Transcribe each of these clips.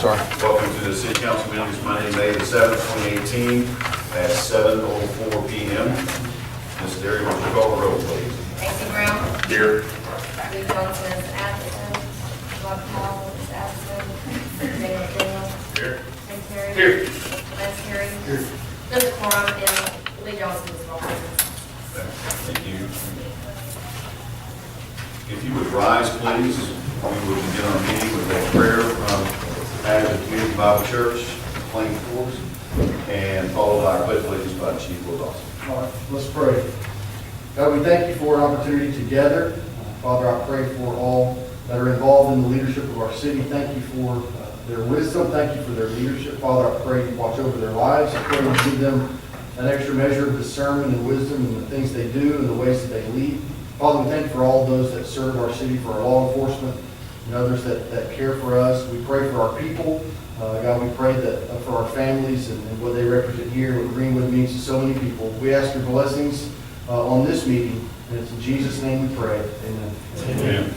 sorry. Welcome to the City Council meeting this Monday, May the 7th, 2018 at 7:04 p.m. Ms. Derry, would you call the roll, please? Casey Brown. Here. Lee Johnson is absent. Rob Powell is absent. Daniel Daniel. Here. Tim Terry. Here. Les Terry. Here. There's a quorum and Lee Johnson is not present. Thank you. If you would rise, please, we will begin our meeting with a prayer from Advent Community Bible Church, Plain Forks, and followed by our pledge of allegiance by Chief Will Dawson. All right, let's pray. God, we thank you for an opportunity together. Father, I pray for all that are involved in the leadership of our city. Thank you for their wisdom. Thank you for their leadership. Father, I pray you watch over their lives. I pray you give them an extra measure of discernment and wisdom in the things they do and the ways that they lead. Father, we thank you for all those that serve our city, for our law enforcement and others that care for us. We pray for our people. God, we pray that for our families and what they represent here, what Greenwood means to so many people. We ask your blessings on this meeting, and it's in Jesus' name we pray. Amen. Amen.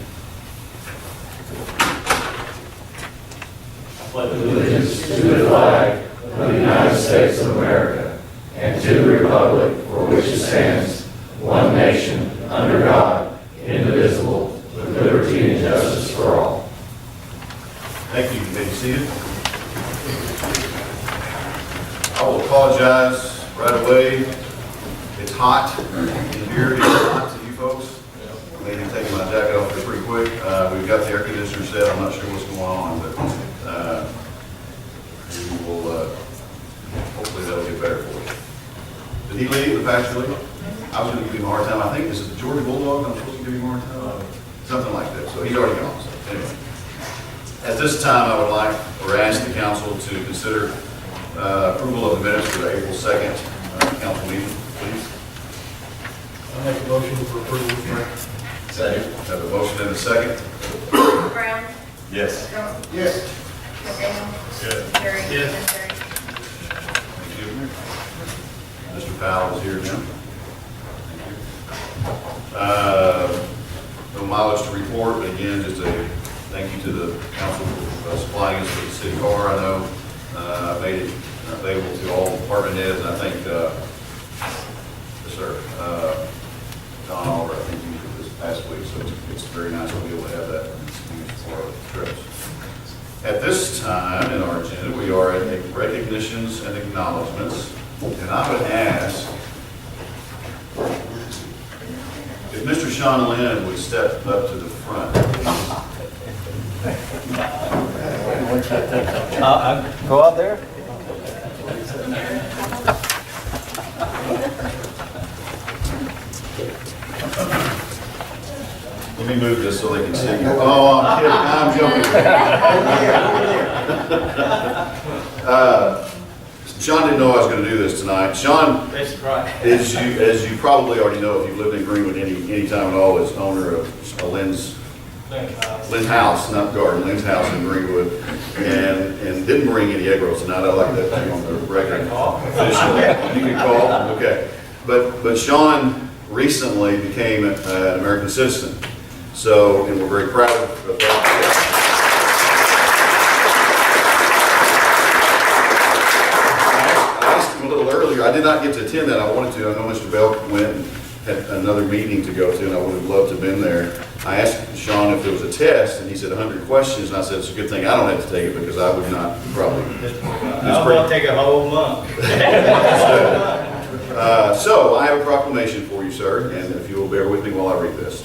I pledge allegiance to the flag of the United States of America and to the republic for which it stands, one nation, under God, indivisible, with liberty and justice for all. Thank you. You may be seated. I will apologize right away. It's hot in here. It's hot to you folks. I may be taking my jacket off here pretty quick. We've got the air conditioner set. I'm not sure what's going on, but we will, hopefully that'll get better for you. Did he leave, the pastor leave? I was going to give him a hard time. I think this is the Georgia Bulldog. I'm supposed to give him a hard time. Something like that. So he's already gone. So anyway. At this time, I would like or ask the council to consider approval of the minutes for the April 2nd council meeting, please. I make a motion for approval. Second. Have a motion and a second. Brown. Yes. Johnson. Yes. Tim Daniel. Yes. Terry. Yes. Tim Terry. Thank you. Mr. Powell is here now. Thank you. No mileage to report, but again, just a thank you to the council for supplying us with the city car. I know made it available to all department heads, and I think, yes, sir, Don Oliver, I think, used it this past week, so it's very nice to be able to have that for our trips. At this time in our agenda, we are at recognitions and acknowledgments, and I would ask if Mr. Sean Lynn would step up to the front. Go out there. Let me move this so they can see you. Oh, I'm kidding. I'm joking. Sean didn't know I was going to do this tonight. Sean, as you probably already know, if you've lived in Greenwood any time at all, is owner of Lynn's house, not garden, Lynn's house in Greenwood, and didn't bring any egg rolls tonight. I like that thing on the record. You can call. Okay, but Sean recently became an American citizen, so and we're very proud of that. A little earlier, I did not get to attend that. I wanted to. I know Mr. Bell went and had another meeting to go to, and I would have loved to have been there. I asked Sean if there was a test, and he said 100 questions, and I said it's a good thing I don't have to take it because I would not probably. I'm going to take a whole month. So I have a proclamation for you, sir, and if you will bear with me while I read this.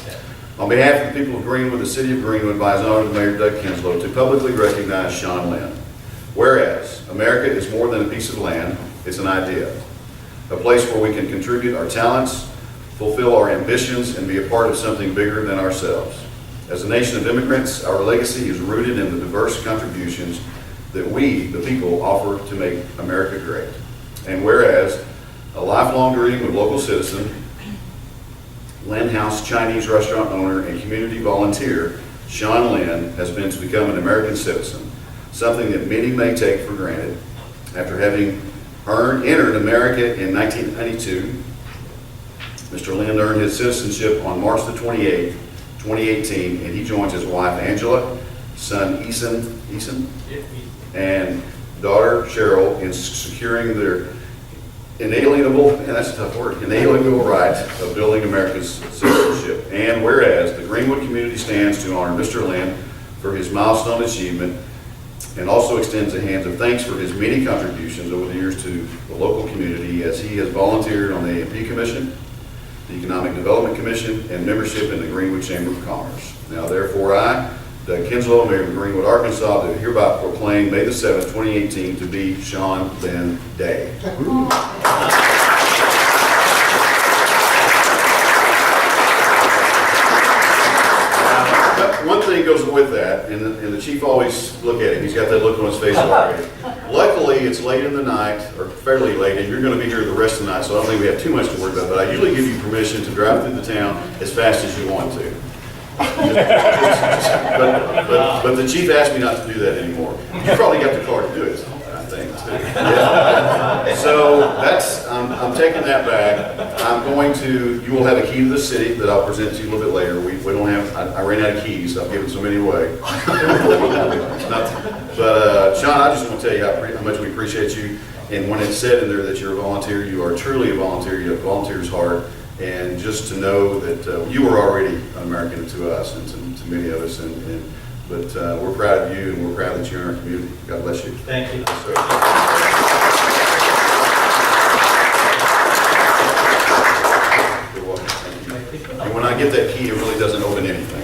On behalf of the people of Greenwood, the city of Greenwood, by his honor, Mayor Doug Kinslow, to publicly recognize Sean Lynn. Whereas America is more than a piece of land, it's an idea, a place where we can contribute our talents, fulfill our ambitions, and be a part of something bigger than ourselves. As a nation of immigrants, our legacy is rooted in the diverse contributions that we, the people, offer to make America great. And whereas a lifelong Greenwood local citizen, Lynn House Chinese restaurant owner, and community volunteer, Sean Lynn has been to become an American citizen, something that many may take for granted. After having entered America in 1992, Mr. Lynn earned his citizenship on March the 28th, 2018, and he joins his wife Angela, son Ethan Eason, and daughter Cheryl in securing their inalienable, and that's a tough word, inalienable right of building America's citizenship. And whereas the Greenwood community stands to honor Mr. Lynn for his milestone achievement and also extends a hand of thanks for his many contributions over the years to the local community as he has volunteered on the A&P Commission, the Economic Development Commission, and membership in the Greenwood Chamber of Commerce. Now therefore I, Doug Kinslow, Mayor of Greenwood, Arkansas, do hereby proclaim May the 7th, 2018 to be Sean Lynn Day. One thing goes with that, and the chief always look at him, he's got that look on his face already. Luckily, it's late in the night, or fairly late, and you're going to be here the rest of the night, so I don't think we have too much to worry about, but I usually give you permission to drive through the town as fast as you want to. But the chief asked me not to do that anymore. You probably got the car to do it, I think, too. Yeah. So that's, I'm taking that back. I'm going to, you will have a key to the city that I'll present to you a little bit later. We don't have, I ran out of keys, I've given so many away. But Sean, I just want to tell you how much we appreciate you. And when it's said in there that you're a volunteer, you are truly a volunteer, you have a volunteer's heart. And just to know that you are already American to us and to many of us, but we're proud of you and we're proud that you're in our community. God bless you. Thank you. You're welcome. Thank you. And when I get that key, it really doesn't open anything.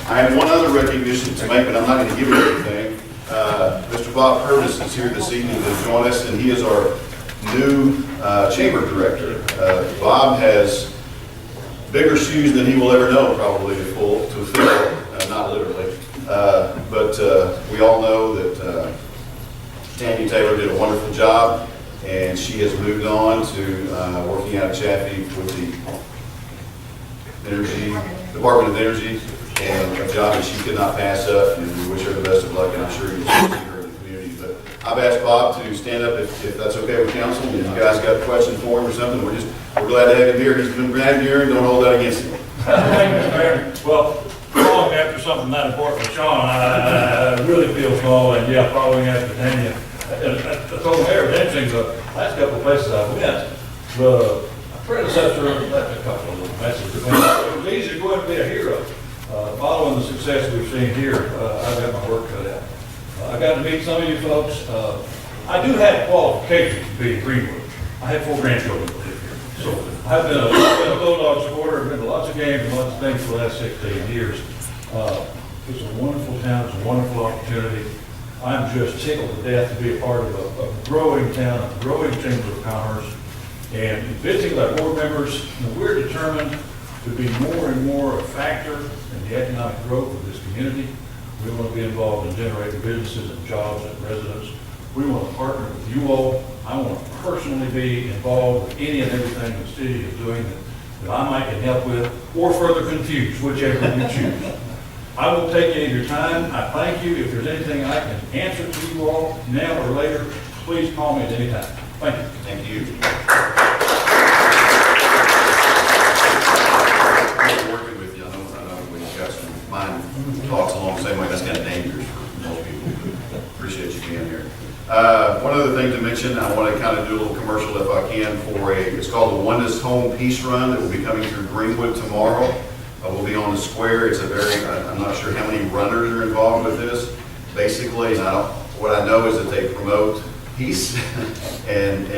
I have one other recognition to make, but I'm not going to give you anything. Mr. Bob Purvis is here this evening to join us, and he is our new chamber director. Bob has bigger shoes than he will ever know, probably, to fill, not literally. But we all know that Tammy Taylor did a wonderful job, and she has moved on to working out of Chaffee with the Department of Energy. And a job that she could not pass up, and we wish her the best of luck, and I'm sure you'll see her in the community. But I've asked Bob to stand up if that's okay with council, and if you guys got a question for him or something, we're glad to have him here. He's been glad here, and don't hold that against him. Thank you, Mayor. Well, following after something that important with Sean, I really feel small, and yeah, following after Tanya. I told the mayor, eventually, the last couple of places I went, the predecessor left a couple of little messages. It was easy going to be a hero. Following the success we've seen here, I've got my work cut out. I got to meet some of you folks. I do have qualifications to be in Greenwood. I have 4 grandchildren that live here. So I've been a Bulldog supporter, I've been to lots of games and lots of things for the last 16 years. It's a wonderful town, it's a wonderful opportunity. I'm just tickled to death to be a part of a growing town, a growing chamber of commerce. And visiting with our board members, we're determined to be more and more a factor in the economic growth of this community. We want to be involved in generating businesses and jobs and residents. We want to partner with you all. I want to personally be involved with any and everything the city is doing that I might can help with, or further confuse, whichever you choose. I won't take any of your time. I thank you. If there's anything I can answer to you all now or later, please call me at any time. Thank you. Thank you. Working with you, I know we've got some mind talks along the same way. That's kind of dangerous for most people. Appreciate you being here. One other thing to mention, I want to kind of do a little commercial if I can for it's called the Oneness Home Peace Run that will be coming through Greenwood tomorrow. We'll be on the square. It's I'm not sure how many runners are involved with this. Basically, what I know is that they promote peace and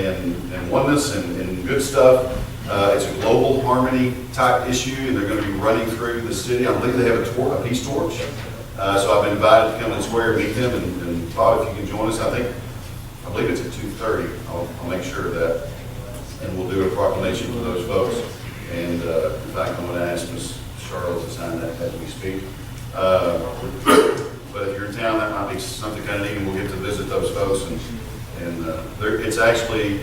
oneness and good stuff. It's a global harmony type issue, and they're going to be running through the city. I believe they have a peace torch. So I've been invited to come to the square and meet them, and Bob, if you can join us, I believe it's at 2:30. I'll make sure of that, and we'll do a proclamation for those folks. And in fact, I'm going to ask Ms. Charlotte to sign that as we speak. But if you're in town, that might be something kind of neat, and we'll get to visit those folks. And it's actually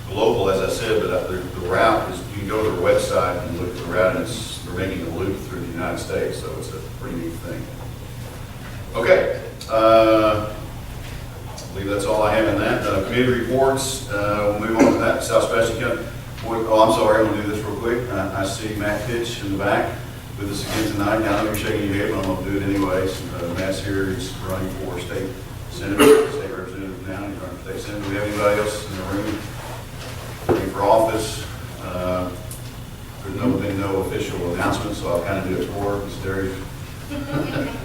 global, as I said, but the route is, you can go to their website and look at the route, and they're making a loop through the United States, so it's a pretty neat thing. Okay, I believe that's all I have in that. Committee reports, we'll move on to that. South Sebastian County. Oh, I'm sorry, I'm going to do this real quick. I see Matt Pitch in the back. with us again tonight. Now, I know you're shaking your head, but I'm going to do it anyways. Matt's here, he's running for state senator, state representative now, he's running for state senator. Do we have anybody else in the room running for office? There's been no official announcement, so I'll kind of do it for Ms. Darius.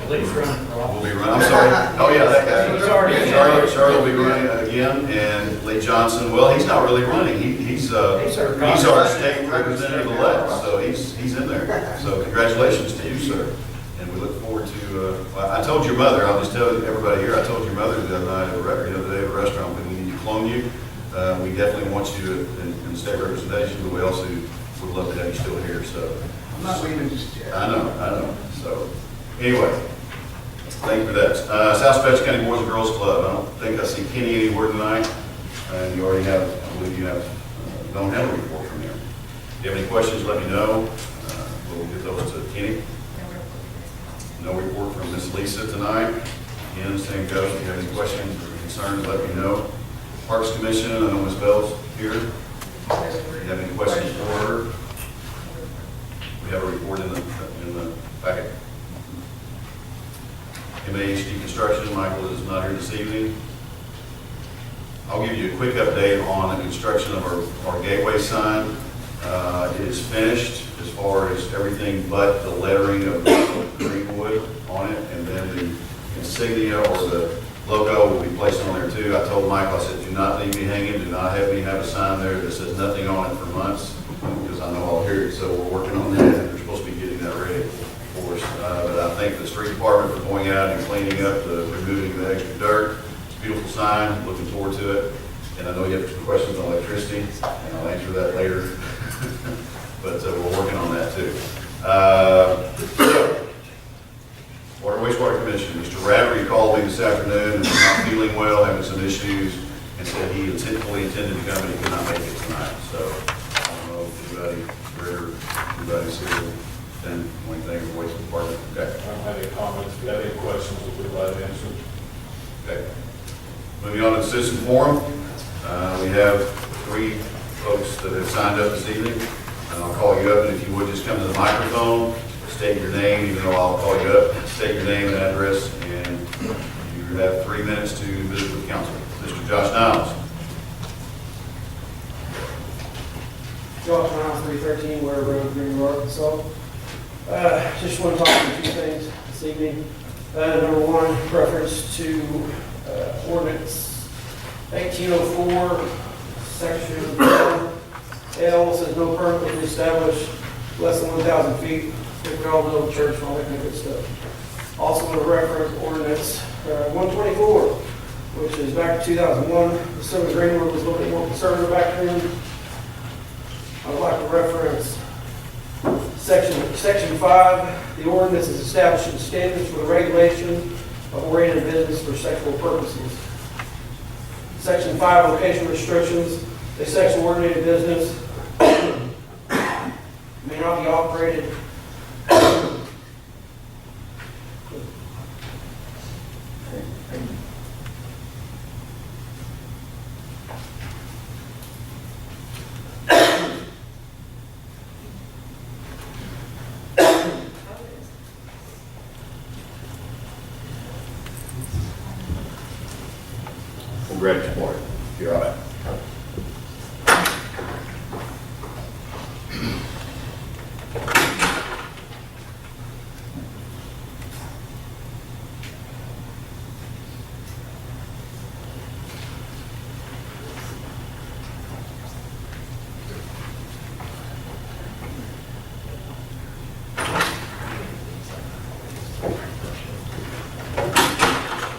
Please run for office. Will be running, I'm sorry. Oh, yeah, that guy. Sorry. Charlotte will be running again, and Lee Johnson, well, he's not really running. He's our state representative-elect, so he's in there. So congratulations to you, sir. And we look forward to, I told your mother, I'll just tell everybody here, I told your mother the other night at the other day at a restaurant, that we need to clone you. We definitely want you in state representation, but we also would love to have you still here, so. I'm not leaving just yet. I know. So, anyway, thank you for that. South Stretch County Boys and Girls Club, I don't think I see Kenny anywhere tonight. And you already have, I believe you have, don't have a report from him. If you have any questions, let me know. We'll get those to Kenny. No report from Miss Lisa tonight. Again, same goes. If you have any questions or concerns, let me know. Parks Commission, I know Ms. Bell's here. If you have any questions for her, we have a report in the packet. MAHD Construction, Michael is not here this evening. I'll give you a quick update on the construction of our gateway sign. It is finished as far as everything but the lettering of Greenwood on it, and then the insignia or the logo will be placed on there too. I told Michael, I said, do not leave me hanging, do not have me have a sign there that says nothing on it for months, because I know I'll hear it. So we're working on that, and we're supposed to be getting that ready for us. But I thank the street department for going out and cleaning up, removing the extra dirt. It's a beautiful sign, looking forward to it. And I know you have some questions on electricity, and I'll answer that later. But we're working on that too. Water Wastewater Commission, Mr. Radley called me this afternoon and was not feeling well, having some issues, and said he fully intended to come and he could not make it tonight. So I don't know if anybody's here, then anything in the waste department. Okay. I don't have any comments. If you have any questions, we'll be glad to answer. Okay. Moving on to the citizen forum, we have 3 folks that have signed up this evening. And I'll call you up, and if you would just come to the microphone, state your name, even though I'll call you up, state your name and address, and you have 3 minutes to visit with council. Mr. Josh Niles. Josh Niles, 313 Ware Road, Greenwood, Arkansas. Just want to talk about 2 things this evening. Number 1, reference to ordinance 1804, section 4L, says no permit will be established less than 1,000 feet. If we all know the church and all that kind of good stuff. Also want to reference ordinance 124, which is back to 2001. The city of Greenwood was a little bit more conservative back then. I would like to reference section 5. The ordinance is establishing standards for the regulation of oriented business for sexual purposes. Section 5, location restrictions. A sexual oriented business may not be operated Ready for it. You're all right.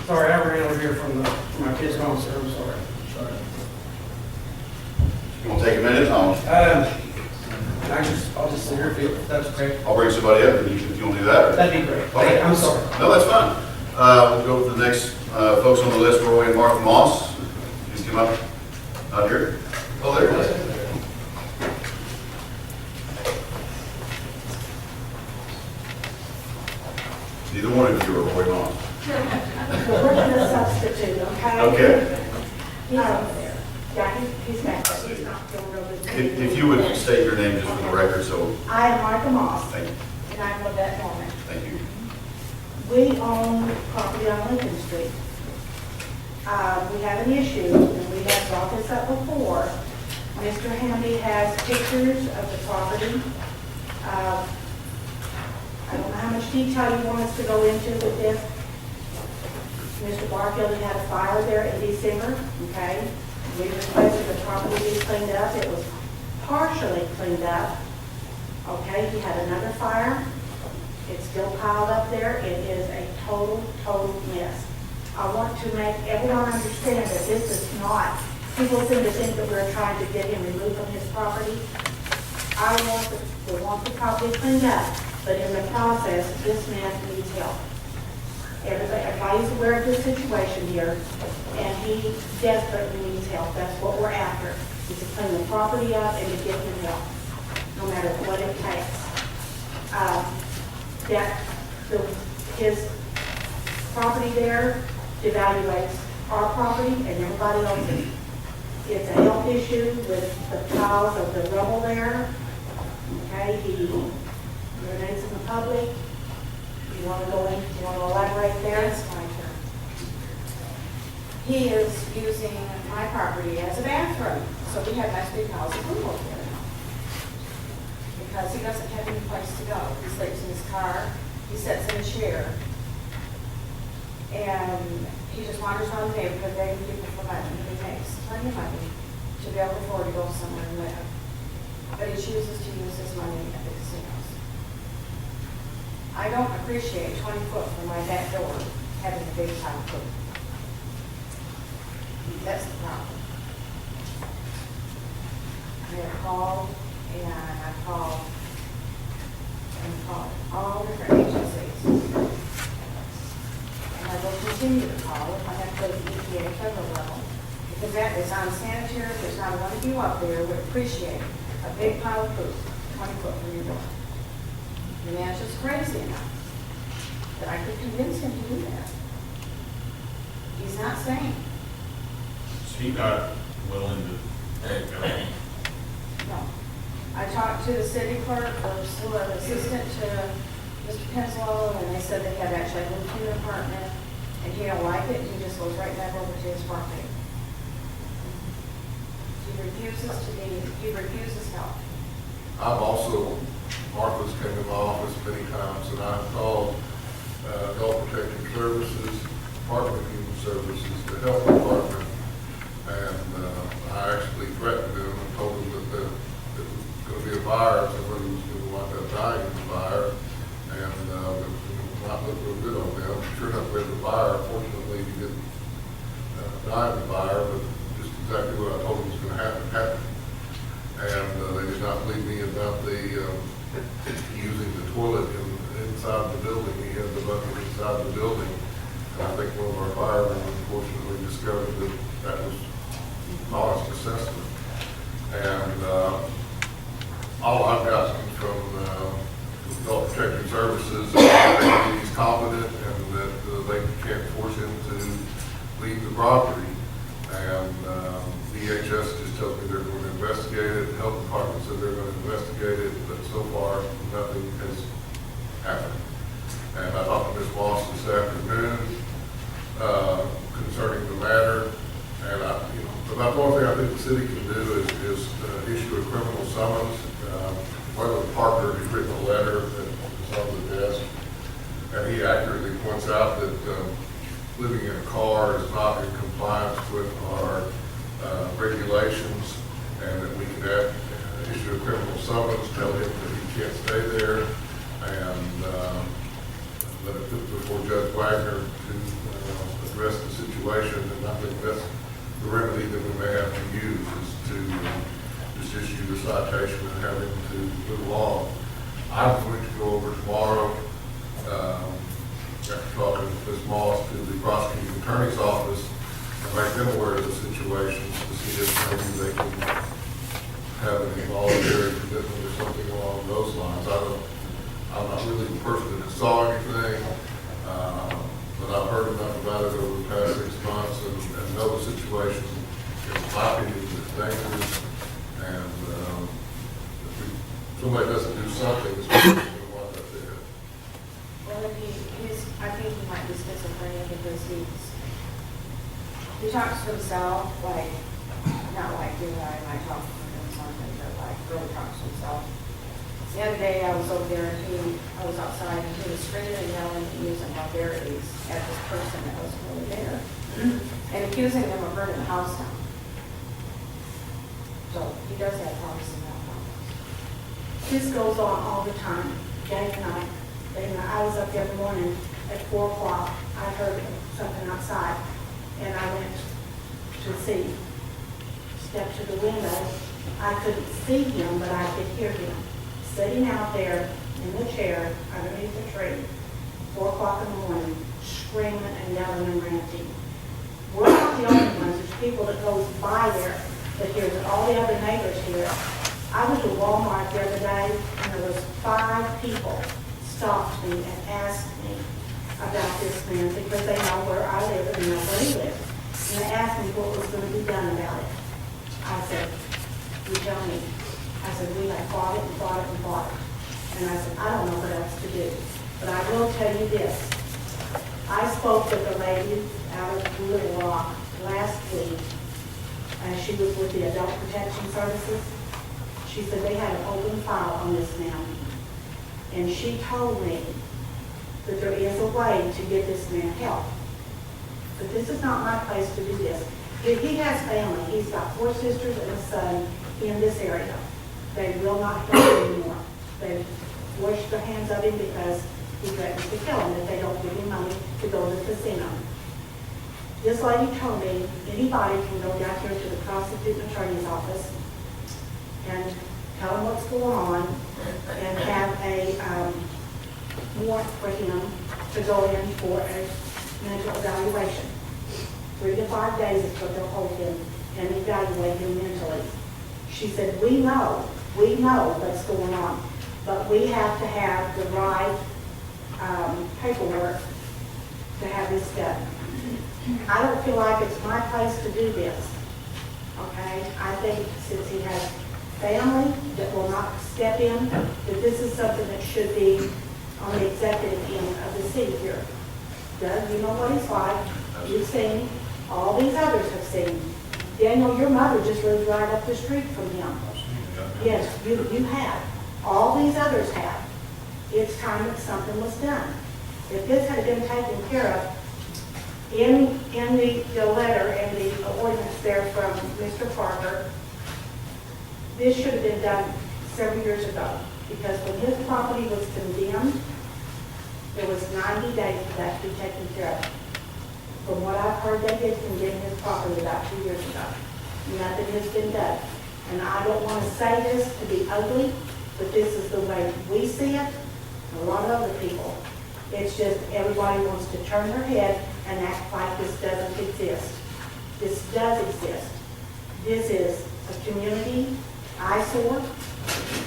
Sorry, I ran over here from my kids' home, sir. I'm sorry. You want to take a minute? I'll just sit here if that's okay. I'll bring somebody up, and if you want to do that. That'd be great. Okay. I'm sorry. No, that's fine. We'll go with the next folks on the list, Roy and Martha Moss. Please come up. Out here. Oh, there it is. Neither one of you are Roy Moss. We're going to substitute, okay? Okay. He's over there. Yeah, he's back there. He's not feeling real good. If you would state your name just for the record, so I am Martha Moss, thank you. and and I'm Lynette Norman. Thank you. We own property on Lincoln Street. We have an issue, and we have brought this up before. Mr. Hamby has pictures of the property. I don't know how much detail you want us to go into with this. Mr. Barfield had a fire there in December, okay? We requested the property be cleaned up. It was partially cleaned up. Okay, he had another fire. It's still piled up there. It is a total mess. I want to make everyone understand that this is not, people seem to think that we're trying to get him removed from his property. We want the property cleaned up, but in the process, this man needs help. Everybody's aware of this situation here, and he desperately needs help. That's what we're after, is to clean the property up and to get him help, no matter what it takes. His property there devaluates our property and everybody else's. It's a health issue with the piles of the rubble there. Okay, he urinates in the public. You want to go in, you want to elaborate there? That's my turn. He is using my property as a bathroom, so we have nice big house of pool over there now. Because he doesn't have any place to go. He sleeps in his car, he sits in a chair, and he just wanders around the neighborhood begging people for money. He makes plenty of money to be able to afford to go somewhere and live. But he chooses to use his money at the casinos. I don't appreciate 20 foot from my back door having a big pile of poop. That's the problem. I have called and I've called all different agencies. And I will continue to call if I have to go to the EPA federal level. Because that is unsanitary. There's not one of you up there would appreciate a big pile of poop 20 foot from your door. The man's just crazy enough that I could convince him to do that. He's not sane. Is he not willing to take it? No. I talked to the city clerk, or still an assistant to Mr. Penslow, and they said they have actually moved to an apartment, and he don't like it, he just goes right back over to his property. He refuses help. I've also, Martha's came to my office many times, and I've called Adult Protective Services, Department of Human Services, the Health Department, and I actually threatened them and told them that there was going to be a fire, somebody was going to wind up dying in the fire, and it was not look real good on them. Sure enough, we had the fire. Fortunately, he didn't die in the fire, but just exactly what I told him was going to happen. And they did not believe me about the using the toilet inside the building. He had the bucket inside the building. And I think one of our firemen unfortunately discovered that that was honest assessment. And all I've gotten from Adult Protective Services is that he's competent and that they can't force him to leave the property. And DHS just tells me they're going to investigate it. The health department said they're going to investigate it, but so far nothing has happened. And I talked to Ms. Moss this afternoon concerning the matter. And about the only thing I think the city can do is issue a criminal summons. Whether Parker has written a letter that is on the desk, and he accurately points out that living in a car is not in compliance with our regulations, and that we can issue a criminal summons, tell him that he can't stay there, and let it put before Judge Wagner to address the situation. And I think that's the remedy that we may have to use, is to just issue the citation and have him to move along. I'm going to go over tomorrow, after talking to Ms. Moss, to the prosecuting attorney's office and make them aware of the situation to see if maybe they can have an involuntary commitment or something along those lines. I'm not really the person that saw anything, but I've heard enough about it over the past 6 months and know the situation, in my opinion, is dangerous. And if somebody doesn't do something, it's going to wind up there. I think he might be schizophrenic because he talks to himself, like, not like you and I might talk to him or something, but like really talks to himself. The other day I was over there and I was outside and he was screaming and yelling and using vulgarities at this person that wasn't really there. And accusing them of burning the house down. So he does have problems in that house. This goes on all the time, day and night. And I was up every morning at 4 o'clock. I heard something outside, and I went to see. Stepped to the window. I couldn't see him, but I could hear him sitting out there in the chair underneath the tree, 4 o'clock in the morning, screaming and yelling and ranting. We're not the only ones. There's people that goes by there that hears it. All the other neighbors hear it. I was at Walmart the other day, and there was 5 people stopped me and asked me about this man because they know where I live and know where he lives. And they asked me what was going to be done about it. I said, you tell me. I said, we have fought it and fought it and fought it. And I said, I don't know what else to do. But I will tell you this. I spoke with a lady out of Little Rock last week, and she was with the Adult Protection Services. She said they had an open file on this man. And she told me that there is a way to give this man help. But this is not my place to do this. He has family. He's got 4 sisters and a son in this area. They will not help him anymore. They washed their hands of him because he threatens to kill them if they don't give him money to go to the casino. This lady told me anybody can go down here to the prosecuting attorney's office and tell him what's going on and have a warrant for him to go in for a mental evaluation. 3 to 5 days is what they'll hold him and evaluate him mentally. She said, we know what's going on, but we have to have the right paperwork to have this done. I don't feel like it's my place to do this, okay? I think since he has family that will not step in, that this is something that should be on the executive end of the city here. Doug, you know what he's like. You've seen, all these others have seen. Daniel, your mother just lives right up the street from him. Yes, you have. All these others have. It's time that something was done. If this had been taken care of, in the letter and the ordinance there from Mr. Parker, this should have been done several years ago, because when his property was condemned, there was 90 days for that to be taken care of. From what I've heard, they did condemn his property about 2 years ago. Nothing has been done. And I don't want to say this to be ugly, but this is the way we see it, and a lot of other people. It's just everybody wants to turn their head and act like this doesn't exist. This does exist. This is a community eyesore.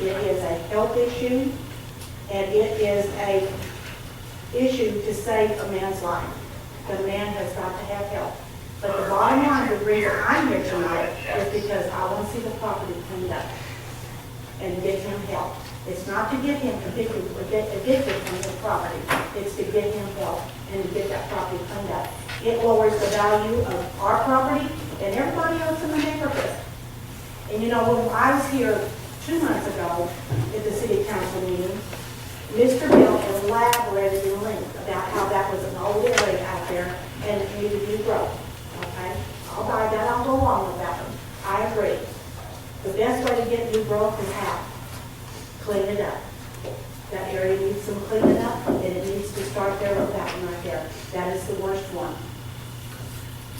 It is a health issue, and it is a issue to save a man's life. The man has got to have help. But the bottom line, the reason I'm here tonight is because I want to see the property cleaned up and get him help. It's not to get him evicted from his property. It's to get him help and to get that property cleaned up. It lowers the value of our property and everybody else in the neighborhood. And you know, when I was here 2 months ago at the city council meeting, Mr. Bill elaborated in length about how that was an old area out there and it needed to be growth. Okay? I'll buy that. I'll go along with that one. I agree. The best way to get new growth is how? Clean it up. That area needs some cleaning up, and it needs to start there with that one right there. That is the worst one.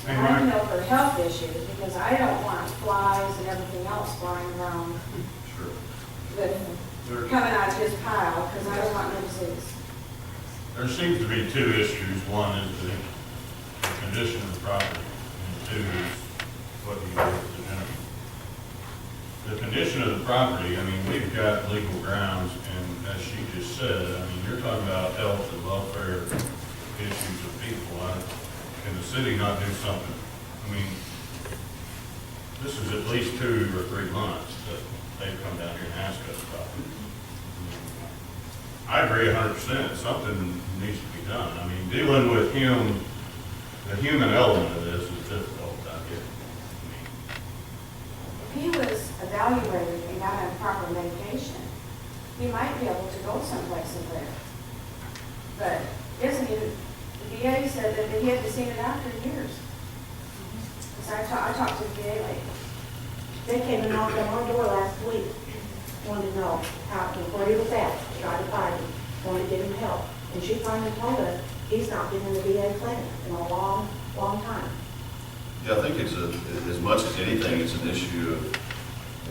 I know for health issues, because I don't want flies and everything else flying around that coming out of his pile, because I don't want no disease. There seems to be 2 issues. One is the condition of the property, and 2 is what you do with the gentleman. The condition of the property, I mean, we've got legal grounds, and as she just said, I mean, you're talking about health and welfare issues of people. Can the city not do something? I mean, this is at least 2 or 3 months that they've come down here and asked us about it. I I agree 100%. Something needs to be done. I mean, dealing with him, the human element of this is difficult, I get. If he was evaluated and got on proper medication, he might be able to go someplace and live. But isn't he, the VA said that he hadn't seen a doctor in years. So I talked to the VA lady. They came and knocked on our door last week, wanted to know where he was at, tried to find him, wanted to get him help. And she finally told us he's not been in the VA clinic in a long, long time. Yeah, I think it's as much as anything, it's an issue of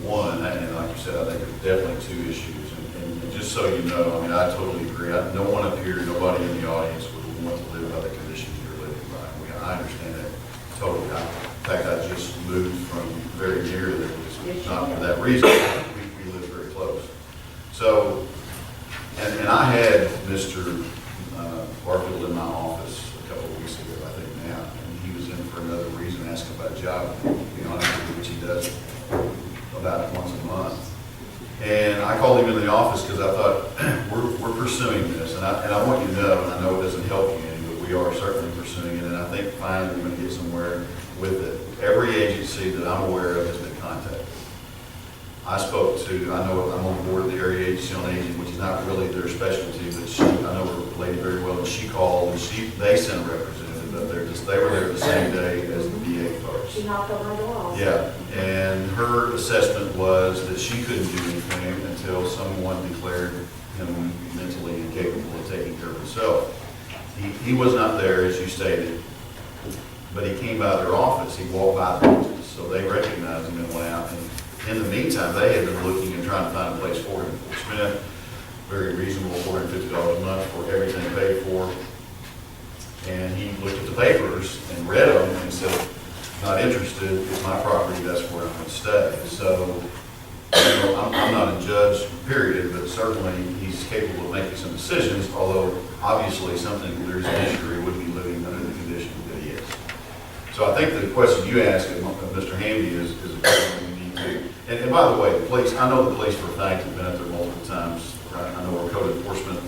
one, and like you said, I think there's definitely two issues. And just so you know, I mean, I totally agree. No one up here, nobody in the audience would want to live by the conditions you're living by. I understand that totally. In fact, I just moved from very near there, just not for that reason. We live very close. So, and I had Mr. Barfield in my office a couple of weeks ago, I think now, and he was in for another reason, asking about a job, to be honest with you, which he does about once a month. And I called him in the office because I thought, we're pursuing this, and I want you to know, and I know it doesn't help you any, but we are certainly pursuing it, and I think finally we're going to get somewhere with it. Every agency that I'm aware of has been contacted. I know I'm on board of the Area Agency on Aging, which is not really their specialty, but I know her lady very well, and she called, and they sent a representative, but they were there the same day as the VA folks. She knocked on my door also. Yeah, and her assessment was that she couldn't do anything until someone declared him mentally incapable of taking care of himself. He was not there, as you stated, but he came by their office. He walked by the office, so they recognized him and went out. And in the meantime, they had been looking and trying to find a place for him. Fort Smith, very reasonable, $450 a month for everything paid for. And he looked at the papers and read them and said, not interested, it's my property, that's where I'm going to stay. So, I'm not a judge, period, but certainly he's capable of making some decisions, although obviously there's an issue, he wouldn't be living under the conditions that he is. So I think the question you asked of Mr. Hamby is a question we need to. And by the way, the police, I know the police for a fact have been up there multiple times. Right? I know our code enforcement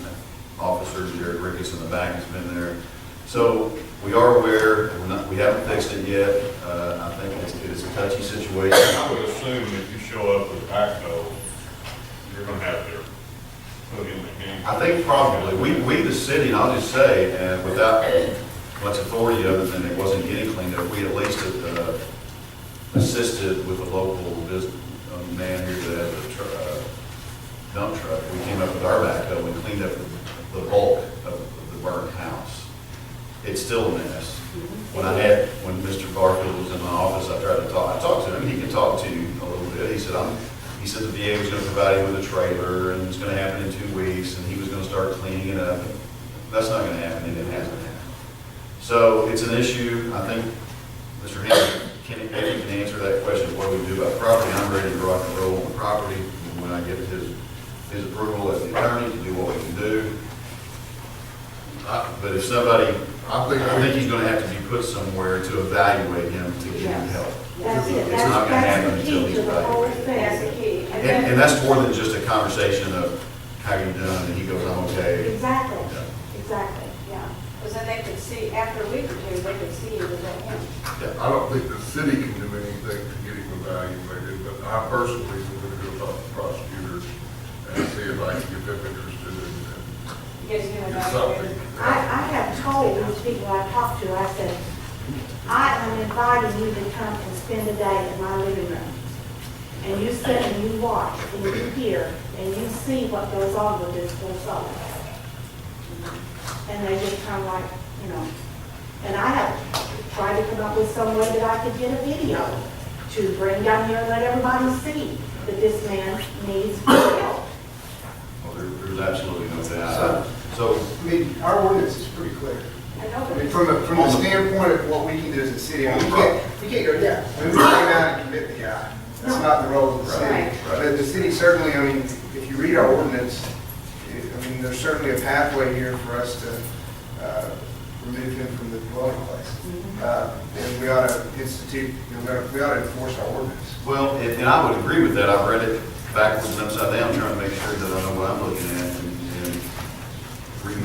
officer, Jared Ricketts in the back, has been there. So we are aware, we haven't fixed it yet. I think it is a touchy situation. I would assume if you show up with a backhoe, you're going to have to put in the game. I think probably. We the city, and I'll just say, without much authority other than it wasn't getting cleaned up, we at least assisted with a local business man here that has a dump truck. We came up with our backhoe and cleaned up the bulk of the burnt house. It's still a mess. When Mr. Barfield was in my office, I talked to him. He can talk to you a little bit. He said the VA was going to provide him with a trailer, and it's going to happen in 2 weeks, and he was going to start cleaning it up. That's not going to happen, and it hasn't happened. So it's an issue. I think Mr. Henry can answer that question of what do we do about property. I'm ready to rock and roll on the property when I get his approval as the attorney to do what we can do. But if somebody, I think he's going to have to be put somewhere to evaluate him to get him help. That's it. It's not going to happen That's the until key he's to the whole evaluated. thing. That's the key. And that's more than just a conversation of how you done, and he goes, I'm okay. Exactly, Yeah. exactly. Yeah, because then they could see, after a week or two, they could see it was at him. Yeah. I don't think the city can do anything to get him evaluated, but I personally am going to go talk to prosecutors and see if I can get them interested in Get him get something. evaluated. I have told these people I talked to, I said, I am inviting you to come and spend a day in my living room. And you sit and you watch and you hear and you see what goes on with this poor soul. And they just kind of like, and I have tried to come up with some way that I could get a video to bring down here and let everybody see that this man needs help. Well, there's absolutely no doubt. So, I mean, our ordinance is pretty clear. I know, I but mean, from the standpoint of what we can do as a city, I mean, we can't go, yeah, I mean, we can't go out and commit the guy. That's not the role of the city. Right. But the city certainly, I mean, if you read our ordinance, I mean, there's certainly a pathway here for us to remove him from the dwelling place. And we ought to institute, we ought to enforce our ordinance. well, and I would agree with that. I've read it backwards and upside down, trying to make sure that I know what I'm looking at. And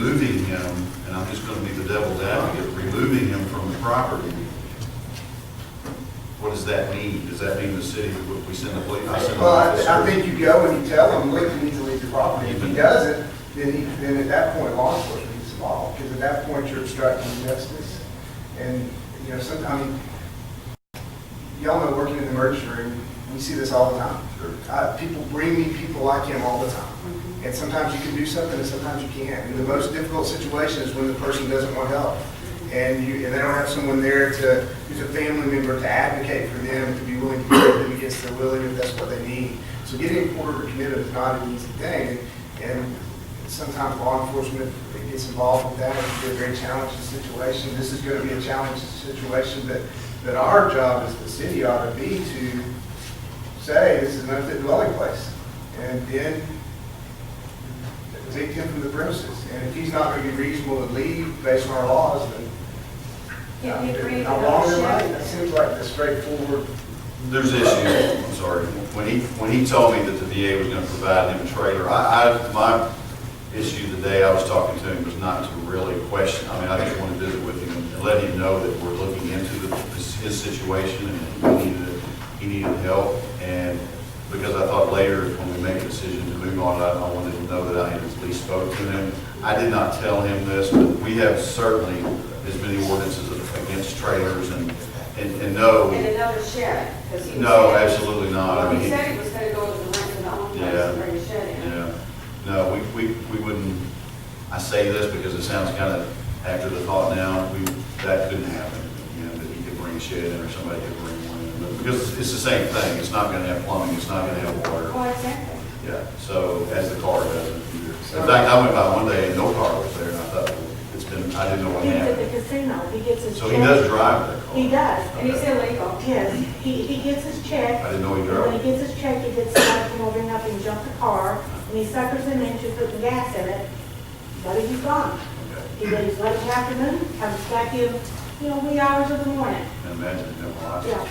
removing him, and I'm just gonna be the devil's advocate, removing him from the property, what does that mean? Does that mean the city, we send the police? Well, I think you go and you tell him, look, you need to leave the property. If he doesn't, then at that point, law enforcement gets involved, because at that point, you're obstructing justice. And, you know, sometimes, y'all know, working in the emergency room, we see this all the time. People bring me people like him all the time. And sometimes you can do something and sometimes you can't. And the most difficult situation is when the person doesn't want help. And they don't have someone there who's a family member to advocate for them and to be willing to give them against their will if that's what they need. So getting a court order committed is not an easy thing. And sometimes law enforcement gets involved with that. It can be a very challenging situation. This is going to be a challenging situation that our job as the city ought to be to say this is an unfit dwelling place. And then evict him from the premises. And if he's not going to be reasonable to leave based on our laws, then how long am I? That seems like the straightforward. There's issues, I'm sorry. When he told me that the VA was gonna provide him a trailer, my issue the day I was talking to him was not to really question. I mean, I just wanted to visit with him and let him know that we're looking into his situation and he needed help. And because I thought later when we make a decision to move on, I wanted to know that I had at least spoke to him. I did not tell him this, but we have certainly as many ordinances against trailers and no. And another shed, because he was. No, absolutely not. Well, I mean, he said he was gonna go to the rent of the own place Yeah. and bring a shed in. Yeah, no, we wouldn't, I say this because it sounds kind of after the thought now, that couldn't happen. You know, that he could bring a shed in or somebody could bring one in. But because it's the same thing, it's not gonna have plumbing, it's not gonna have water. Oh, exactly. Yeah, so as the car doesn't either. In fact, I went by one day and no car was there and I thought, well, I didn't know what He's at happened. the casino, he gets his check. So he does drive that car? He does. And he's illegal. Yes, he gets his check. I didn't know he And when he drove. gets his check, he gets somebody to come over up and jump the car, and he suckers him into putting gas in it, but he's gone. He leaves late afternoon, comes back in, wee hours of the morning. I imagine him a lot. Yeah.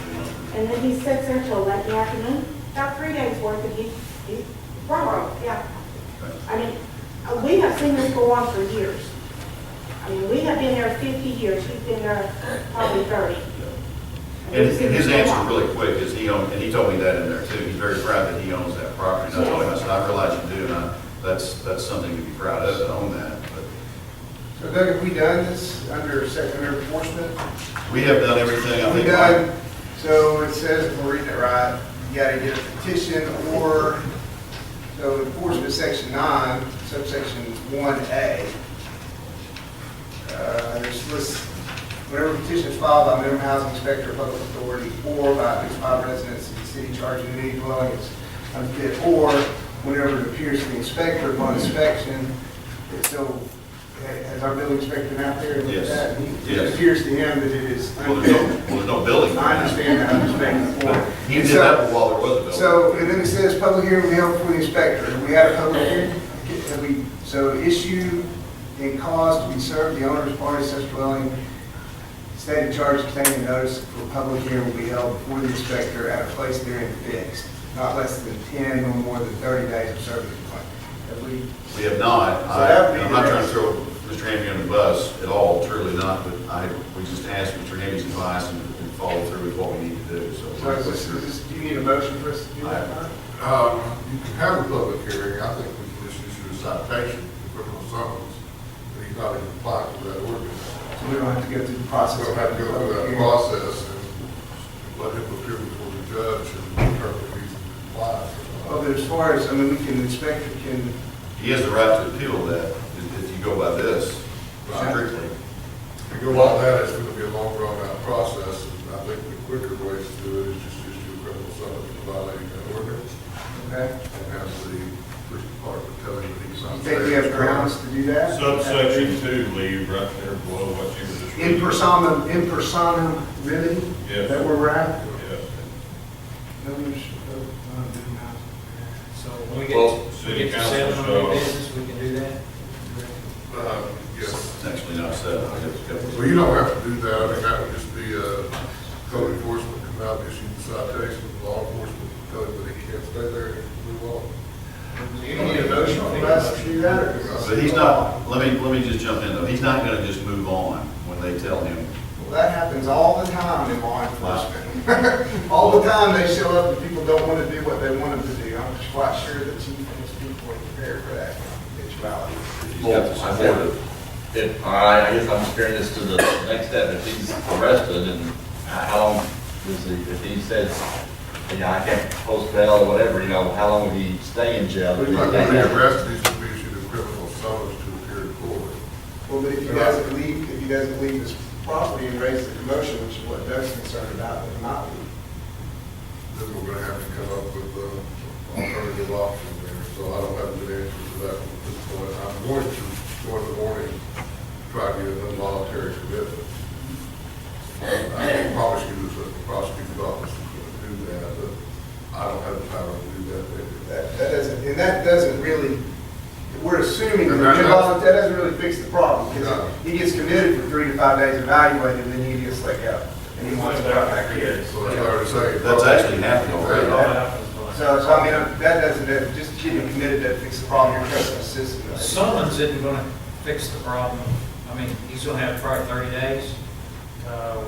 And then he sits there till late in the afternoon, about 3 days worth, and he's wrong, yeah. I mean, we have seen this go on for years. I mean, we have been there 50 years, he's been there probably 30. And his answer really quick is he told me that in there too. He's very proud that he owns that property. And I told him, I said, I realize you do, and that's something to be proud of, to own that. But So Doug, have we done this under secondary enforcement? we have done everything, I We think. done, so it says, if we're reading it right, you gotta get a petition or, so enforcement section 9, subsection 1A. There's lists, whenever petition is filed by a member housing inspector or public authority, or by at least 5 residents of the city charging any dwelling is unfit, or whenever it appears to the inspector upon inspection, so has our building inspector been out there and looked at that? Yes. It appears to him that it is Well, unfit. there's no building. I understand that, I'm just making the But point. he did So- that while there was a building. So, and then it says, public hearing will be held before the inspector. We had a public hearing, so issue and cause to be served, the owner's party such dwelling, stated charge containing notice for public hearing will be held before the inspector at a place therein fixed, not less than 10 or more than 30 days of service complaint. Have we? We have not. So that would be I'm not the trying next- to throw Mr. Hamby on the bus at all, truly not, but we just asked Mr. Hamby's advice and follow through with what we need to do, so. So is this, do you need a motion for us to do that? You can have a public hearing. I think we can just issue a citation, put on summons, that he's not in compliance with that ordinance. So we don't have to go through the process. So we'll have to go through that process and let him appear before the judge and determine if he's in compliance. Well, but as far as, the inspector can, He has the right to appeal that if you go by this strictly. If you go like that, it's going to be a long, drawn-out process, and I think the quicker way to do it is just issue a criminal summons for violating that ordinance, okay? and have the police department tell him that he's not. You think we have grounds to do that? Subsection 2, leave right there below what you were just In reading. personam remedy? Yes. Is that where we're at? Yes. So when we Well, get city to council 7 on shall- new business, we can do that? Yes. It's actually not said. Well, you don't have to do that. I mean, that would just be, code enforcement come out, issue the citation, law enforcement tell him that he can't stay there and move on. Do you need a motion from us to do that, or? But he's not, let me just jump in though, he's not gonna just move on when they tell him. Well, that happens all the time in law enforcement. All the time they show up and people don't want to do what they want them to do. I'm just quite sure the chief and his people are prepared for that eventuality. I guess I'm comparing this to the next step, if he's arrested and how long does he, if he says, I can't post bail or whatever, how long would he stay in jail? He's not going to be arrested, he's going to be issued a criminal summons to appear in court. Well, but if he doesn't leave his property and raise the commotion, which is what Doug's concerned about, then not leave. Then we're going to have to come up with alternative options there, so I don't have a good answer to that at this point. I'm going to, go in the morning, try to get an involuntary commitment. I can promise you that the prosecutor's office is going to do that, but I don't have the power to do that. That doesn't really, we're assuming that that doesn't really fix the problem, because he gets committed for 3 to 5 days, evaluated, and then he gets let go. And he wants to go back here. So that's what I was saying. That's actually happening already. So I mean, that doesn't, just keeping committed doesn't fix the problem, you're trusting the system. Summons isn't gonna fix the problem. I mean, he's gonna have probably 30 days.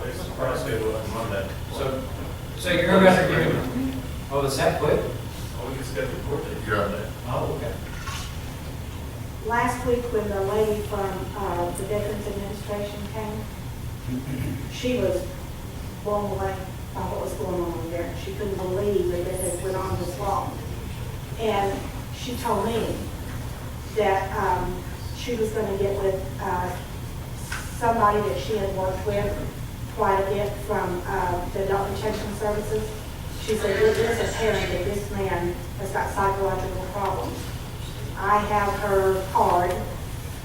It's probably scheduled on Monday. So you're gonna have to give him, oh, is that quick? Oh, we can schedule a court date. Yeah. Oh, okay. Last week, when the lady from the Veterans Administration came, she was blown away by what was going on there. She couldn't believe that it had went on this long. And she told me that she was going to get with somebody that she had worked with quite a bit from the adult detention services. She said, it is apparent that this man has got psychological problems. I have her card,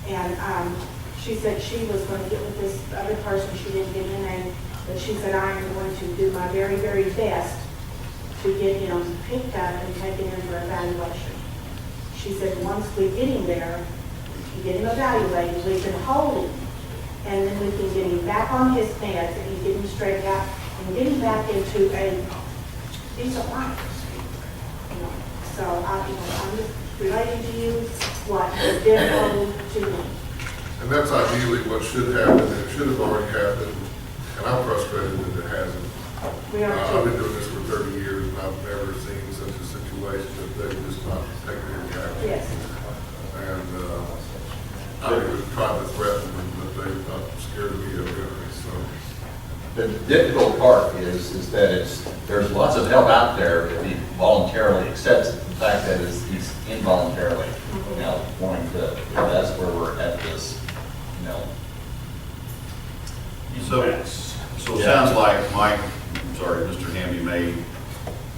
and she said she was going to get with this other person. She didn't give me a name, but she said, I am going to do my very, very best to get him picked up and taken in for evaluation. She said, once we get him there, we get him evaluated, we can hold him, and then we can get him back on his meds and get him straightened out and get him back into a decent life. So I'm just relating to you what has been told to me. And that's ideally what should happen, and it should have already happened, and I'm frustrated that it hasn't. We are I've been doing this for 30 years, and I've never seen such a situation that they've just not taken any action. Yes. And I was trying to threaten them, but they're not scared of me evidently, so. The difficult part is that there's lots of help out there if he voluntarily accepts it. The fact that he's involuntarily, wanting to, that's where we're at this, So it sounds like Mr. Hamby may,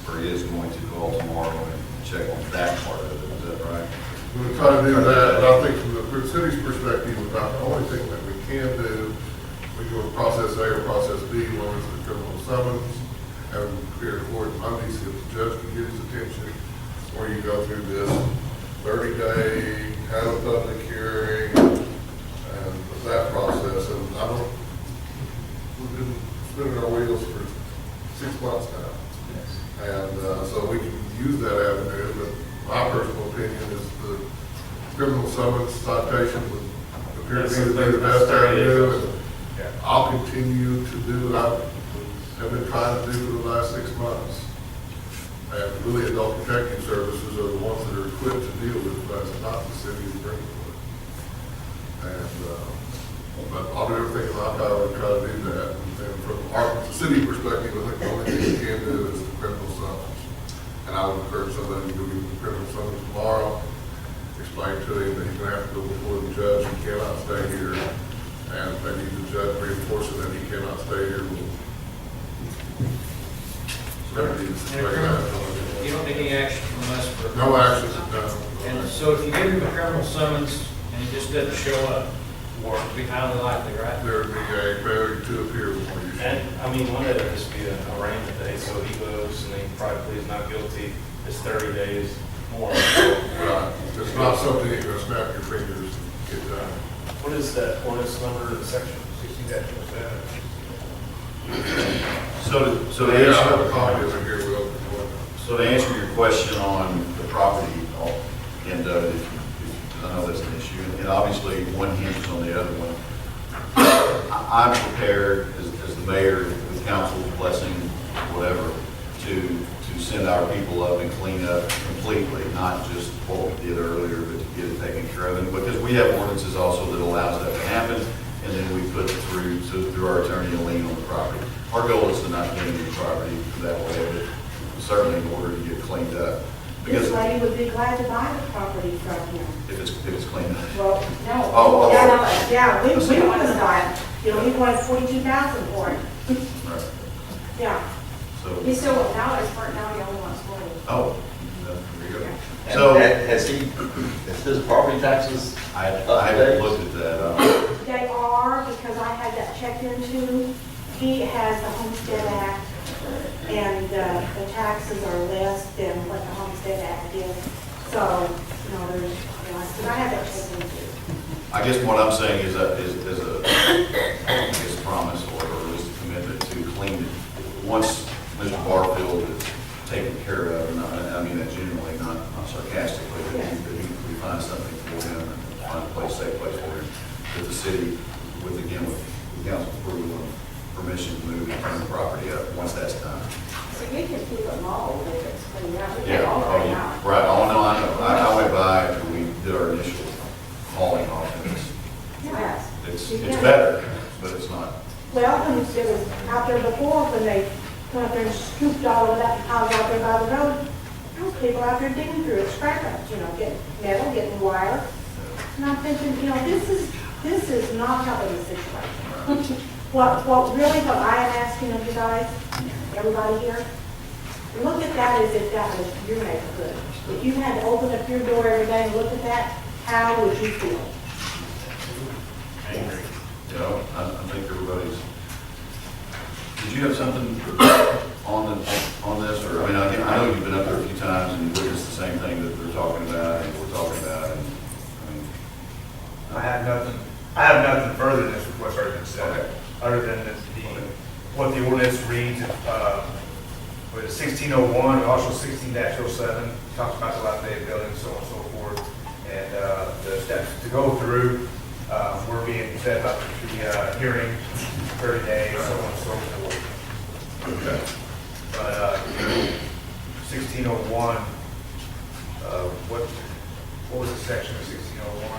or is going to call tomorrow and check on that part of it, is that right? We're going to try to do that, but I think from the city's perspective, about the only thing that we can do, we go with process A or process B, one is the criminal summons, have him appear in court Monday, see if the judge can get his attention, or you go through this 30-day, have a public hearing, and that process, and we've been spinning our wheels for 6 months now. And so we can use that avenue, but my personal opinion is the criminal summons citation would appear to be the best avenue. And I'll continue to do what I have been trying to do for the last 6 months. And really, adult protective services are the ones that are equipped to deal with that, not the city of Greenwood. And but I'll do everything in my power to try to do that. And from our city perspective, I think the only thing we can do is the criminal summons. And I would encourage somebody to go get the criminal summons tomorrow, explain to him that he's going to have to go before the judge, he cannot stay here, and maybe the judge reinforcing that he cannot stay here. You don't need any action from us for. No action, no. And so if you give him a criminal summons and he just doesn't show up, it'd be highly likely, right? There would be a failure to appear before you. And, I mean, one day there'd just be an arraignment day, so he goes and he probably pleads not guilty, it's 30 days more. Right, it's not something you're gonna snap your fingers and get done. What is that ordinance number in section 60-07? So Yeah, I have a copy of it here, Will. to answer your question on the property, And I know that's an issue, and obviously one hinges on the other one. I'm prepared as the mayor, with council's blessing, whatever, to send our people up and clean up completely, not just what we did earlier, but to get it taken care of. And because we have ordinances also that allows that to happen, and then we put it through our attorney a lien on the property. Our goal is to not gain any property that way, but certainly in order to get cleaned up. This Because lady would be glad to buy the property from him. if it's cleaned up. Well, no. Oh, Yeah, we want to buy it. You know, we wanted 42,000 for it. Right. Yeah. So, He still won't now, it's for now, he only wants 40. oh, there you go. And So, has his property taxes I up to haven't date? looked at that. They are, because I had that checked into. He has the Homestead Act, and the taxes are less than what the Homestead Act is. So, you know, there's, you know, but I had that checked into. I guess what I'm saying is that is a, I guess, promise or at least a commitment to clean it. Once Mr. Barfield is taken care of, and I mean that genuinely, not sarcastically, that we find something for him and find a safe place for him, that the city, with council approval and permission to move and clean the property up, once that's done. So you can keep it mowed if it's cleaned out. We Yeah, can all oh, right yeah, now. right, oh, no, I know, I went by after we did our initial hauling off, and Yes. it's better, but it's not. Well, and it was out there before when they come up there and scooped all of that piles out there by the road. There was people out there digging through it, scrap ups, you know, getting metal, getting wire. And I'm thinking, you know, this is not helping the situation. What I am asking of you guys, everybody here, look at that as if that was your neighborhood. If you had to open up your door every day and look at that, how would you feel? Angry. You know, I think everybody's, did you have something on this, or, I mean, I know you've been up there a few times and witnessed the same thing that they're talking about and we're talking about, and, I mean, I have nothing further than what's already been said, Okay. other than what the ordinance reads, with 1601, and also 16-07, talks about the dilapidated buildings, so on and so forth, and the steps to go through, we're being said about the hearing, 30 days, so on and so forth. okay. But 1601, what was the section of 1601?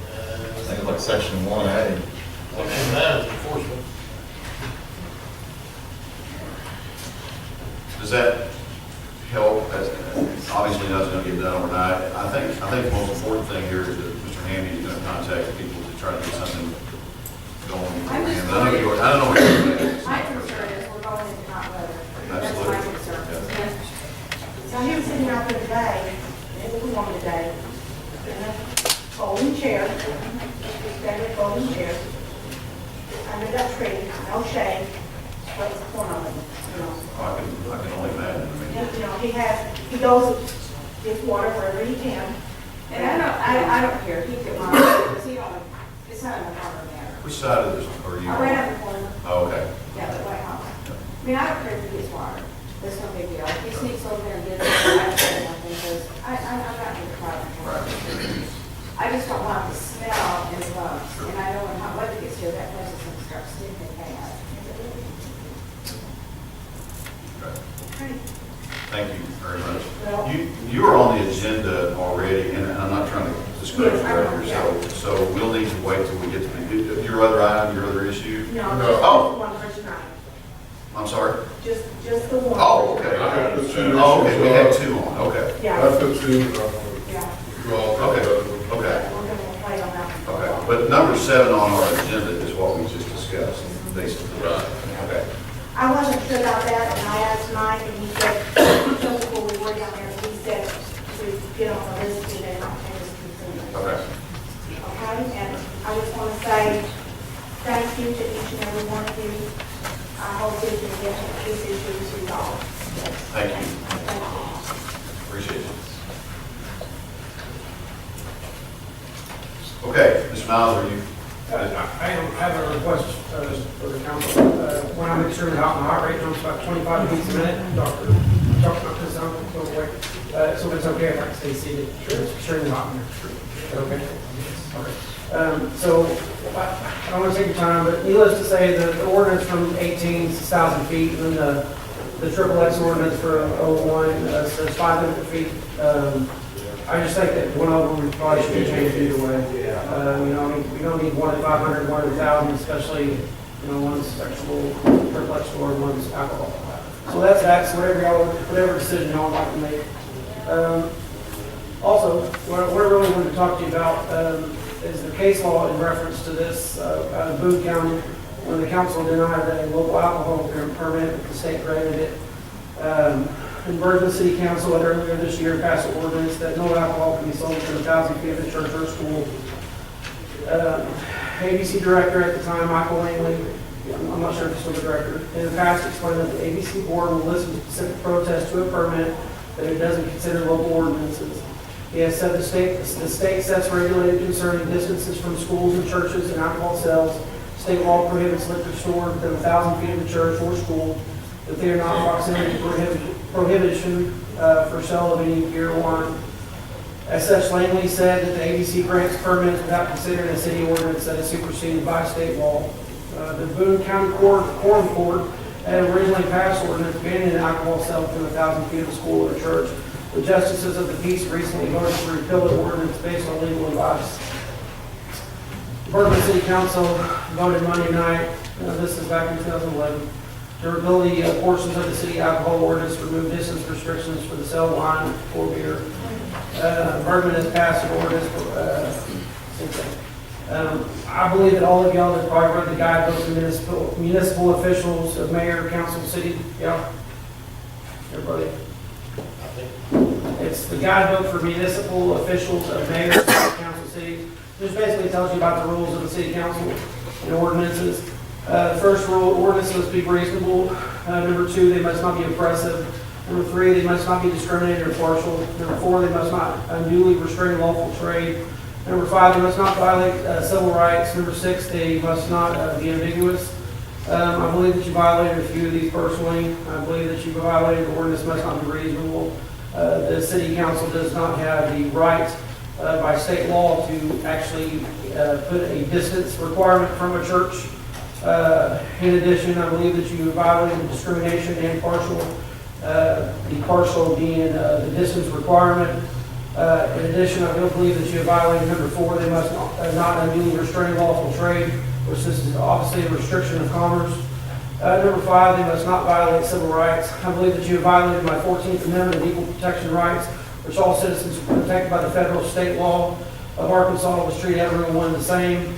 I think it's like section 1A. Does that help? Obviously, nothing's gonna get done overnight. I think the most important thing here is that Mr. Hamby is gonna contact people to try to get something going. I'm just And I don't know what you're doing. My concern is we're going into hot weather. That's my Absolutely. concern. Yeah. So he was sitting out there today, it was a long day, in a folding chair, standard folding chair, under that tree, no shade, what was the point of it, you know? I can only imagine. I mean, You know, he goes, gets water wherever he can. And I don't care, he can monitor, because he don't, it's not in the proper manner. which side of this are you I on? ran up the corner, Oh, okay. yeah, the White House. I mean, I don't care if he gets water, it's no big deal. If he sneaks over there and gets it, I don't say nothing, because I'm not in the problem. Right. I just don't want the smell and the bugs, and I know when hot weather gets here, that place is going to start stinking bad. Okay. Thank you very much. Well- You are on the agenda already, and I'm not trying to discourage Yes, you I know, right here, yeah. so we'll need to wait till we get to your other item, your other issue. No, No. just Oh. one for tonight, I'm sorry? just the one. Oh, for okay. tonight. I got the two Oh, okay, we had issues. two on, okay. Yeah, That's the two that I'm yeah, going to draw. Okay. we're Okay, gonna play on that. one. okay. But number 7 on our agenda is what we just discussed, basically. Right. Okay. I wasn't sure about that, and I asked Mike, and he said, before we were down there, he said to get on the list, and then I'll take this consent. Okay. Okay, and I just want to say thank you to each and every one of you. I hope we can get this issue resolved. Thank you. Thank you. Appreciate it. Okay, Mr. Miles, are you? I have a request for the council. When I'm extremely hot, my heart rate jumps about 25 beats a minute. Doctor, about this, I'm going to wait. So if it's okay if I stay seated, it's extremely hot in here. Okay? Okay. So I don't want to take your time, but needless to say, the ordinance from 18 is 1,000 feet, and then the triple X ordinance for 01 says 500 feet. I just think that one of them probably should be changed either way. You know, we don't need one at 500, one at 1,000, especially, you know, one's sexual, triple X store, one's alcohol. So that's whatever decision y'all like to make. Also, what I really wanted to talk to you about is the case law in reference to this. Out of Boone County, when the council denied a local alcohol permit, the state granted it. And Bergen City Council had earlier this year passed an ordinance that no alcohol can be sold within 1,000 feet of the church or school. ABC director at the time, Michael Langley, I'm not sure if he's still the director, in the past explained that the ABC board will listen to specific protests to a permit that it doesn't consider local ordinances. He has said the state sets regulated concerning distances from schools and churches and alcohol sales. State law prohibits liquor stores within 1,000 feet of the church or school, that they are not proximity prohibition for sale of any beer or wine. As such, Langley said that the ABC grants permits without considering a city ordinance that is superseded by state law. The Boone County Quorum Court had originally passed ordinance banning alcohol sale within 1,000 feet of a school or church. The justices of the peace recently voted to repeal the ordinance based on legal advice. Bergen City Council voted Monday night, this is back in 2011, to repeal the portions of the city alcohol ordinance, remove distance restrictions for the sale of wine or beer. Bergen has passed an ordinance since then. I believe that all of y'all have probably read the guidebook of municipal officials, of mayor, council, city, yeah? Everybody? It's the guidebook for municipal officials, of mayor, council, cities. Just basically tells you about the rules of the city council and ordinances. The first rule, ordinance must be reasonable. Number 2, they must not be oppressive. Number 3, they must not be discriminating or partial. Number 4, they must not unduly restrain lawful trade. Number 5, they must not violate civil rights. Number 6, they must not be ambiguous. I believe that you violated a few of these personally. I believe that you violated the ordinance must not be reasonable. The city council does not have the right by state law to actually put a distance requirement from a church. In addition, I believe that you violated discrimination and partial, the partial being the distance requirement. In addition, I don't believe that you have violated number 4, they must not unduly restrain lawful trade, which this is obviously a restriction of commerce. Number 5, they must not violate civil rights. I believe that you have violated my 14th Amendment of Equal Protection Rights, which all citizens are protected by the federal state law of Arkansas, which treat everyone the same.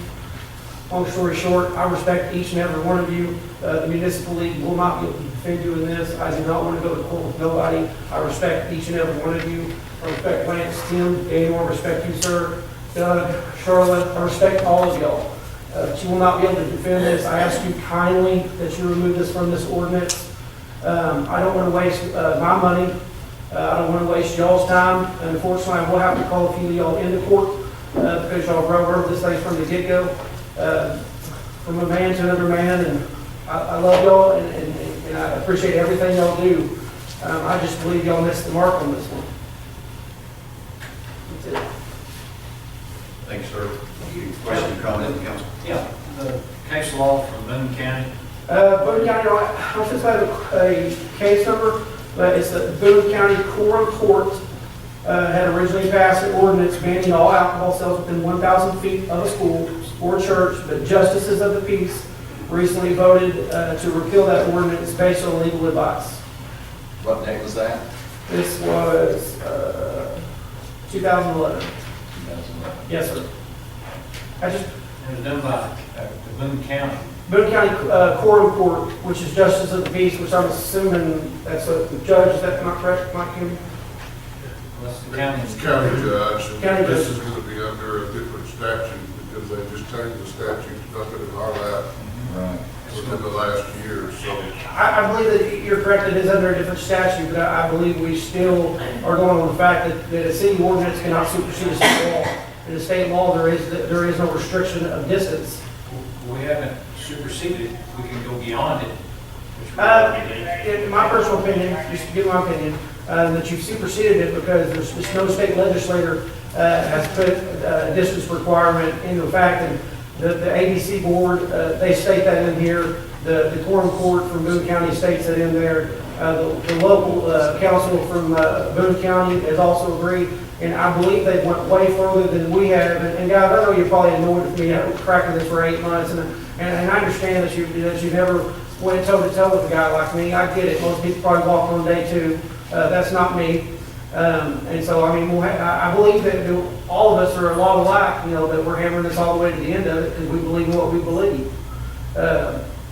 Long story short, I respect each and every one of you. The municipal league will not be able to defend you in this. I do not want to go to court with nobody. I respect each and every one of you. I respect Lance, Tim, Daniel, I respect you, sir. Doug, Charlotte, I respect all of y'all. But you will not be able to defend this. I ask you kindly that you remove this from this ordinance. I don't want to waste my money. I don't want to waste y'all's time. And unfortunately, I will have to call a few of y'all into court because y'all wrote this thing from the get-go. From a man to another man, and I love y'all, and I appreciate everything y'all do. I just believe y'all missed the mark on this one. That's it. Thanks, sir. Question, comment, council? Yeah, the case law from Boone County. Boone County, I don't just have a case number, but it's the Boone County Quorum Court had originally passed an ordinance banning all alcohol sales within 1,000 feet of a school or church, but justices of the peace recently voted to repeal that ordinance based on legal advice. What date was that? This was 2011. 2011. Yes, sir. It was done by the Boone County. Boone County Quorum Court, which is justice of the peace, which I'm assuming that's a judge. Is that not correct, Mike Kim? That's the county. It's county judge, and County this judge. is gonna be under a different statute because they just changed the statute, nothing in our lap Right. within the last year, so. I believe that you're correct, it is under a different statute, but I believe we still are going on the fact that a city ordinance cannot supersede a state law. In the state law, there is no restriction of distance. We haven't superseded, we can go beyond it. which we already did. In my personal opinion, just to give my opinion, that you've superseded it because there's just no state legislator has put a distance requirement into effect. And the ABC board, they state that in here. The decorum court from Boone County states that in there. The local council from Boone County has also agreed. And I believe they went way further than we have. And guys, I know you're probably annoyed with me cracking this for 8 months. And I understand that you never went toe-to-toe with a guy like me. I get it. Most people probably walk on day 2. That's not me. And so, I mean, I believe that all of us are a lot alike, that we're hammering this all the way to the end of it because we believe in what we believe.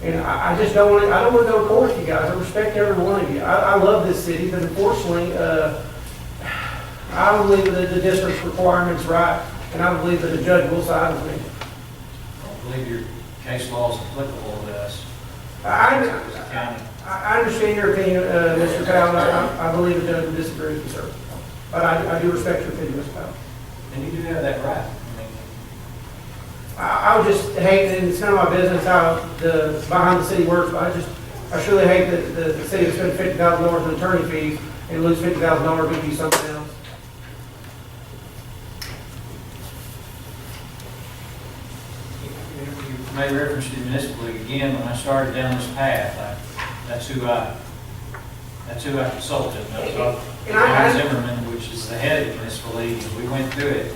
And I just don't want to go to court with you guys. I respect every one of you. I love this city, but unfortunately, I don't believe that the district's requirement's right, and I don't believe that the judge will side with me. I don't believe your case law is applicable to us. I understand your opinion, Mr. Powell. I believe the judge would disagree with you, sir. But I do respect your opinion, Mr. Powell. And you do have that right. I would just hate, and it's none of my business how the behind the city works, but I surely hate that the city would spend $50,000 in attorney fees and lose $50,000 to do something else. You made reference to the municipal league again. When I started down this path, that's who I consulted. John Zimmerman, which is the head of the municipal league. We went through it.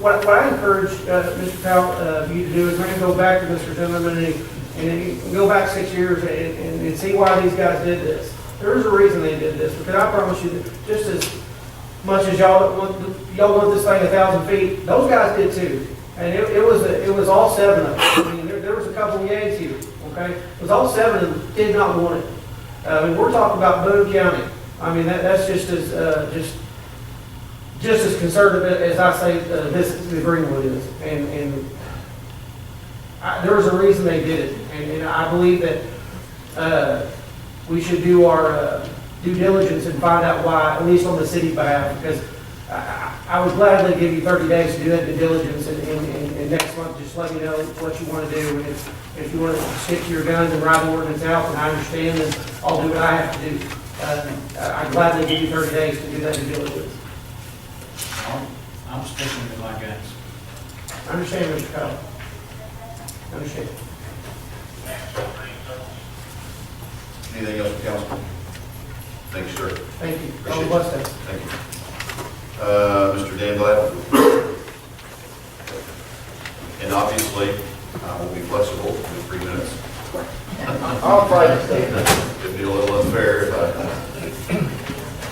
What I encourage Mr. Powell, you to do is maybe go back to Mr. Zimmerman and go back 6 years and see why these guys did this. There's a reason they did this, because I promise you that just as much as y'all want this thing 1,000 feet, those guys did too. And it was all 7 of them. I mean, there was a couple of yays here, okay? It was all 7 of them did not want it. I mean, we're talking about Boone County. I mean, that's just as conservative as I say the Greenwood is. And there was a reason they did it. And I believe that we should do our due diligence and find out why, at least on the city's behalf, because I would gladly give you 30 days to do that due diligence, and next month just let me know what you want to do. And if you want to stick to your guns and ride the ordinance out, then I understand, and I'll do what I have to do. I'd gladly give you 30 days to do that due diligence. I'm sticking to my guns. I understand, Mr. Powell. I understand. Anything else, Councilman? Thank you, sir. Thank you. Appreciate it. Bless us. Thank you. Mr. Dan Glad. And obviously, we'll be flexible in 3 minutes. I'll try to stay. It'd be a little unfair if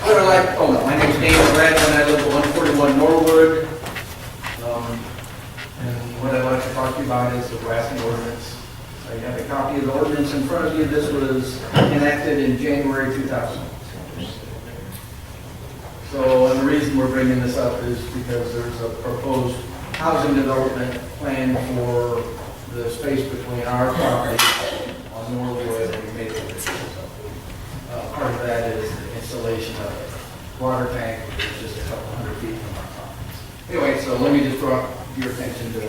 my name's Dan Bradman, I live at 141 Norwood. And what I'd like to talk to you about is the blasting ordinance. You have a copy of the ordinance in front of you. This was enacted in January 2000. So, and the reason we're bringing this up is because there's a proposed housing development plan for the space between our property on Norwood and Maple. Part of that is the installation of a water tank, which is just a couple hundred feet from our property. Anyway, so let me just draw your attention to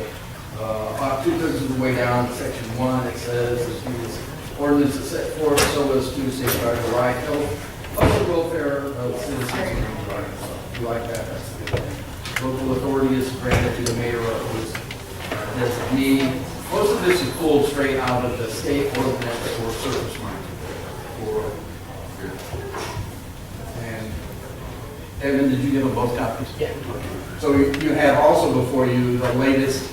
about 2/3 of the way down, section 1, it says, "This ordinance is set forth so as to safeguard the right, health, public welfare of citizens." If you like that, that's a good thing. Local authority is granted to the mayor of his designee. Most of this is pulled straight out of the state ordinance for surface mining. And Evan, did you give them both copies? Yeah. So you have also before you the latest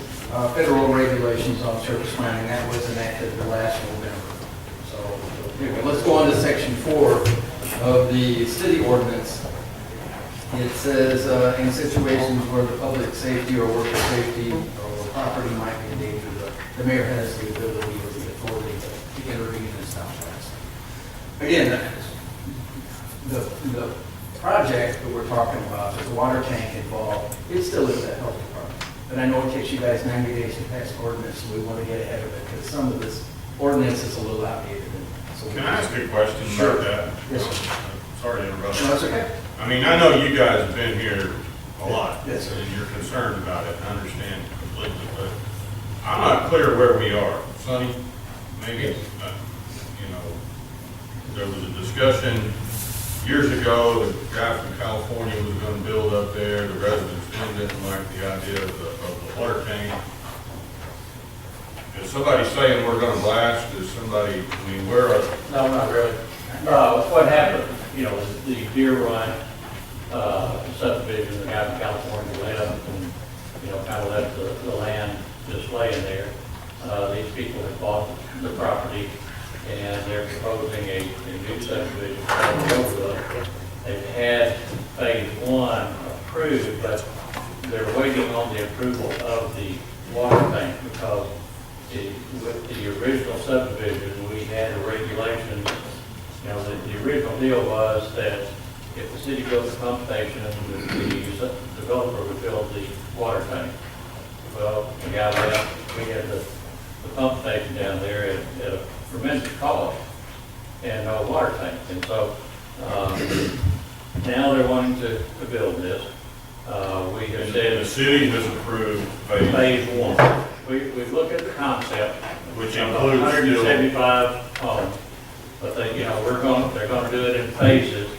federal regulations on surface mining. That was enacted last November. So anyway, let's go on to section 4 of the city ordinance. It says, in situations where the public safety or worker safety or property might be in danger, the mayor has the ability or the authority to intervene and stop that. Again, the project that we're talking about, there's a water tank involved. It still is a health department. But I know it takes you guys 90 days to pass ordinance, so we want to get ahead of it because some of this ordinance is a little outdated. So Can I ask a question about that? Yes, sir. Sorry to interrupt. No, that's okay. I mean, I know you guys have been here a lot. Yes, sir. And you're concerned about it, I understand completely, but I'm not clear where we are. Sonny, maybe, there was a discussion years ago, the guy from California was gonna build up there, the residents didn't like the idea of the water tank. Is somebody saying we're gonna blast, is somebody, I mean, No, not really. What happened, the Deer Run subdivision, the guy from California went up and, kind of left the land just laying there. These people have bought the property and they're proposing a new subdivision called Greenwood. They've had phase one approved, but they're waiting on the approval of the water tank because with the original subdivision, we had a regulation. The original deal was that if the city built a pump station, the developer would build the water tank. Well, the guy left, we had the pump station down there at a tremendous cost and no water tank. And so now they're wanting to build this. We have said the city has approved phase one. We've looked at the concept, which includes 175 homes, but they're going to do it in phases.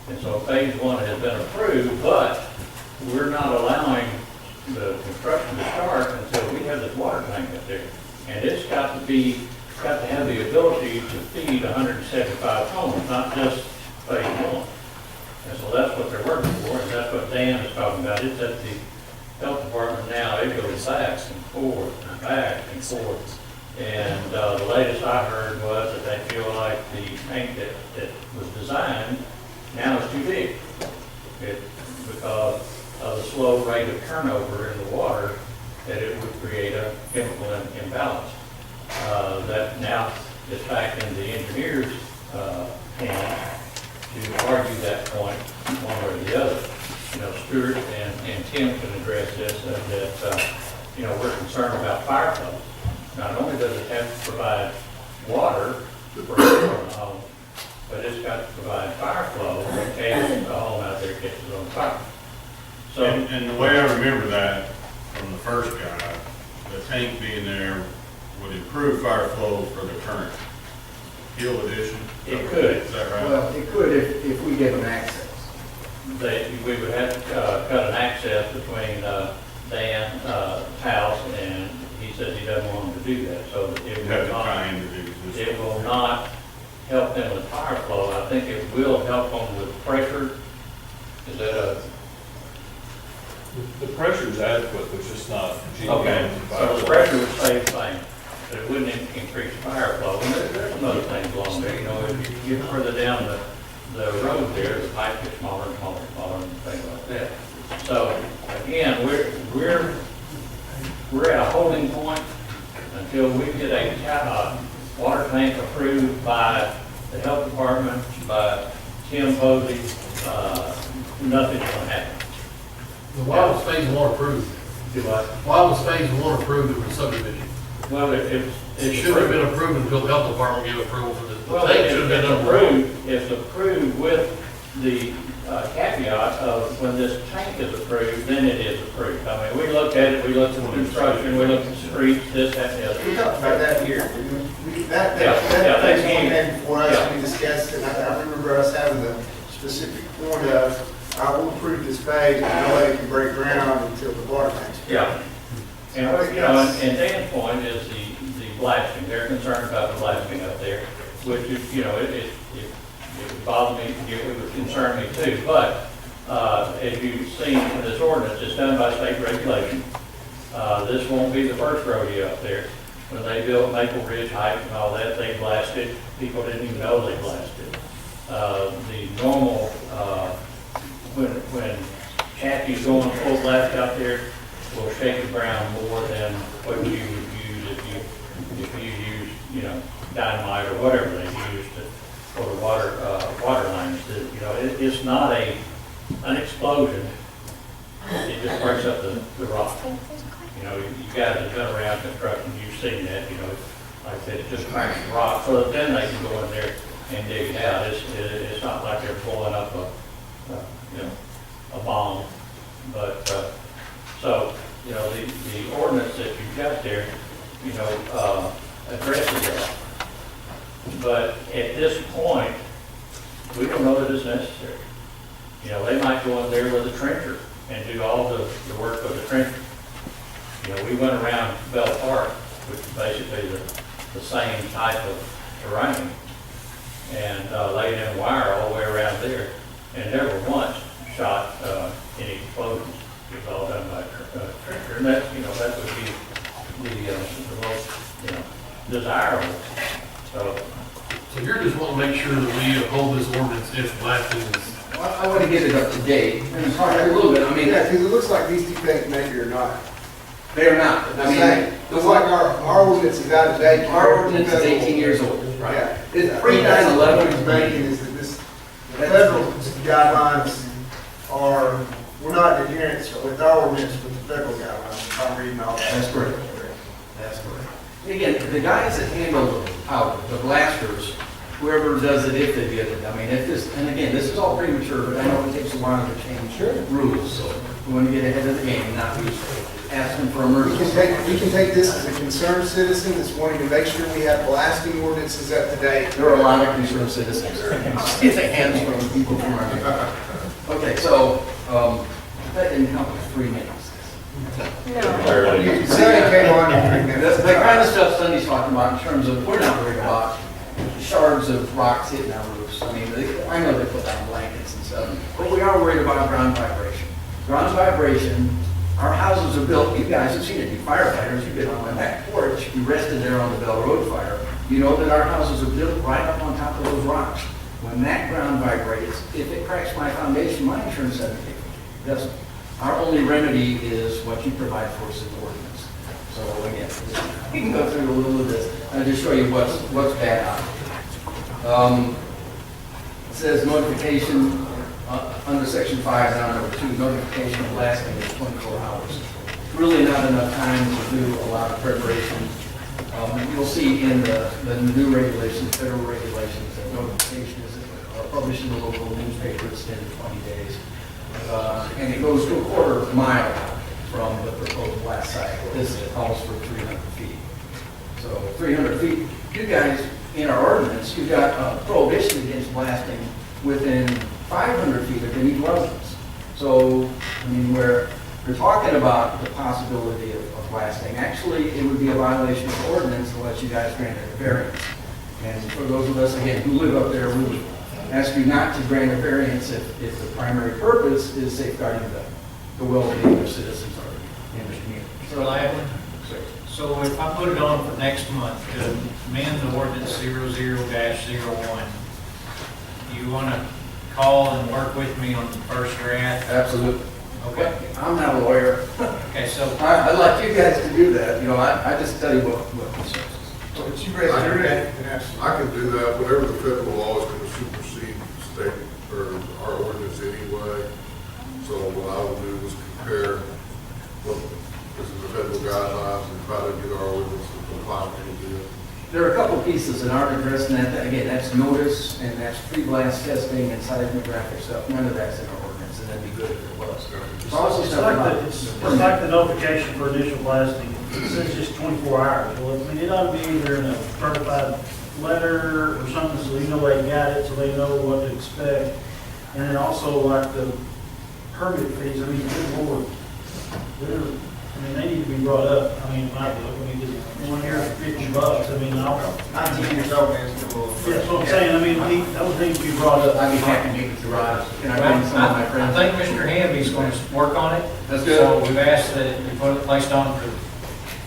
And so phase one has been approved, but we're not allowing the construction to start until we have this water tank up there. And it's got to have the ability to feed 175 homes, not just phase one. And so that's what they're working for, and that's what Dan is talking about. It's at the health department now, it goes back and forth and back and forth. And the latest I heard was that they feel like the tank that was designed now is too big. Because of the slow rate of turnover in the water, that it would create a chemical imbalance. That now is back in the engineer's hand to argue that point one way or the other. Stuart and Tim can address this, that we're concerned about fire flow. Not only does it have to provide water for the home, but it's got to provide fire flow in case the home out there catches on fire. So, and the way I remember that from the first guy, the tank being there would improve fire flow for the current hill addition. It could. Is that right? Well, it could if we give them access. We would have to cut an access between Dan's house, and he says he doesn't want them to do that. So it will not help them with fire flow. I think it will help them with pressure. Is that The pressure is adequate, but just not. okay? So the pressure would stay the same, but it wouldn't increase fire flow. And there's some other things along there. If you get further down the road there, the pipe gets smaller and smaller and smaller and things like that. So again, we're at a holding point until we get a water tank approved by the health department, by Tim Posey. Nothing's going to happen. Why was phase one approved? Do what? Why was phase one approved of the subdivision? Well, it should have been approved until the health department gave approval for the well, tank should have been approved. It's approved with the caveat of when this tank is approved, then it is approved. I mean, we looked at it, we looked at the construction, we looked at the streets, this, that, and the other. We talked about that here. That's that's one thing for us, we discussed, and I remember us having the specific point of, I will approve this phase, but nobody can break ground until the water tank's. Yeah. And, and Dan's point is the blasting. They're concerned about the blasting up there, which is, it would bother me, it would concern me too. But as you've seen in this ordinance, it's done by state regulation. This won't be the first rodeo up there. When they built Maple Ridge Heights and all that, they blasted. People didn't even know they blasted. The normal, when Kathy's going full blast out there, will shake the ground more than what you would use if you use, dynamite or whatever they use for the water lines. It's not an explosion. It just breaks up the rock. You guys have been around construction, you've seen that, like I said, it just cracks the rock, so that then they can go in there and dig it out. It's not like they're pulling up a bomb. But, so, the ordinance that you've got there, addresses that. But at this point, we don't know that it's necessary. You know, they might go in there with a trencher and do all the work of the trencher. You know, we went around Bell Park, which is basically the same type of terrain, and laid in wire all the way around there, and never once shot any explosions. It was all done by trencher, and that, you know, that would be the most, you know, desirable. So you're just wanting to make sure that we uphold this ordinance if blasting is. I want to get it up to date, and it's hard a little bit, I mean, Yeah, because it looks like these two things maybe are not. they are not. I mean, It's like our ordinance is out of date. our ordinance is 18 years old, right? Yeah. It's pre-9/11. He's making is that this, the federal guidelines are, we're not in adherence with our ordinance with the federal guidelines, if I'm reading all that. That's correct. That's correct. Again, the guys that handle the powder, the blasters, whoever does it, if they get it, I mean, if this, and again, this is all premature, but I know it takes a while to change rules, so we want to get ahead of the game, not be asking for emergency. We can take this as a concerned citizen that's wanting to make sure we have blasting ordinances up to date. There are a lot of concerned citizens. It's a hands from people from our neighborhood. Okay, so, that didn't count for 3 minutes. Sunday came on in 3 minutes. The kind of stuff Sunny's talking about in terms of, we're not worried about shards of rocks hitting our roofs. I mean, I know they put down blankets and stuff, but we are worried about ground vibration. Ground vibration, our houses are built, you guys have seen it, you firefighters, you've been on my back porch, you rested there on the Bell Road fire. You know that our houses are built right up on top of those rocks. When that ground vibrates, if it cracks my foundation, my insurance doesn't pay for it. It doesn't. Our only remedy is what you provide for us in the ordinance. So again, we can go through a little of this and just show you what's bad on it. It says notification under section 5, down number 2, notification of blasting is 24 hours. Really not enough time to do a lot of preparation. You'll see in the new regulations, federal regulations, that notification is published in the local newspaper, it's 10 to 20 days. And it goes to a quarter mile from the proposed blast site. This calls for 300 feet. So 300 feet, you guys, in our ordinance, you've got a prohibition against blasting within 500 feet of any dwellings. So, I mean, we're talking about the possibility of blasting. Actually, it would be a violation of the ordinance unless you guys granted a variance. And for those of us, again, who live up there, we would ask you not to grant a variance if the primary purpose is safeguarding the well-being of citizens in the community. So Ladley, so if I put it on for next month to amend the ordinance 00-01, you want to call and work with me on the first draft? Absolutely. Okay. I'm not a lawyer. Okay, so I'd like you guys to do that. You know, I just tell you what concerns us. But you raise your hand. I can do that, whatever the federal law is going to supersede state or our ordinance anyway. So what I will do is compare what is in the federal guidelines and try to get our ordinance to comply with it. There are a couple pieces that aren't addressed in that. Again, that's notice and that's pre-blast testing and seismographic stuff. None of that's in our ordinance, and that'd be good if it was. It's also It's stuff like about- it's like the notification for initial blasting. It says just 24 hours. Well, I mean, it ought to be either in a certified letter or something, so you know they got it, so they know what to expect. And then also like the permit fees, I mean, good lord. They need to be brought up. I mean, my book, I mean, just 1 year, $50. I mean, 19 years old, man. That's what I'm saying. I mean, those need to be brought up. I'd be happy to meet with you, Rod. Can I bring some of my I friends? think Mr. Hamby's going to work on it. That's good. So we've asked that it be placed on for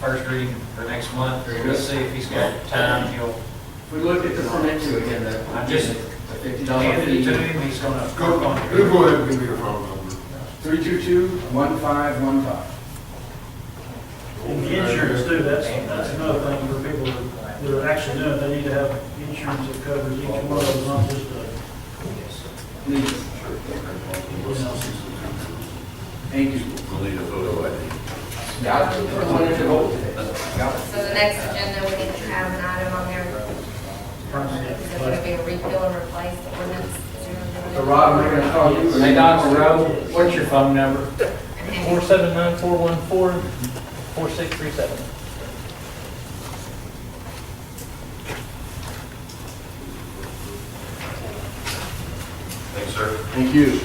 first reading for next month. Very We'll good. see if he's got time. He'll If we look at the permit too, again, I just the $50 hand it fee. to him. He's going to Go, work on it. you go ahead and give me your phone number. 322-1515. And the insurance too, that's another thing for people that are actually doing it. They need to have insurance that covers each one of them, not just Please. Thank you. We'll need a photo ID. Yeah, I wanted to vote today. So the next agenda, we need to have an item on there. Is it going to be a repeal and replace the ordinance? So Rob, we're gonna call you. Hey, Dr. Rowe, what's your phone number? 479-414-4637. sir. Thank you.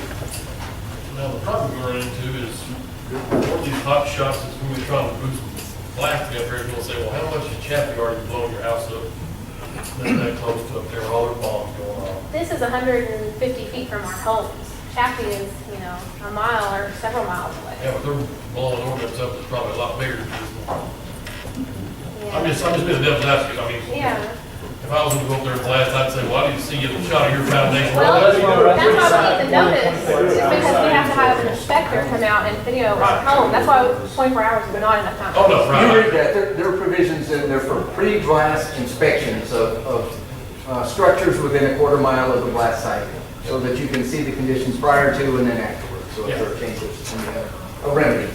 Now, the problem we're running into is, one of these hot shots is when we try to boost blasting up here, and we'll say, well, how much is Chaffee already blowing your house up? Not that close to up there, all their bombs going off. This is 150 feet from our homes. Chaffee is, a mile or several miles away. Yeah, but they're blowing ordinance up, it's probably a lot bigger than this one. Yeah. I'm just being a devil's advocate, I mean. Yeah. If I was gonna go up there and blast, I'd say, well, I didn't see a shot of your foundation. Well, that's why we need the notice, is because we have to have an inspector come out and video our home. That's why 24 hours is not enough time. Oh, no, You right. read that, there are provisions in there for pre-blast inspections of structures within a quarter mile of the blast site, so that you can see the conditions prior to and then afterwards, so if there are changes, and you have a remedy.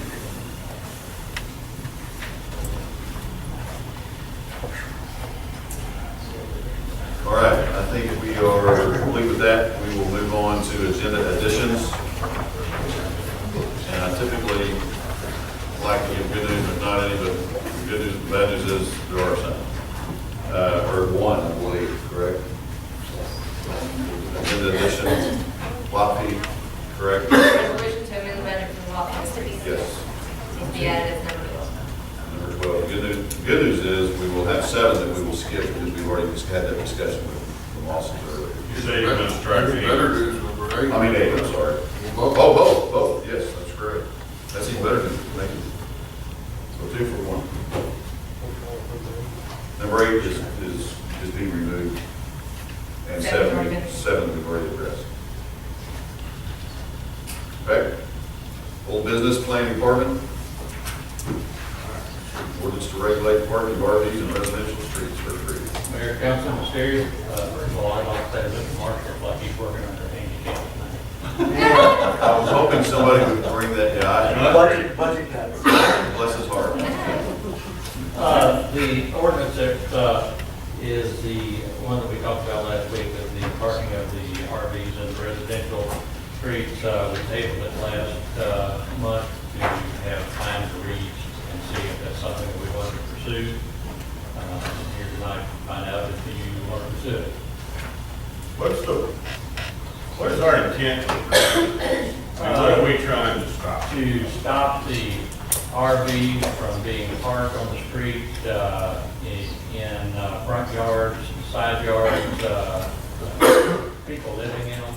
All right, I think if we are complete with that, we will move on to agenda additions. And I typically like to give good news, but not any, but the good news, the bad news is there are some. Or one, I believe, correct? Agenda additions, Wapi, correct? Resolution to amend the budget for the law office to be. Yes. To be added as number 12. Number 12. The good news is we will have 7 that we will skip because we've already just had that discussion with the Lawsons earlier. You say you're gonna strike Better eight. news, number 8. I mean 8, I'm sorry. Both. Oh, both, yes, that's correct. That's even better than, thank you. So 2 for 1. Number 8 is being removed. And 7 we've already addressed. Okay. Old business planning department. Ordinance to regulate parking of RVs in residential streets for free. Mayor, Council, Mr. First of all, I'd like to say Mr. Marshall, like he's working under handicap tonight. I was hoping somebody would bring that, Budget cuts. bless his heart. The ordinance that is the one that we talked about last week with the parking of the RVs in residential streets. We tabled it last month to have time to read and see if that's something that we want to pursue. Here tonight to find out if you want to pursue it. What is our intent? And what are we trying to stop? To stop the RVs from being parked on the street in front yards, side yards, people living in them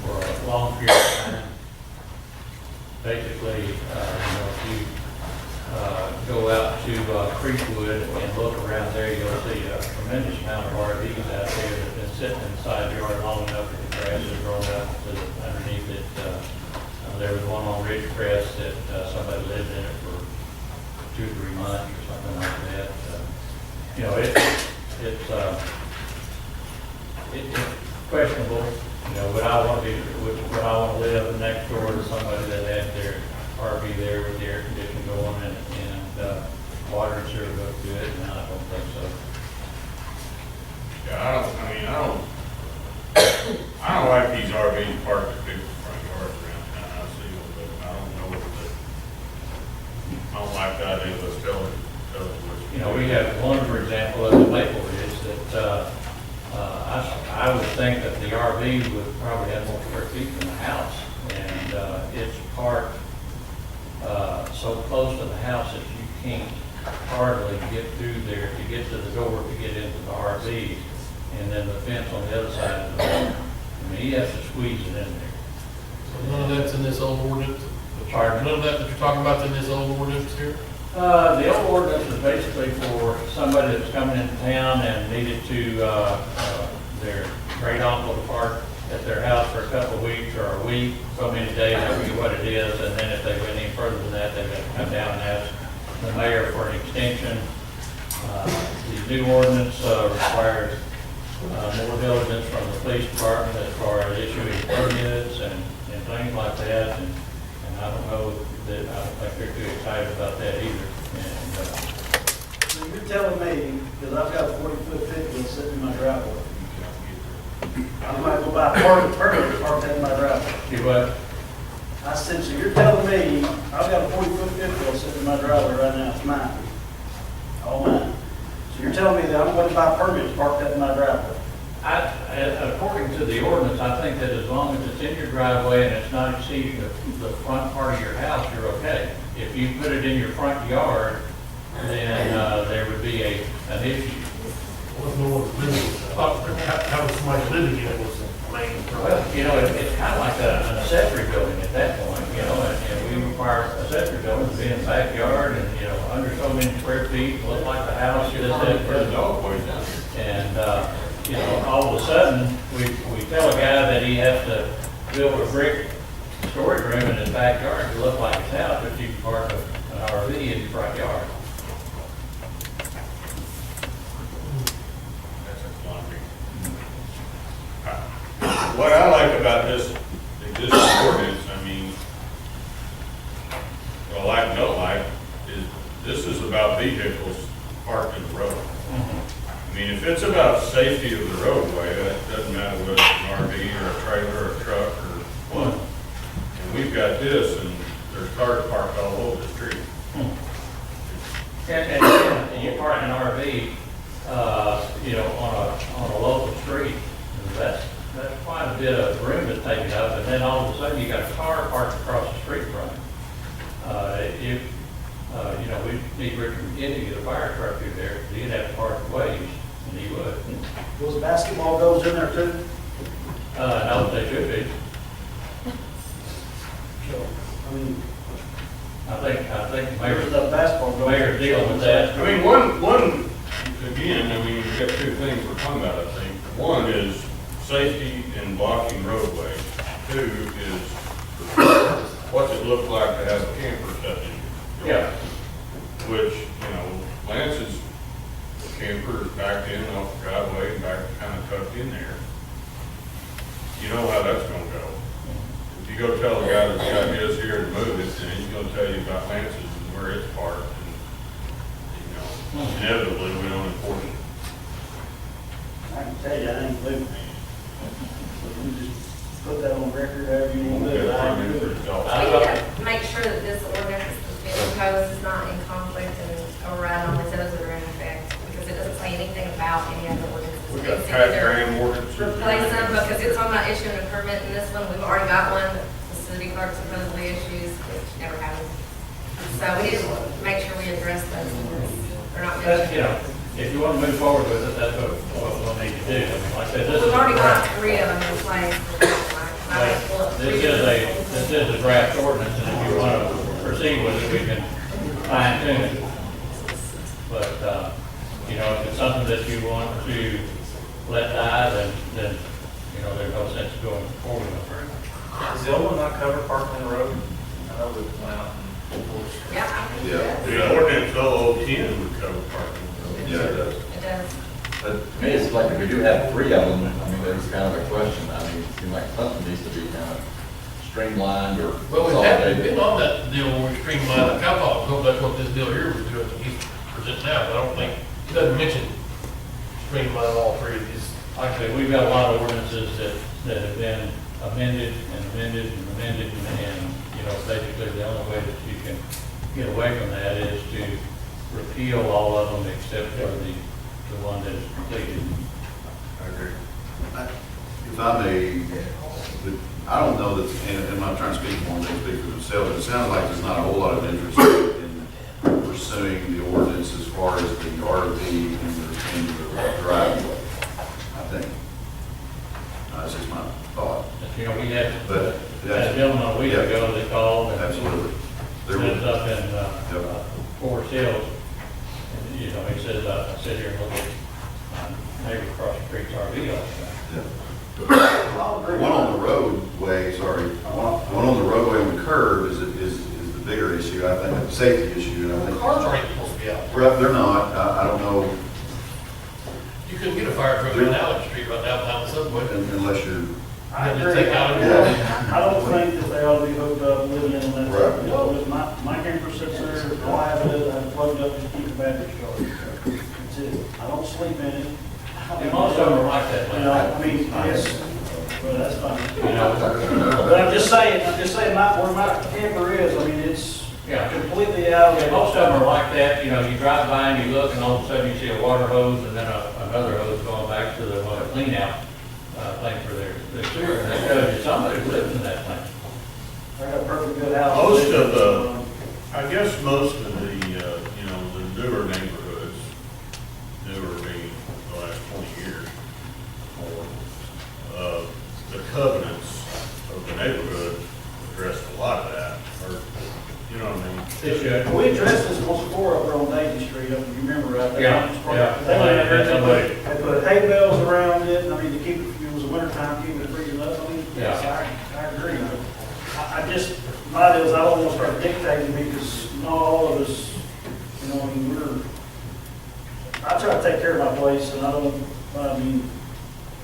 for a long period of time. Basically, if you go out to Greenwood and look around there, you'll see a tremendous amount of RVs out there that have been sitting in the side yard long enough that the grass has grown up to underneath it. There was one on Ridgecrest that somebody lived in it for 2 or 3 months or something like that. It's questionable. Would I want to live next door to somebody that had their RV there with the air conditioning going and water and sewer looked good? And I don't think so. Yeah, I don't like these RVs parked at people's front yards around town. I see them, but I don't know what I don't like the idea of us telling what. We have one, for example, of the Maple Ridge that I would think that the RV would probably have more square feet than the house. And it's parked so close to the house that you can't hardly get through there to get to the door to get into the RV. And then the fence on the other side of the door. He has to squeeze it in there. So none of that's in this old ordinance? Pardon? None of that you're talking about in this old ordinance here? The old ordinance is basically for somebody that's coming into town and needed to, their great uncle to park at their house for a couple of weeks or a week, so many days, I forget what it is, and then if they went any further than that, they'd have to come down and ask the mayor for an extension. The new ordinance requires more diligence from the police department as far as issuing permits and things like that, and I don't know that, I don't think they're too excited about that either. So you're telling me, because I've got a 40-foot pit bull sitting in my driveway, I might go buy a permit to park that in my driveway. You what? I said, so you're telling me, I've got a 40-foot pit bull sitting in my driveway right now, it's mine, all mine. So you're telling me that I'm going to buy a permit to park that in my driveway? According to the ordinance, I think that as long as it's in your driveway and it's not exceeding the front part of your house, you're okay. If you put it in your front yard, then there would be an issue. Well, if no one's living, how was somebody living in it was the main problem. Well, you know, it's kind of like an accessory building at that point, you know, and we require accessory buildings to be in the backyard and, you know, under so many square feet, look like the house is For the dog place, And, you know, all of a sudden, we tell a guy that he has to build a brick storage room in his backyard to look like his house, but you can park an RV in your front yard. What I like about this existing ordinance, I mean, well, like, no like, is this is about vehicles parked in the road. I mean, if it's about safety of the roadway, that doesn't matter whether it's an RV or a trailer or a truck or what. And we've got this, and there's cars parked all over the street. And you park an RV, you know, on a local street, that's quite a bit of room to take it up, and then all of a sudden you got a car parked across the street from it. You know, we need Richard McKinney to get a fire truck through there, he'd have to park ways, and he would. Was basketball goals in there too? No, they should be. So, I mean, I think there's the basketball goals. mayor's dealing with that. I mean, one, again, I mean, we've got two things we're talking about, I think. One is safety and blocking roadways. Two is, what's it look like to have a camper set in? Yeah. Which, you know, Lance's camper is backed in off the driveway and back kind of tucked in there. You know how that's gonna go. If you go tell the guy that's got his here to move it, then he's gonna tell you about Lance's and where it's parked. And, you know, inevitably, we don't enforce it. I can tell you, I ain't believing me. You just put that on record, however you want to do it. I agree with it. We need to make sure that this ordinance that's being proposed is not in conflict and override all the others that are in effect, because it doesn't say anything about any other ordinances. We got It's Pat either Graham ordinance. replace them, because it's talking about issuing a permit in this one, we've already got one, that the city clerk supposedly issues, which never happens. So we need to make sure we address those, because they're not. That's, you know, if you want to move forward with it, that's what we'll need to do. I mean, like I said, this is. We've already got 3 of them in place. This is a draft ordinance, and if you want to proceed with it, we can fine tune it. But, you know, if it's something that you want to let die, then, you know, there's no sense going forward with it. Does the old one not cover parking on the road? I know we went out and enforced. Yeah. The ordinance 010 would cover parking. Yeah, it does. It does. But to me, it's like if we do have 3 of them, I mean, there's kind of a question. I mean, it seems like something needs to be kind of streamlined or Well, we haven't consolidated. been on that deal where we streamlined the cop hope that's what this deal here was doing, that he's presenting now, but I don't think, he doesn't mention streamlining all 3 of these. Like I said, we've got a lot of ordinances that have been amended and amended and amended, and, you know, basically the only way that you can get away from that is to repeal all of them except for the one that is completed. I agree. If I may, I don't know that, and I'm not trying to speak for them, they speak for themselves, it sounds like there's not a whole lot of interest in pursuing the ordinance as far as the RV in the driveway, I think. That's just my thought. You know, we had But a gentleman a week ago that called and absolutely. lives up in Forest Hills. And, you know, he says, I sit here and look at my neighbor across the street's RV all the time. One on the roadway, one on the roadway on the curb is the bigger issue, I think, the safety issue, and I think. Cars aren't supposed to be out. Well, they're not, I don't know. You couldn't get a fire truck in Allen Street right now behind the subway. Unless you're. I You agree. take out I don't think that they ought to be hooked up, living in that. Right. You know, my camper sits there, all I have to do is I have to plug it up, just keep the battery charged. That's it. I don't sleep in it. And most of them are like that. You know, I mean, yes, well, that's fine. But I'm just saying, where my camper is, I mean, it's completely out. Yeah, most of them are like that, you know, you drive by and you look and all of a sudden you see a water hose and then another hose going back to the clean out. thing for their sewer, and they tell you somebody lives in that thing. I got a perfect good house. Most of the, I guess most of the, the newer neighborhoods, newer being the last 20 years, or, the covenants of the neighborhood addressed a lot of that, or, you know what I mean? We addressed this once before over on Daisy Street, up, you remember, right there? Yeah. They went in there, they put hay bales around it, I mean, to keep, if it was a winter time, keep it freezing up, I mean, yes, I agree. I just, my deal is I don't want to start dictating because not all of us, you know, I mean, I try to take care of my place and I don't, I mean,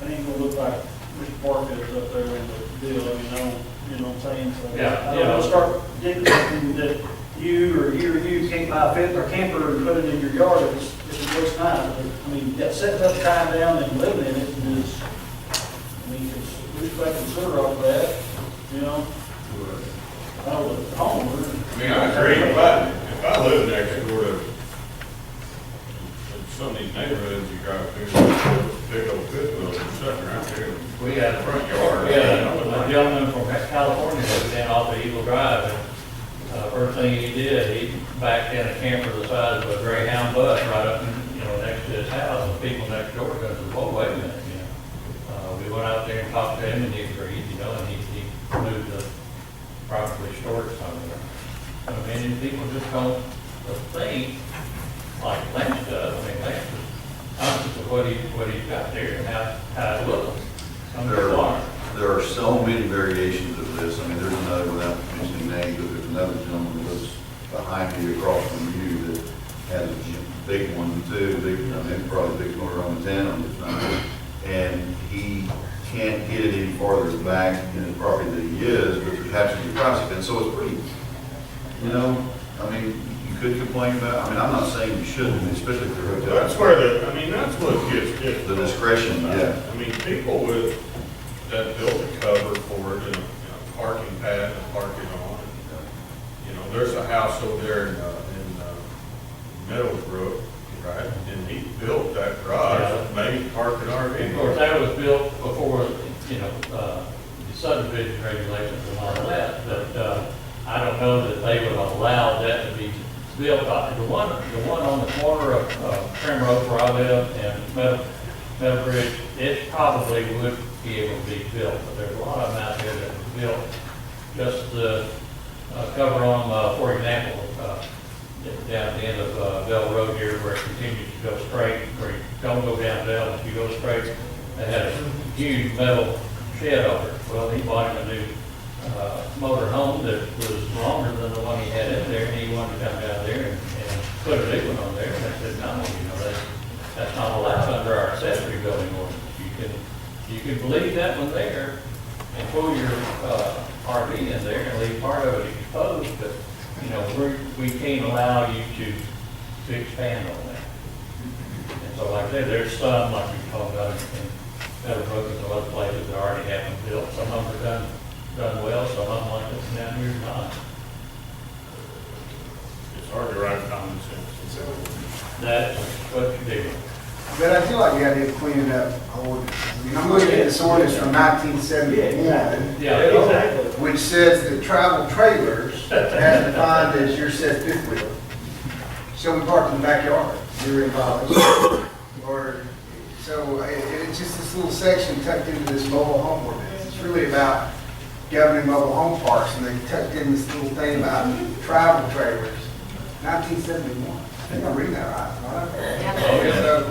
I ain't gonna look like Mr. Barfield's up there in the deal, you know what I'm saying? So Yeah, I don't want to start dictating that you can't buy a fifth or camper and put it in your yard if it looks nice. But, I mean, that setting up time down and living in it is, I mean, we expect to consider all that, you know? Oh, the homeowner. I mean, I agree, if I live next door to some of these neighborhoods, you drive through, big old fifth wheels and stuff around there. We had a Front yard. a gentleman from California that was down off of Eagle Drive, and first thing he did, he backed in a camper the size of a Greyhound bus right up, next to his house, and people next door said, whoa, wait a minute, we went out there and talked to him, and he agreed, and he moved the properly stored somewhere. I mean, and people just don't think like Lance does. I mean, Lance is conscious of what he's got there and how it looks. Some people aren't. There are so many variations of this. I mean, there's another, without mentioning names, but there's another gentleman that lives behind me across from you that has a big one too, maybe probably the biggest motor home in town, if not. And he can't get it any farther back in his property than he is, but there's absolutely privacy fence. So it's pretty, I mean, you could complain about, I mean, I'm not saying you shouldn't, especially if you're a hotel. That's where that's what gets The discretion, yeah. I mean, people that built a cover for it and a parking pad to park it on. There's a house over there in Meadowbrook, right? And he built that garage, maybe park an RV. Of course, that was built before, the subdivision regulations and all that, but, I don't know that they would allow that to be built. The one on the corner of Primrose where I live and Meadow Bridge, it probably would be able to be built, but there's a lot of them out there that are built. Just the cover on, for example, down at the end of Bell Road here where it continues to go straight, where you don't go down Bell, if you go straight, they had a huge metal shed over it. Well, he bought him a new motor home that was longer than the one he had in there, and he wanted to come down there and put a new one on there, and I said, no, that's not allowed under our accessory building ordinance. You can leave that one there and pull your RV in there and leave part of it exposed, but, we can't allow you to expand on that. And so like I said, there's some, like we talked about in Meadowbrook and some other places that already have them built. Some of them are done well, some of them like this down here not. It's hard to write common sense. That's what you do. But I do like the idea of cleaning up ordinance. I mean, I'm looking at this ordinance from 1971. Yeah, exactly. Which says that travel trailers, as defined as your said fifth wheel, shall be parked in the backyard. You're in violation. So it's just this little section tucked into this mobile home ordinance. It's really about governing mobile home parks, and they tucked in this little thing about travel trailers. 1971. I think I'm reading that right? So,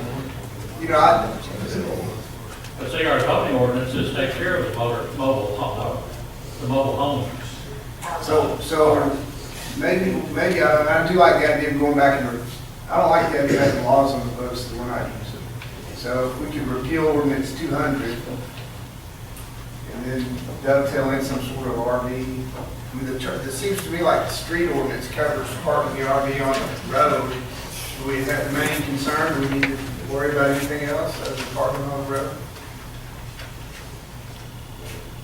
But see, our zoning ordinances take care of the mobile homes. So maybe I do like the idea of going back and I don't like the idea of having laws on the books that we're not using. So if we could repeal ordinance 200 and then dovetail in some sort of RV. I mean, it seems to me like the street ordinance covers parking your RV on the road. Do we have the main concern? Do we need to worry about anything else other than parking on the road?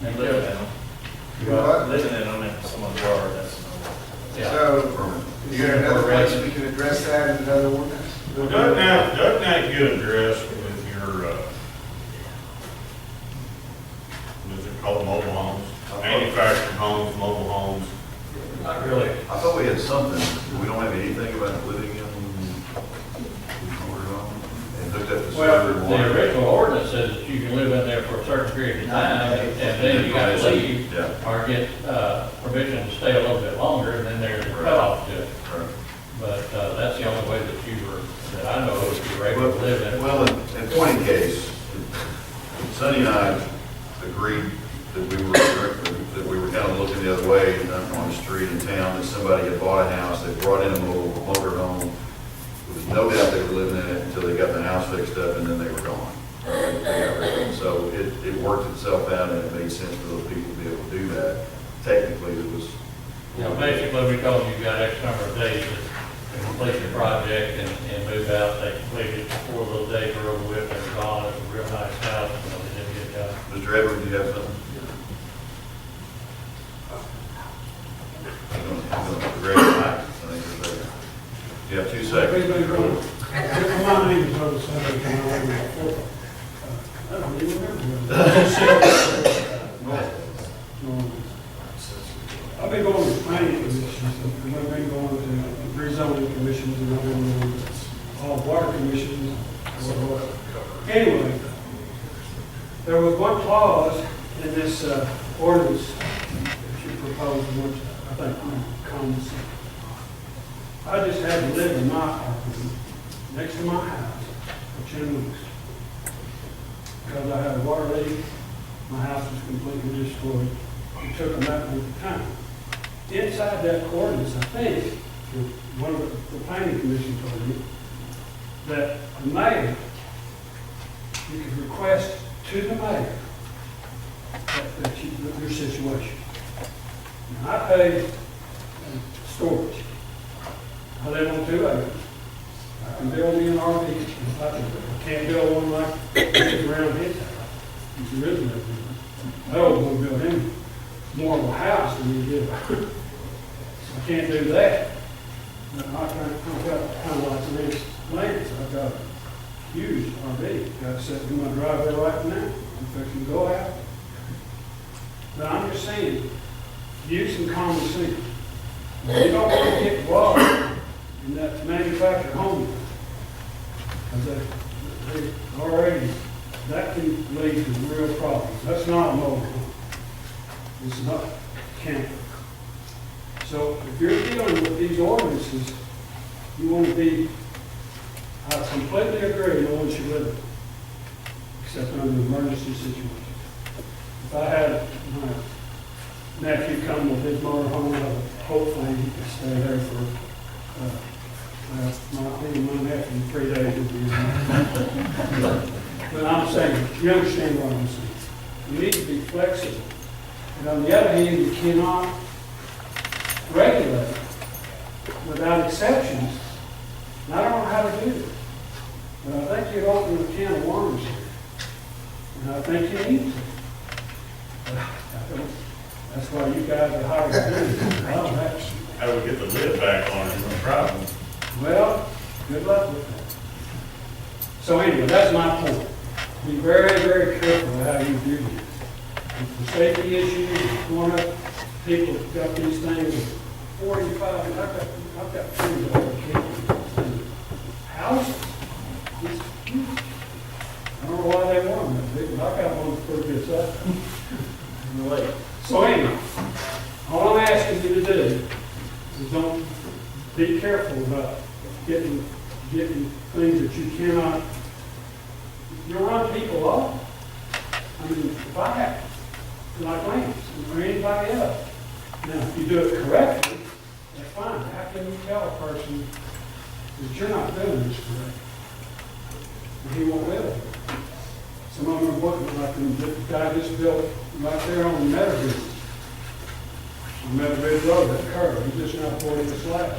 And living in them. Living in them in someone's yard, that's. So, is there another place we can address that in another ordinance? Well, doesn't that get addressed with your, that the Well, server the wanted. original ordinance says that you can live in there for a certain period of time, and then you gotta leave, Yeah. or get, permission to stay a little bit longer, and then there's a cutoff to it. Right. But, that's the only way that you were, that I know of, you were able to live in it. Well, in point of case, Sonny and I agreed that we were kind of looking the other way on the street in town, that somebody had bought a house, they brought in a motor home. There was no doubt they were living in it until they got the house fixed up, and then they were gone. They got rid of it. So it worked itself out, and it made sense for those people to be able to do that. Technically, it was. You know, basically, we told them you got X number of days to complete your project and move out. They completed it before those days were over with, they were gone. It was a real nice house, and they did a good job. Mr. Edwards, do you have something? Great, I think it's there. You have 2 seconds. My name is Otis Sanders, and I live in Fort. I don't even remember. I've been going to planning commissions, and I've been going to rezoning commissions, and I've been going to all water commissions. Anyway, there was one clause in this ordinance that you proposed, which I think common sense. I just had to live in my apartment next to my house for 10 weeks. Because I had a water leak, my house was completely destroyed. It took them that length of time. Inside that ordinance, I think, one of the planning commission told me, that the mayor, you could request to the mayor that your situation. Now, I pay storage. I live on 2 acres. I can build me an RV. If I can't build one like around his house. He's originally lived in. I don't want to build him more of a house than he did. I can't do that. But I've got kind of like Lance. I've got a huge RV. Got it set in my driveway right now. I'm fixing to go out. But I'm just saying, use some common sense. You don't want to get involved in that manufactured home. Because they already, that can lead to real problems. That's not a mobile home. It's not camper. So if you're dealing with these ordinances, you want to be, I completely agree, no one should live in it, except under emergency situations. If I had my nephew come with his motor home, hopefully he could stay there for, my nephew, 3 days would be enough. But I'm saying, you understand what I'm saying. You need to be flexible. And on the other hand, you cannot regulate without exceptions. And I don't know how to do it. But I think you'd open a can of worms here. And I think you need to. That's why you guys are hired to do it. I don't have to. How do we get the lid back on it, is the problem. Well, good luck with that. So anyway, that's my point. Be very, very careful of how you do this. If the safety issues, one up, people have got these things, 45, and I've got friends that have kids. Houses. I don't know why they want them that big, but I got one that's pretty good size. So anyway, all I'm asking you to do is don't be careful about getting things that you cannot. You run people off. I mean, if I have, like Lance or anybody else. Now, if you do it correctly, that's fine. How can you tell a person that you're not doing this correctly? And he won't live it. Some of them are working like the guy just built right there on Meadowbridge. On Meadowbridge Road, that curve, he just now poured in the slab.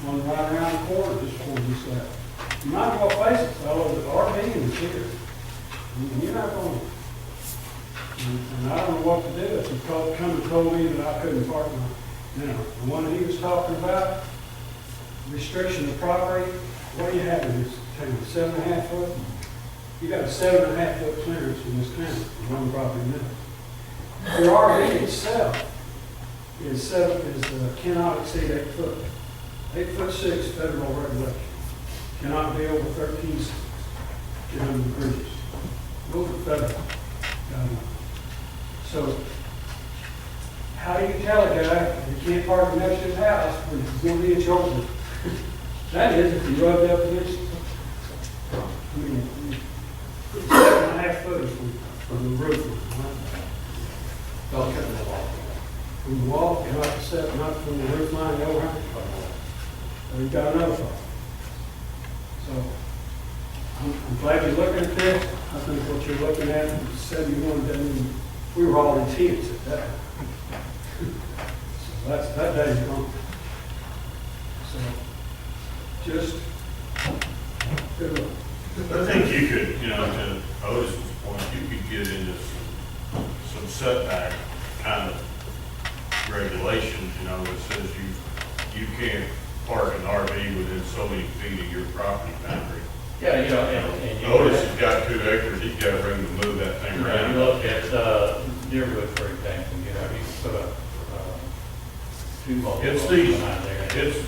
One right around the corner just poured in the slab. You might as well face it, fellow, the RV is here. And you're not going to. And I don't know what to do. If he come and told me that I couldn't park my, the one he was talking about, restriction of property, what do you have in this town, 7.5 foot? You got a 7.5 foot clearance in this town, for one property now. The RV itself cannot exceed 8 foot. 8'6" federal regulation. Cannot be over 13 feet. get under the bridges. Those are federal. So, how do you tell a guy he can't park next to his house when he's gonna be in trouble? That is, if you rubbed up against, 7.5 foot from the roof. Don't cut the wall. From the wall, and not set, not from the roof line, no 100-foot wall. So you've got another problem. So, I'm glad you're looking at this. I think what you're looking at, 71, we were all in tears at that. So that day's gone. So, just, good luck. I think you could, to Otis's point, you could get into some setback kind of regulations, that says you can't park an RV within so many feet of your property boundary. Yeah, and you. Otis has got 2 acres, he's got room to move that thing around. You look at, Greenwood, for example, you can put up, 2 mobile It's homes these, behind there. it's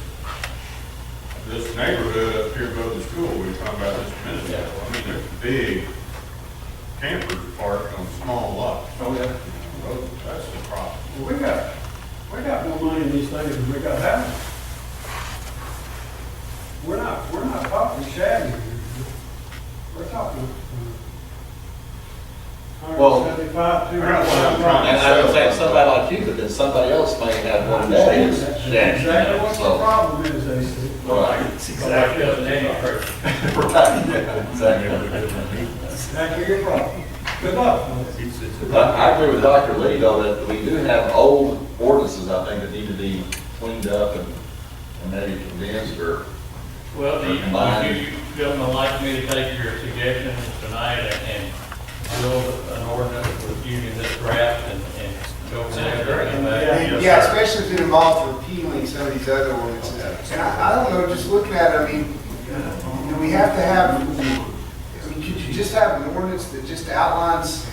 this neighborhood up here above the school we were talking about just a minute ago. I mean, there's big campers parked on small lots. Oh, yeah. That's the problem. Well, we got more money in these things than we got houses. We're not talking shabby here. We're talking, Well, 175, And I would say somebody like you, but then somebody else may have one that is That's shabby. exactly what the So- problem is, they say. Right. It's exactly as an any person. Right, yeah, exactly. Exactly your problem. Good luck. I agree with Dr. Lee, though, that we do have old ordinances, I think, that need to be cleaned up and maybe condensed or Well, do combined. you gentlemen like me to take your suggestions tonight and build an ordinance with using this draft and go from there? Yeah, especially if it involves repealing some of these other ordinances. And I don't know, just looking at it, I mean, do we have to have, could you just have an ordinance that just outlines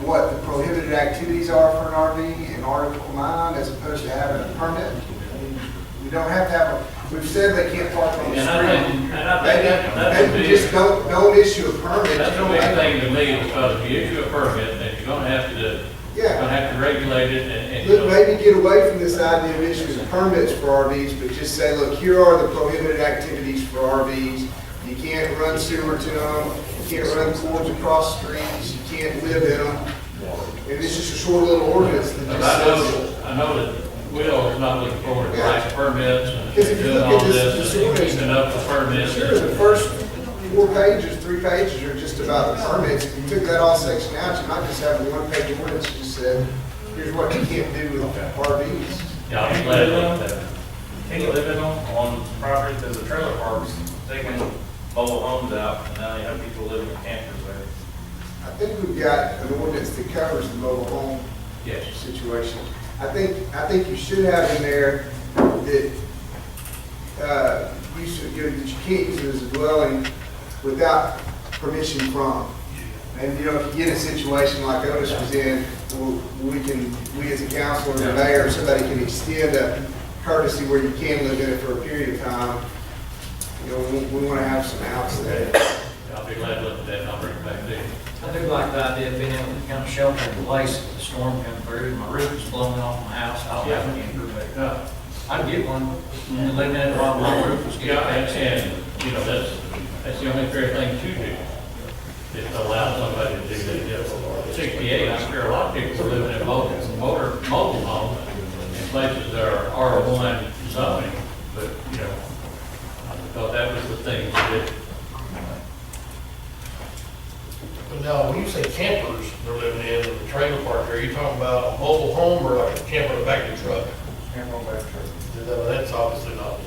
what the prohibited activities are for an RV in Article 9 as opposed to having a permit? I mean, we don't have to have we've said they can't park on the And I think street. Maybe just don't issue a permit. That's the big thing to me, because if you issue a permit, then you're gonna have to do, you're gonna have to regulate it and. Look, maybe get away from this idea of issuing permits for RVs, but just say, look, here are the prohibited activities for RVs. You can't run sewer to them, you can't run cords across streets, you can't live in them. And this is a short little ordinance that just says. I know that Will is not looking forward to writing permits Because and if you doing look all at this, this, the and ordinance, keeping up the permits. sure, the first 4 pages, 3 pages are just about the permits. If you took that all section out, you might just have a 1-page ordinance that just said, here's what you can't do with RVs. Yeah, I'm glad about that. Can you live in them on property, because the trailer parks, taking mobile homes out, and now you have people living in campers there. I think we've got an ordinance that covers the mobile home situation. I think you should have in there that that you can't use it as a dwelling without permission from. And, if you get a situation like Otis was in, we as a council or the mayor or somebody can extend a courtesy where you can live in it for a period of time. We want to have some outs there. I'll be glad to look at that, and I'll bring it back to you. I do like the idea of being able to kind of shelter in place if the storm comes through, my roof is blowing off my house, I don't have a camper, but I'd get one, and live in it while my roof is getting Yeah, fixed. and, that's the only fair thing to do, is to allow somebody to do that. 68, I'm sure a lot of people are living in mobile homes in places that are R1 zoning, but, I thought that was the thing to do. But now, when you say campers they're living in the trailer park, are you talking about a mobile home or like a camper in the back of the truck? Camper on back truck. That's obviously not,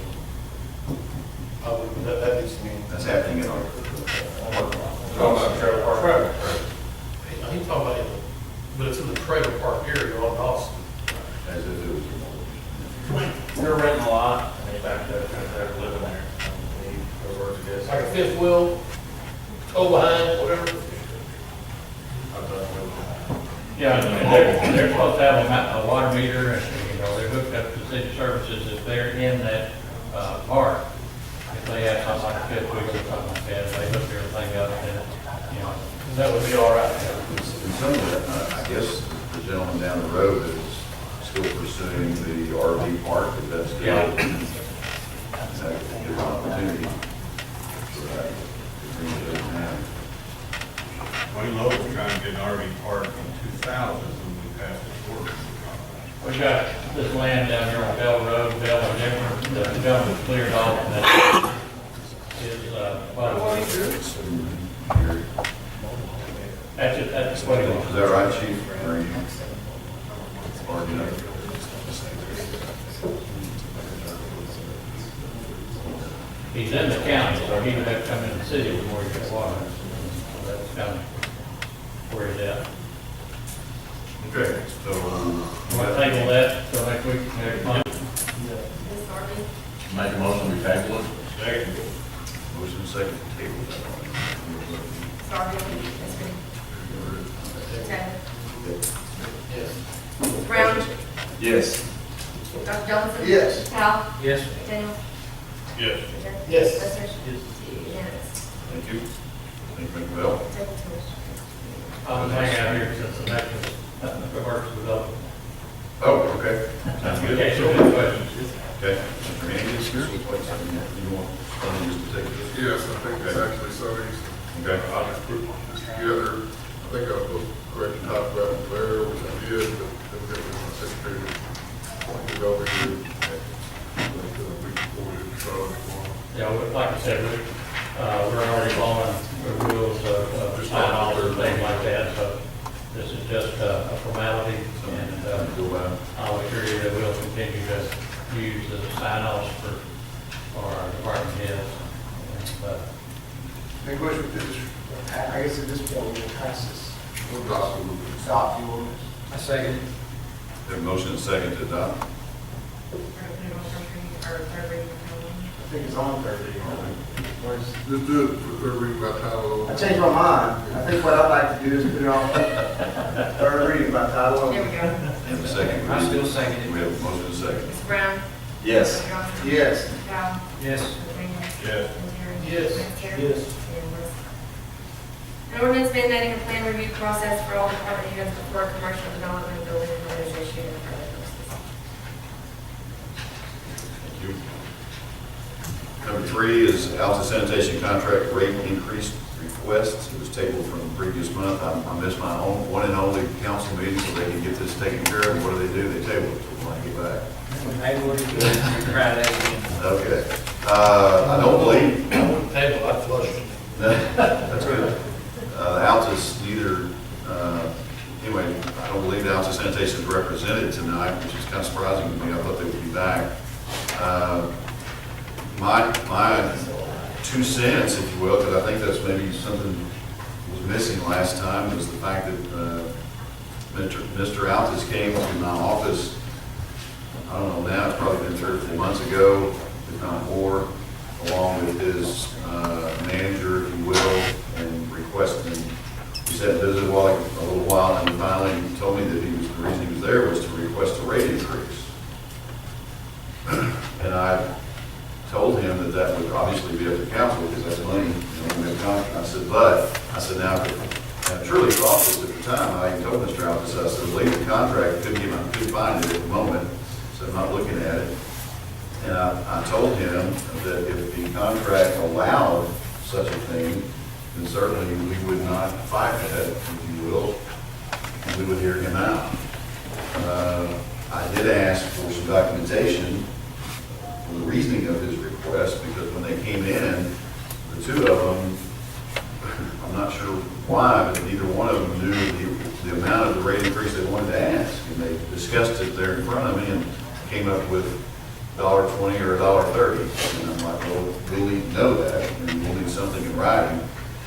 that needs to be. That's happening in our. Talking about trailer park. He's talking about, but it's in the trailer park area on Dawson. As if it was. They're renting a lot, and they back there, they're living there. Like a fifth wheel, tow behind, whatever. Yeah, and they're supposed to have a water meter, and, they're hooked up to city services if they're in that, park. If they have something like a fifth wheel or something like that, they hook everything up, and That would be all right. And some of that, I guess, the gentleman down the road that is still pursuing the RV park, if that's still Yeah. open, that could give an opportunity for that. to bring it in now. Wayne Lowe was trying to get an RV park in 2000 when we passed this ordinance. We got this land down here on Bell Road, Bell and Denver, the government cleared off, and that is, that's what it Is was. that right, Chief? Or are you arguing that? He's in the county, so he would have to come in the city before he gets water. So that's kind of where he's at. Okay, so, Want to table that till next week, next month? Ms. Harvey? Make a motion, we table it. Second. motion second to table that. Ms. Harvey? Ms. Reed? Taylor? Yes. Brown? Yes. Dr. Johnson? Yes. Powell? Yes. Daniel? Yes. Yes. Lester? Unanimous. Thank you. Thank you, Bell. Table two. I'll hang out here since the next works development. Oh, okay. Sounds good. Okay, so any questions? Okay. Mr. Randy, is there something you want just to take this? Yes, I think it's actually Sonny's. Okay. I just put this together. I think I was supposed to correct the top about it there, which I did, but then there was my secretary. Get over here. We forwarded it to Charlotte tomorrow. Yeah, like I said, we're already following the rules of sign offs and things like that, so this is just a formality, and I'll assure you that we'll continue to use the sign offs for our department heads. Any question with this? I guess at this point, we'll pass this. We'll adopt it. Adopt the ordinance. I second. Have a motion and second to adopt. I think it's on third reading. Just do it for third reading by title I only. changed my mind. I think what I'd like to do is put it on third reading by title only. There we go. And a second. I still second it. We have a motion and second. Ms. Brown? Yes. Dr. Johnson? Yes. Powell? Yes. Daniel? Yes. Ms. Terry? Yes. Ms. Terry? Yes. Unanimous. An ordinance mandating a plan review process for all department heads before a commercial development building permit is issued and for other purposes. Thank you. Number 3 is Alta Sanitation contract rate increase request. It was tabled from the previous month. I missed my own one and only council meeting so they can get this taken care of. What do? They table it till when I get back. Maybe we'll try that again. Okay. I don't believe, I wouldn't table, I'd flush it. that's good. Alta's either, anyway, I don't believe the Alta Sanitation is represented tonight, which is kind of surprising to me. I thought they would be back. My 2 cents, if you will, because I think that's maybe something was missing last time, was the fact that Mr. Altus came to my office, I don't know now, it's probably been 3 or 4 months ago, if not more, along with his manager, if you will, and requested, he said visit a little while, and finally told me that the reason he was there was to request a rate increase. And I told him that that would obviously be up to council because that's money, we have contract. I said, now, I truly thought this at the time. I even told Mr. Altus, I said, leave the contract, couldn't find it at the moment, so I'm not looking at it. And I told him that if the contract allowed such a thing, then certainly we would not fight that, if you will, and we would hear him out. I did ask for some documentation for the reasoning of his request, because when they came in, the 2 of them, I'm not sure why, but neither one of them knew the amount of the rate increase they wanted to ask. And they discussed it there in front of me and came up with $1.20 or $1.30. And I'm like, well, we'll need to know that, and we'll need something in writing.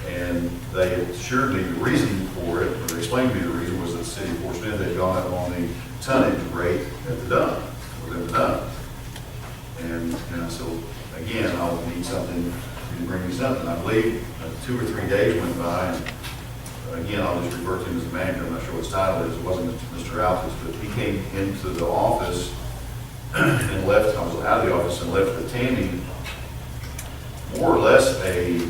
And they assured me the reason for it, or they explained to me the reason, was that the city of Fort Smith had gone up on the tonnage rate at the dump, or at the dump. And so, again, I'll need something, you can bring me something. I believe 2 or 3 days went by, and again, I'll just refer to him as the manager. I'm not sure what his title is. It wasn't Mr. Altus, but he came into the office and left, I was out of the office and left with Tammy more or less a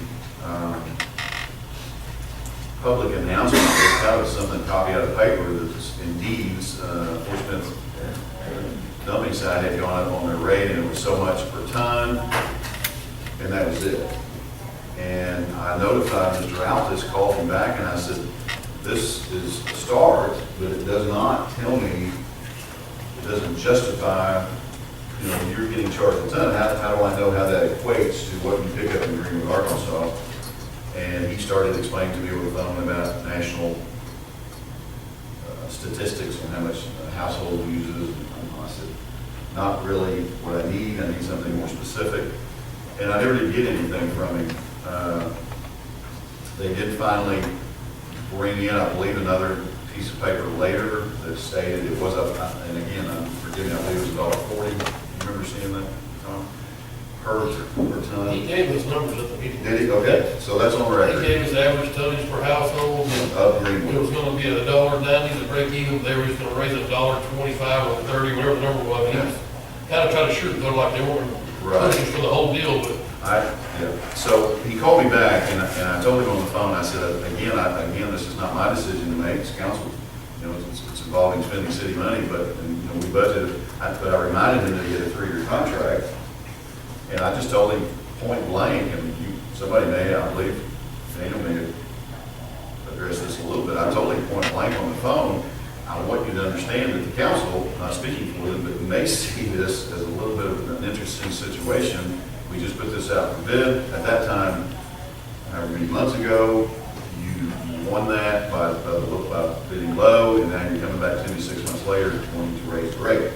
public announcement, it's kind of something copy out of the paper that's in deeds, Fort Smith dumping site had gone up on their rate and it was so much per ton, and that was it. And I notified Mr. Altus, called him back, and I said, this is a start, but it does not tell me, it doesn't justify, you know, you're getting charged a ton. How do I know how that equates to what you pick up in Greenwood, Arkansas? And he started explaining to me over the phone about national statistics on how much a household uses. And I said, not really what I need something more specific. And I never did get anything from him. They did finally bring in, I believe, another piece of paper later that stated it was up, and again, forgive me, I believe it was $1.40. You remember seeing that, Tom? Per ton? He gave us numbers at the meeting. Did he? Okay, so that's on record. He gave us average tonnage per household, and Of it Greenwood. was gonna be $1.90 to break even, they were just gonna raise it $1.25 or 30, whatever the number was. He was kind of trying to shoot, they're like they weren't pushing for the whole deal, but So he called me back, and I told him on the phone, I said, again, this is not my decision to make, it's council. You know, it's involving spending city money, but, and, you know, we budgeted, but I reminded him to get a 3-year contract. And I just told him point blank, and somebody may, I believe, Daniel may have addressed this a little bit. I told him point blank on the phone, I want you to understand that the council, not speaking for them, but may see this as a little bit of an interesting situation. We just put this out for bid. At that time, however many months ago, you won that by bidding low, and now you're coming back to me 6 months later wanting to raise the rate.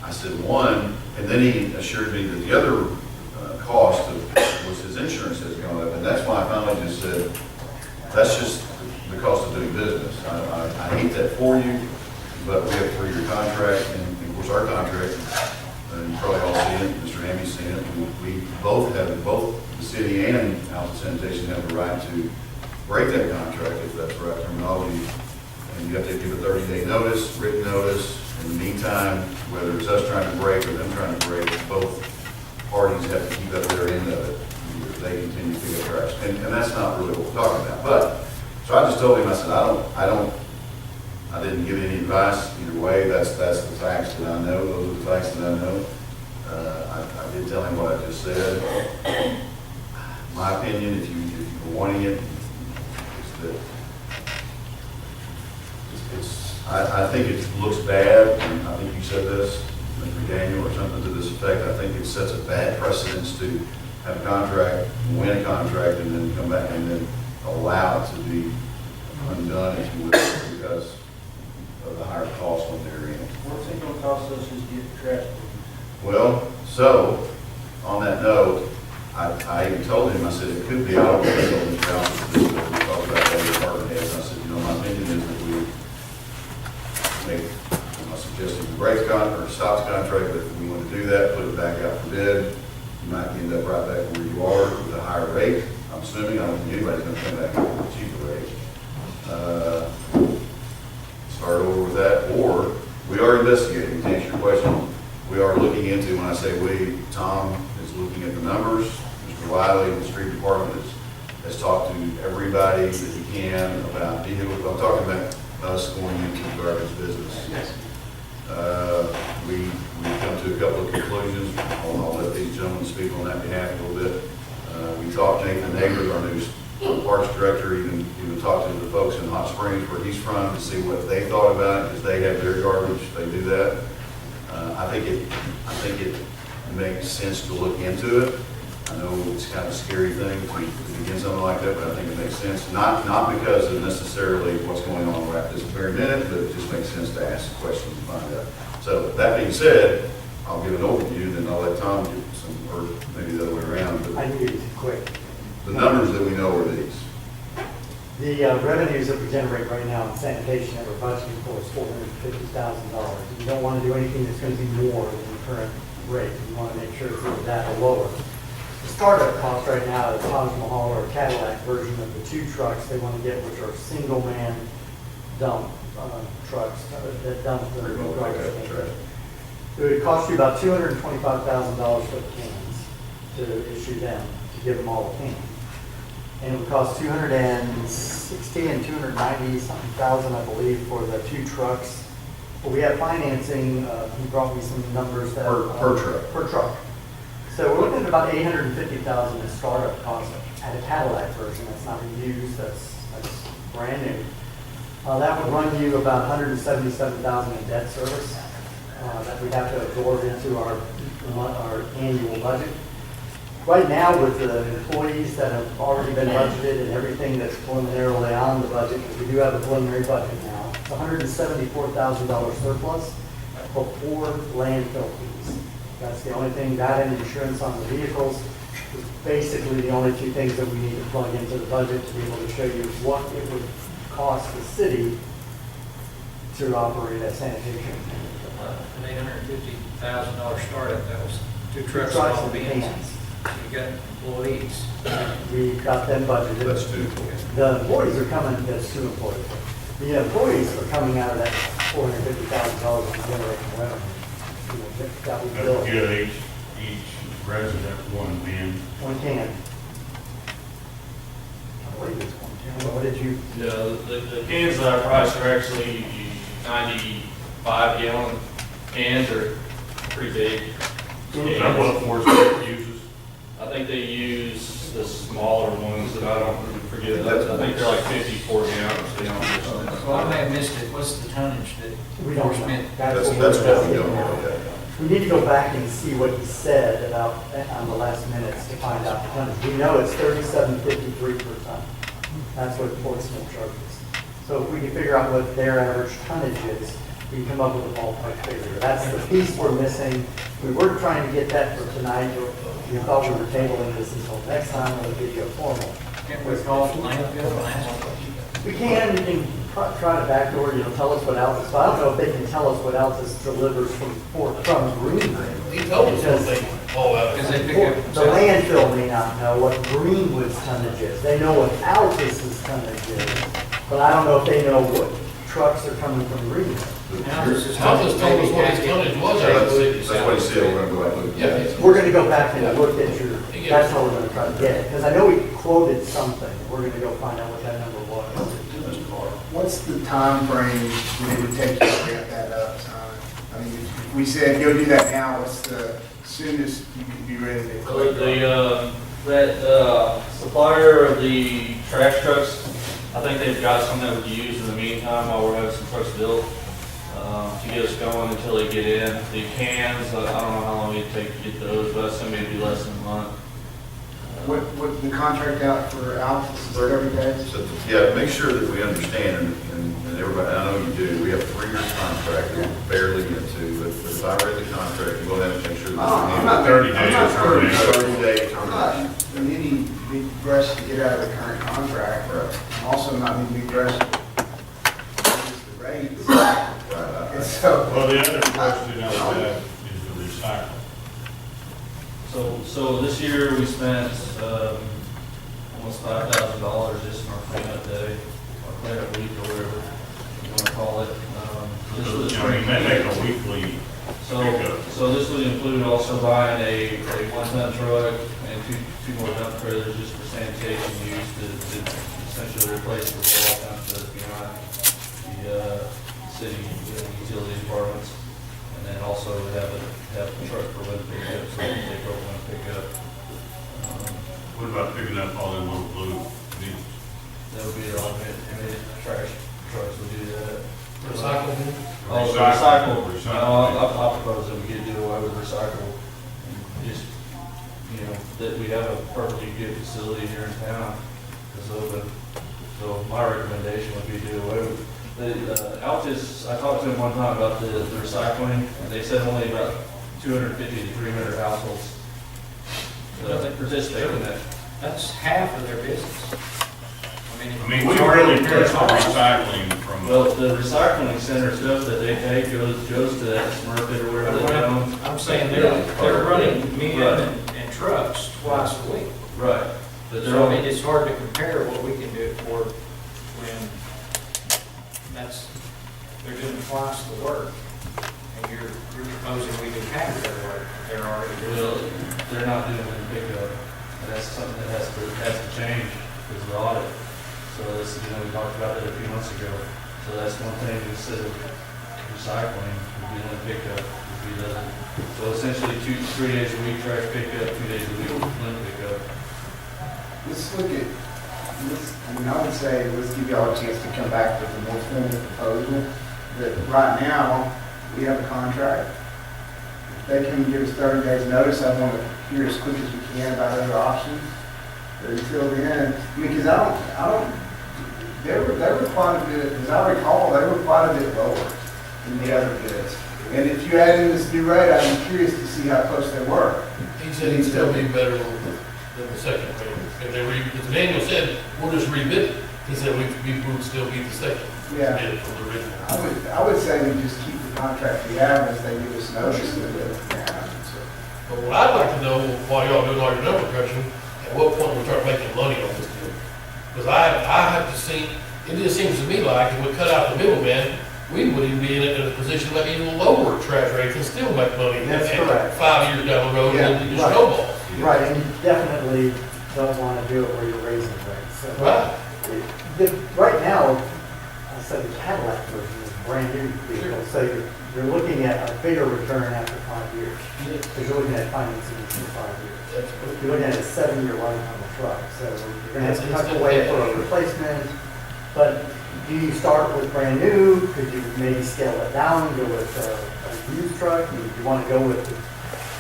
I said, one, and then he assured me that the other cost was his insurance has gone up, and that's why I finally just said, that's just the cost of doing business. I hate that for you, but we have a 3-year contract, and of course our contract, and you probably all seen it, Mr. Hammy's seen it, we both the city and Alpha Sanitation have the right to break that contract, if that's the right terminology, and you have to give a 30-day notice, written notice. In the meantime, whether it's us trying to break or them trying to break, both parties have to keep up their end of it. They continue to pick up trash. And that's not really what we're talking about. But, so I just told him, I said, I didn't give any advice either way. That's the facts that I know. Those are the facts that I know. I did tell him what I just said. My opinion, if you were wanting it, is that I think it looks bad, and I think you said this, maybe Daniel or something to this effect. I think it sets a bad precedence to have a contract, win a contract, and then come back and then allow it to be undone, if you will, because of the higher cost on their end. What's it gonna cost us just to get the trash? Well, so, on that note, I even told him, I said, it could be, I don't know, Mr. Allen, we talked about that department heads. I said, you know, my opinion is that we I'm not suggesting we break the contract or stop the contract, but if we want to do that, put it back out for bid, you might end up right back where you are with a higher rate. I'm assuming, I don't think anybody's going to come back with a cheaper rate. Start over with that, or we are investigating. To answer your question, we are looking into, when I say we, Tom is looking at the numbers, Mr. Wiley, the street department has talked to everybody that he can about vehicles. I'm talking about us going into the garbage business. We've come to a couple of conclusions. I'll let these gentlemen speak on that behalf a little bit. We talked to Nathan Nagler, our new parks director, even talked to the folks in Hot Springs where he's from to see what they thought about it, because they have their garbage, they do that. I think it makes sense to look into it. I know it's kind of a scary thing to begin something like that, but I think it makes sense. Not because of necessarily what's going on right this very minute, but it just makes sense to ask questions and find out. So that being said, I'll give an overview, then I'll let Tom give some, or maybe the other way around. But I can give you quick. The numbers that we know are these. The revenues that we generate right now in sanitation that we're budgeting for is $450,000. You don't want to do anything that's going to be more than the current rate. You want to make sure it's that or lower. The startup cost right now is Taj Mahal or Cadillac version of the 2 trucks they want to get, which are single-man dump trucks that dump the garbage. It would cost you about $225,000 for the cans to issue them, to give them all the cans. And it would cost 260 and 290 something thousand, I believe, for the 2 trucks. But we have financing, he brought me some numbers that. Per truck. Per truck. So we're looking at about 850,000 in startup cost at a Cadillac version. That's not a used, that's brand new. That would run you about 177,000 in debt service that we'd have to absorb into our annual budget. Right now, with the employees that have already been budgeted and everything that's preliminarily on the budget, because we do have a preliminary budget now, it's $174,000 surplus before landfill fees. That's the only thing, that and insurance on the vehicles is basically the only 2 things that we need to plug into the budget to be able to show you what it would cost the city to operate a sanitation. An $850,000 startup, that was 2 trucks Trucks and all and vans. vans. You got employees. We got them budgeted. That's 2. The employees are coming, that's 2 employees. The employees are coming out of that $450,000 in generating revenue. You know, that we That's built. good, each resident one bin. 1 can. I believe it's 1 can. What did you? The cans that I priced are actually 95 gallon cans, are pretty big. Is that what Forest uses? I think they use the smaller ones that I don't forget. That's- I think they're like 54 gallons. Well, I may have missed it. What's the tonnage that We don't know. meant? That's what what we we're don't know. investigating now. We need to go back and see what he said about, on the last minutes to find out the tonnage. We know it's 37.53 per ton. That's what Portsmouth charges. So if we can figure out what their average tonnage is, we can come up with a ballpark figure. That's the piece we're missing. We were trying to get that for tonight, but we thought we were tabling this until next time, we'll give you a formal. Can't we call it landfill and ask? We can try to backdoor, tell us what Altus, but I don't know if they can tell us what Altus delivers from Greenwood. He told us what they haul out. Because they pick up. The landfill may not know what Greenwood's tonnage is. They know what Altus's tonnage is, but I don't know if they know what trucks are coming from Greenwood. Altus told us what his tonnage was out of the city. That's what he said, we're gonna go back and look. Yeah. We're gonna go back and look at your, that's how we're gonna try to get it, because I know we quoted something. We're gonna go find out what that number was. What's the time frame that it would take you to get that up, Simon? I mean, if we said, go do that now, what's the soonest you could be ready to collect? That supplier of the trash trucks, I think they've got some that we can use in the meantime while we're having some trucks built to get us going until they get in. The cans, I don't know how long it'd take to get those, but that's gonna be less than a month. What the contract out for Altus is 30 days? So, yeah, make sure that we understand, and everybody, I know you do, we have a 3-year contract that we're barely into, but if I read the contract, we'll have to make sure that. I'm not 30 days. I'm not 30-day I'm not in any big rush to get out of the current contract. I'm also not in any big rush to raise the rates. And so, Well, the other question I would have is the recycling. So this year we spent almost $5,000 just in our cleanup day, or cleanup week, or whatever you want to call it. This was They make a weekly pickup. So this would include also buying a 1-ton truck and two more dump trailers just for sanitation use to essentially replace the wall dump that's behind the city utility departments. And then also have a truck for when pickup, so we can take over when pickup. What about picking up all them little blue needles? That would be the automated trash trucks would do that. Recycle. Oh, recycle. I'll propose that we get do away with recycle. And just, that we have a perfectly good facility here in town. So my recommendation would be do away with. The Altus, I talked to him one time about the recycling, and they said only about 250 to 300 households participate in that. That's half of their business. I mean, we really push the recycling from. Well, the recycling center stuff that they take goes to that Smurfit or wherever they own. I'm saying they're running men and trucks twice a week. Right. But they're So only, it's hard to compare what we can do it for when they're doing twice the work. And you're proposing we do half of their work. They're already doing well, it. they're not doing it in pickup. And that's something that has to change. is the audit. So this, we talked about that a few months ago. So that's one thing, instead of recycling, we'd be doing pickup if he doesn't. So essentially 3 days a week trash pickup, 2 days a week limit pickup. Let's look at, I would say, let's give y'all a chance to come back with a more formal proposal. That right now, we have a contract. If they can give us 30 days notice, I want to hear as quick as we can about other options. But until then, because they were quite a bit, as I recall, they were quite a bit lower than the other bids. And if you add in this new rate, I'm curious to see how close they were. He said he'd still be better than the second bid. If they because Daniel said, we'll just rebid it. He said we would still be the second bid from the original. I would say we just keep the contract we have as they give us notice of it. But what I'd like to know, while y'all doing all your number crunching, at what point we start making money on this deal? Because I have to see, it just seems to me like if we cut out the middleman, we would even be in a position maybe even lower trash rates and still make money. That's correct. 5 years down the road, and then you just snowball. Right, and you definitely don't want to do it where you're raising rates. So Right. Right now, I said the Cadillac version is a brand new vehicle, so you're looking at a bigger return after 5 years. Because you're looking at financing in 5 years. You're looking at a 7-year life on the truck, so you're going to have to tuck away for a replacement. But do you start with brand new? Could you maybe scale it down, go with a used truck? Do you want to go with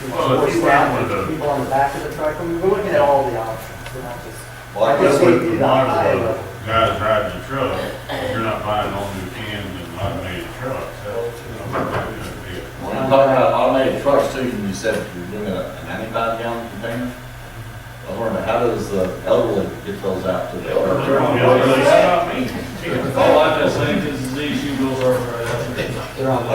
more staff and people on the back of the truck? I mean, we're looking at all the options. We're not just. Well, I guess gave with you the the high model level. of guys riding the truck, you're not buying all new cans and automated trucks. When you talk about automated trucks too, you said you're doing a 95-gallon container. I was wondering, how does the elderly get those out to the elderly? All I just think is these shoe bills are, They're on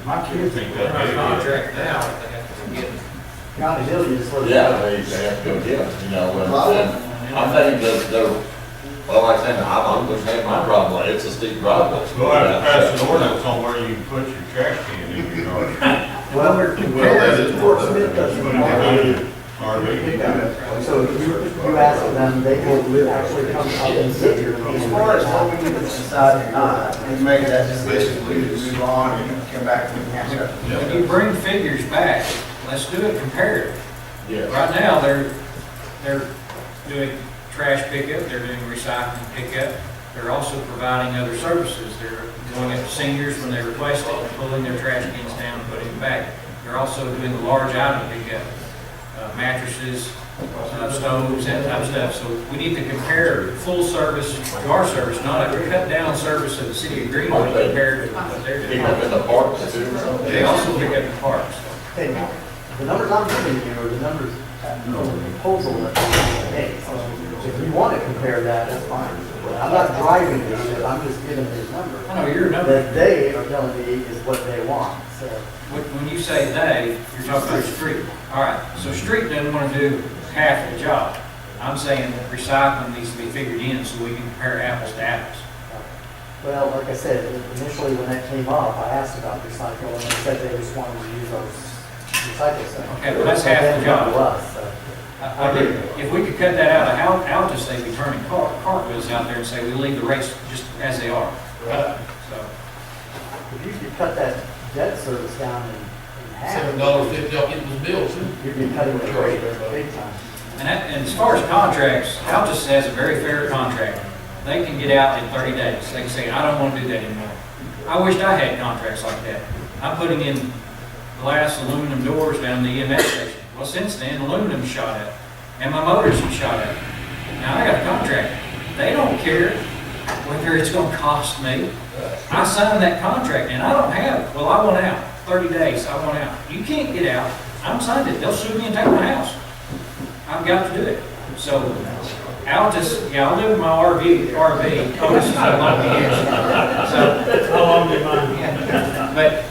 my kids think that. Contract now, they have to get County Millions for the. Yeah, they have to go get them, and I'm thinking that they're, well, like saying, I'm just having my driveway, it's a steep driveway. We'll have to pass an ordinance on where you can put your trash can in your yard. Well, that is Fort Smith doesn't already. So you ask them, they will actually come up and sit your. As far as what we need to decide tonight, we made that decision, we need to move on and come back to the council. When you bring figures back, let's do it comparative. Yeah. Right now, they're doing trash pickup, they're doing recycling pickup, they're also providing other services. They're going up to seniors when they replace it, and pulling their trash cans down and putting them back. They're also doing the large item pickup, mattresses, stoves, that type of stuff. So we need to compare full service to our service, not a cut down service of the city of Greenwood compared to what they're Pick doing. up in the parks too. They also pick up in parks. Okay, now, the numbers I'm giving you are the numbers from the proposal that we made. So if you want to compare that, that's fine. I'm not driving this, I'm just giving these numbers. I know your number. That they are telling me is what they want, so. When you say they, you're talking about street. All right, so street doesn't want to do half the job. I'm saying that recycling needs to be figured in so we can compare apples to apples. Well, like I said, initially when that came up, I asked about recycle, and they said they just wanted to use those recycle centers. Okay, well, that's half the job. To us, so. If we could cut that out to say we turn cartwheels out there and say we leave the rates just as they are. Right. So, If you could cut that debt service down in half. $7.50, y'all getting those bills. You'd be cutting the rate big time. and as far as contracts, Altus has a very fair contract. They can get out in 30 days. They can say, I don't want to do that anymore. I wished I had contracts like that. I'm putting in glass aluminum doors down the EMS station. Well, since then, aluminum shot up, and my motors have shot up. Now, I got a contract. They don't care whether it's going to cost me. I signed that contract, and I don't have it. Well, I want out. 30 days, I want out. You can't get out. I'm signed it. They'll sue me and take my house. I've got to do it. So, Altus, yeah, I'll do my RV. Otis is not like me. So, How long did mine? but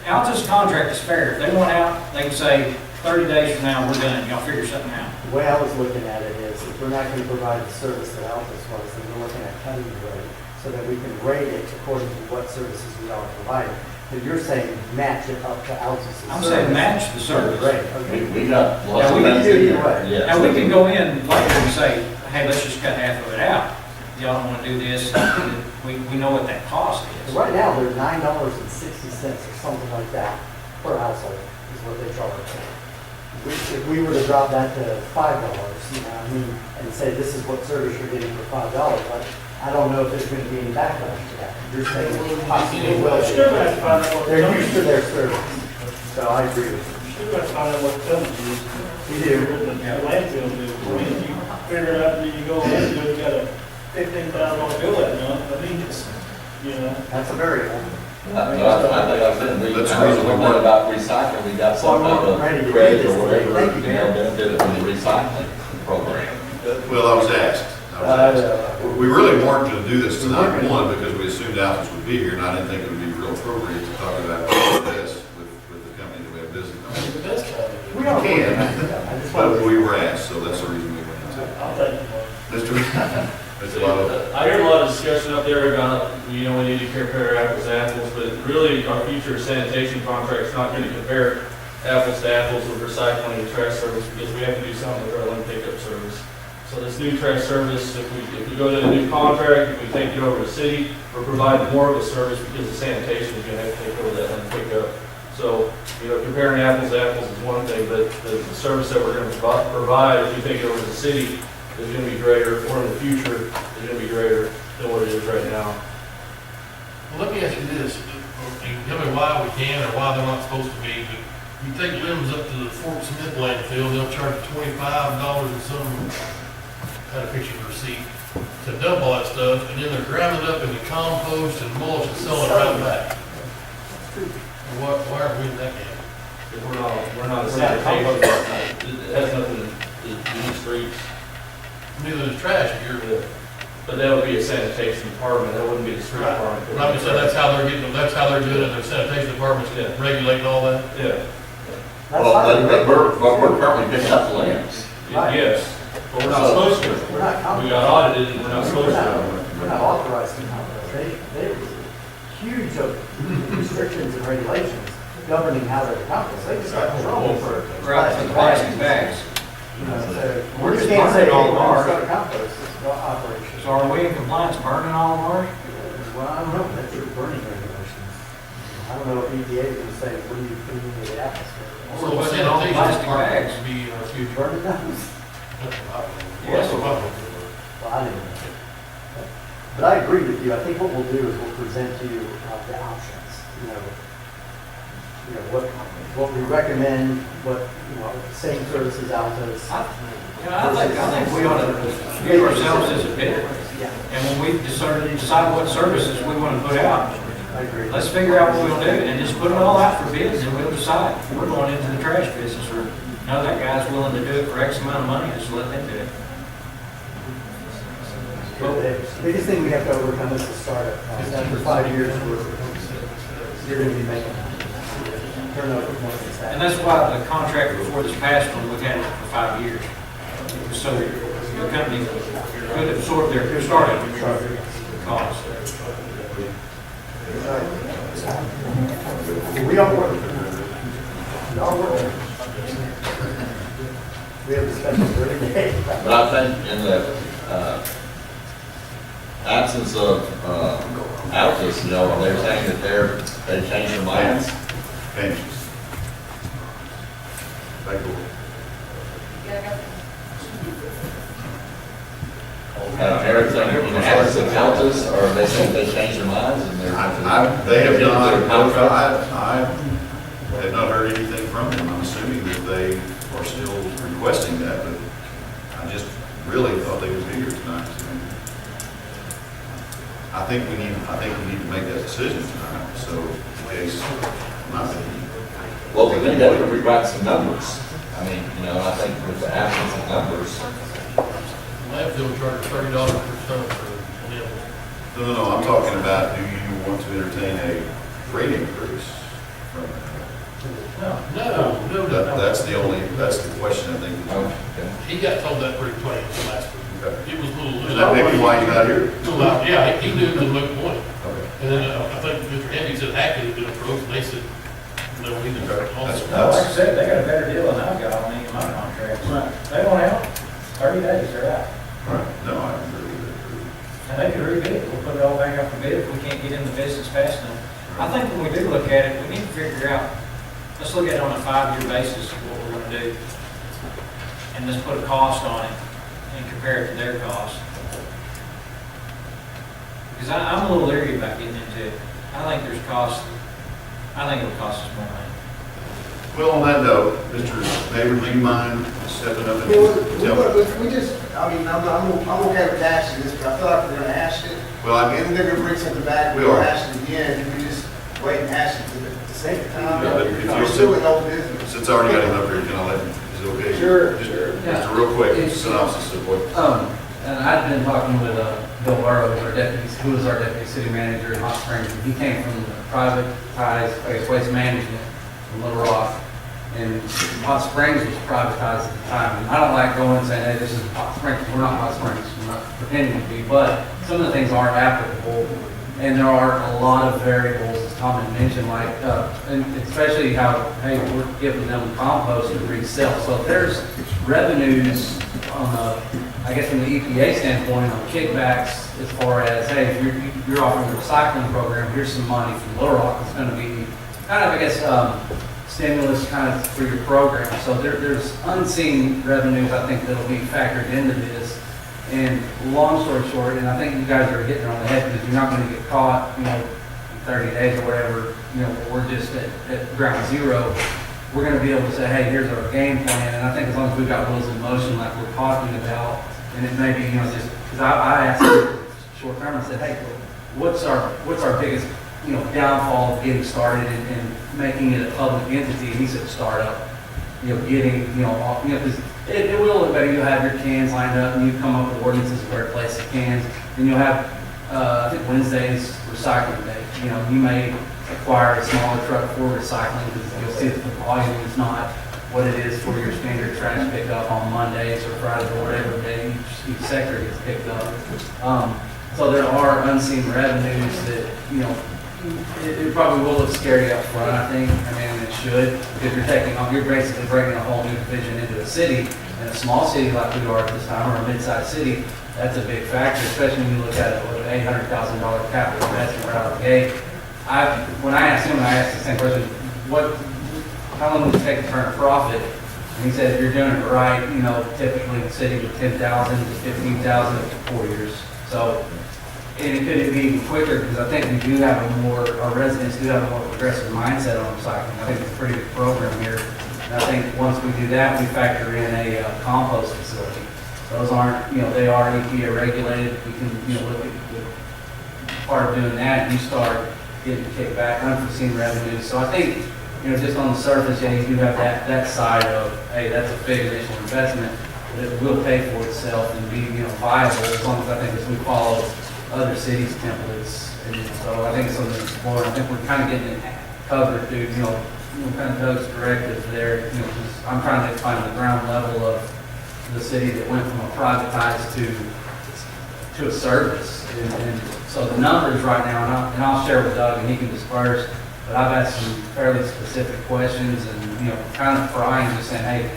Altus contract is fair. If they want out, they can say 30 days from now, we're done. Y'all figure something out. The way I was looking at it is, if we're not going to provide the service that Altus was, then we're looking at cutting the rate so that we can rate it according to what services we are providing. So you're saying match it up to Altus's I'm service. saying match the service. Great, okay. We got lots Now, of we can things do in either way. there. Now, we can go in later and say, hey, let's just cut half of it out. Y'all don't want to do this, we know what that cost is. So right now, they're $9.60 or something like that per household is what they charge. If we were to drop that to $5, you know, I mean, and say this is what service you're getting for $5, I don't know if there's going to be any backlash to that. You're saying it possibly will. Still gonna have to find out what. They're used to their service, so I agree with you. Still gonna find out what the penalty is. You do. The landfill do. I mean, if you figure it out, and you go landfill, you got a $15,000 bill that month, I mean, it's, you know. That's a variable. I think I said, we learned about recycling, we got some type of Ready to do credit this or today. whatever, Thank you, you know, man. benefit from the recycling program. Well, I was asked. We really weren't going to do this tonight, one, because we assumed Alphas would be here, and I didn't think it would be real appropriate to talk about this with the company that we have business on. The best kind of it. We are. Can, but we were asked, so that's the reason we went into it. I'll take it. Mr. Lotto. I hear a lot of discussion up there about, we need to compare apples to apples, but really our future sanitation contract's not going to compare apples to apples with recycling and trash service because we have to do something with our land pickup service. So this new trash service, if we go to a new contract, if we take it over to the city, we're providing more of a service because the sanitation is going to have to take over that land pickup. So, comparing apples to apples is one thing, but the service that we're going to provide, if we take it over to the city, is going to be greater, or in the future, is going to be greater than what it is right now. Well, let me ask you this, you can tell me why we can or why they're not supposed to be, but you take limbs up to the Fort Smith landfill, they'll charge $25 and some, had a picture of the receipt, to dump all that stuff, and then they're grounding up into compost and mulch and selling it right back. Why aren't we in that game? If we're not a sanitation, it has nothing to do with streets. Neither is trash here. But that would be a sanitation department, that wouldn't be the street department. But I'm just saying, that's how they're getting, that's how they're doing it, their sanitation department's regulating all that. Yeah. Well, but we're currently picking up the limbs. Yes, but we're not supposed to. We're not We got audited and we're not supposed to. We're not authorized to compost. They huge restrictions and regulations governing how they're compost. They just got control for Plastic bags. So We're we just can't say, burning all hey, of we're ours. going to compost this operation. So are we in compliance burning all of ours? Well, I don't know, that's your burning regulations. I don't know if EPA is going to say, what are you putting into the atmosphere? So the What's in all the sanitation plastic department bags? would be our future. Burning those? Yes. Well, I didn't know. But I agree with you. I think what we'll do is we'll present to you the options. What we recommend, what, same services out to us. I think we ought to view ourselves as a bidder. Yeah, And when we decide what services we want to put out, I agree. let's figure out what we'll do and just put it all out for bids and we'll decide. We're going into the trash business or, no, that guy's willing to do it for X amount of money, just let them do it. The biggest thing we have to overcome is the startup cost. After 5 years, you're going to be making turnover points and And stuff. that's why the contract before this past one, we've had it for 5 years. It was so the company could absorb their startup cost. We are working. We are working. We have a special 30 day. But I think in the absence of Altus, they're saying that they've changed their minds. Changes. Back over. Everything in the absence of Altus, or they think they changed their minds and they're. They have not, I have not heard anything from them. I'm assuming that they are still requesting that, but I just really thought they would be here tonight. I think we need to make that decision tonight, so in case, my opinion. Well, we need to rewrite some numbers. I mean, I think with the absence of numbers. Landfill charge $30 per ton for limbs. No, I'm talking about, do you want to entertain a rate increase from that? No. That's the question, I think. Okay. He got told that pretty plain last week. Okay. It was a little. Is that maybe why you got here? Yeah, he knew the moot point. Okay. And then I think Mr. Henry said Hackett had been approached, and they said, no, we need to. No, like I said, they got a better deal than I've got on any of my contracts. They want out, 30 days, they're out. Right. No, I agree with And they could rebid it, we'll put it all back up for bid if we can't get in the business fast enough. I think when we do look at it, we need to figure out, let's look at it on a 5-year basis, of what we're gonna do. And let's put a cost on it and compare it to their cost. Because I'm a little leery about getting into it. I think there's cost, I think it'll cost us more money. Well, on that note, Mr. Neighbor, do you mind stepping up and We just, I mean, I'm okay with asking this, but I feel like we're gonna ask it. Well, And they're gonna bring something back, We we'll are. ask it again, and we just wait and ask it at the same time. Yeah, but if We're you're still in old business. Since I already got him up here, can I let him, is it okay? Sure, Just sure. just a real quick synopsis of what. And I've been talking with Bill Burrow, who was our deputy city manager in Hot Springs. He came from privatized, I guess, waste management from Little Rock. And Hot Springs was privatized at the time. And I don't like going and saying, hey, this is Hot Springs. We're not Hot Springs. We're not pretending to be. But some of the things aren't applicable. And there are a lot of variables, as Tom had mentioned, like, and especially how, hey, we're giving them compost to resell. So if there's revenues on the, I guess from the EPA standpoint, on kickbacks, as far as, hey, if you're offering a recycling program, here's some money from Little Rock. It's going to be kind of, I guess, stimulus kind of for your program. So there's unseen revenues, I think, that'll be factored into this. And long story short, and I think you guys are hitting it on the head because you're not going to get caught, in 30 days or whatever, we're just at ground zero. We're going to be able to say, hey, here's our game plan. And I think as long as we've got wheels in motion like we're talking about, and it may be, just, because I asked him short term, I said, hey, what's our biggest, downfall of getting started and making it a public entity? And he said, startup, getting, because it will look better. You'll have your cans lined up and you come up with ordinances where to place the cans. And you'll have, I think Wednesday's recycling day. You may acquire a smaller truck for recycling because you'll see that the volume is not what it is for your standard trash pickup on Mondays or Fridays or whatever day each sector gets picked up. So there are unseen revenues that, it probably will look scary up front, I think. It should, because you're basically breaking a whole new division into a city. In a small city like we are at this time, or a mid-sized city, that's a big factor, especially when you look at it with an $800,000 capital investment right out of the gate. When I asked him, I asked the same question, how long would it take to turn a profit? And he said, if you're doing it right, typically the city with 10,000 to 15,000 for 4 years. So, and it could be even quicker because I think we do have our residents do have a more progressive mindset on recycling. I think it's a pretty good program here. And I think once we do that, we factor in a compost facility. Those aren't, they are EPA regulated. We can, look at part of doing that, you start getting kicked back, unforeseen revenues. So I think, just on the surface, you do have that side of, hey, that's a big initial investment, but it will pay for itself and be, viable as long as I think as we follow other cities' templates. And so I think it's something to explore. I think we're kind of getting it covered through, kind of Doug's directive there. Because I'm trying to find the ground level of the city that went from a privatized to a service. And so the numbers right now, and I'll share with Doug and he can disperse, but I've asked some fairly specific questions and, kind of prying, just saying, hey,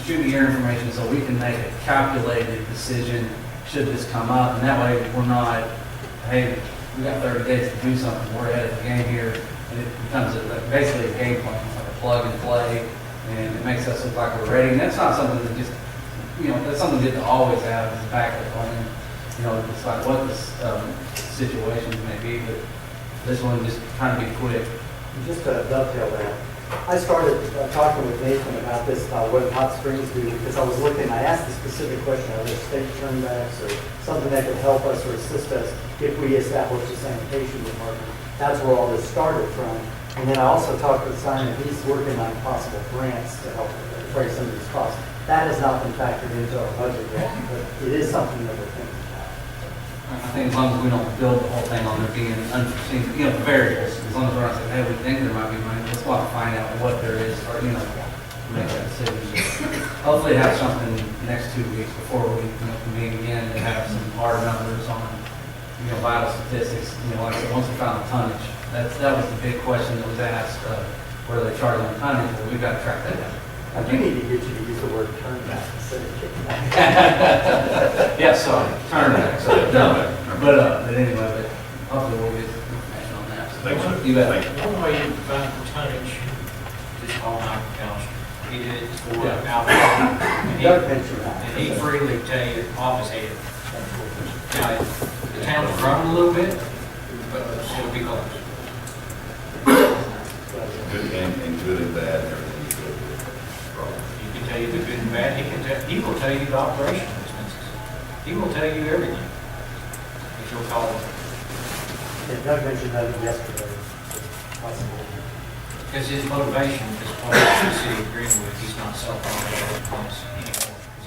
shoot me your information so we can make a calculated decision should this come up. And that way we're not, hey, we got 30 days to do something, we're ahead of the game here. And it becomes basically a game plan, it's like a plug and play, and it makes us look like we're ready. And that's not something that just, that's something good to always have as a backup plan. It's like what the situations may be, but this one just kind of be quick. Just to dovetail that, I started talking with Nathan about this, about what Hot Springs do, because I was looking, I asked a specific question, are there state turnbacks or something that could help us or assist us if we establish a sanitation department? That's where all this started from. And then I also talked with Simon, he's working on possible grants to help defray some of these costs. That has not been factored into our budget yet, but it is something that we're thinking about. I think as long as we don't build the whole thing on there being unforeseen, variables, as long as we're not saying, hey, we think there might be money, let's go out and find out what there is, or, make that decision. Hopefully have something next 2 weeks before we, convene again to have some hard numbers on vital statistics, like I said, once we found the tonnage, that was the big question that was asked, where they charge on tonnage, well, we've got to track that down. I do need to get you to use the word turn back instead of kick back. Yeah, sorry, turn back, sorry, no, but anyway, but hopefully we'll get information on that. Thanks, sir. You bet. One way you can find the tonnage is on our calendar. He did it for Yeah. Alpha. Doug mentioned that. And he freely tell you off his head. Now, the town's grown a little bit, but it'll still be close. Good and good and bad, and everything is good. He can tell you the good and bad. He will tell you the operational expenses. He will tell you everything. If you'll call him. Yeah, Doug mentioned that yesterday. Possible. Because his motivation is part of the city of Greenwood. He's not self-motivated anymore because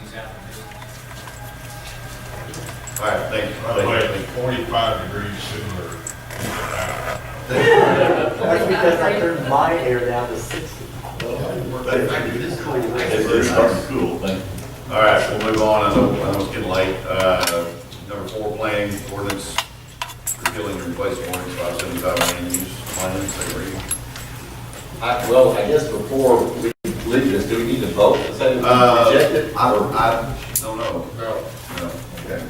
he's out of business. All right, thank you. By the way, 45 degrees similar. That's because I turned my air down to 60. It's starting to cool. All right, we'll move on. I know it's getting late. Number 4, planning ordinance, repealing and replacing ordinance 575 land use plan, second reading. Well, I guess before we leave this, do we need to vote to say that we reject it? I don't know. No. No, okay.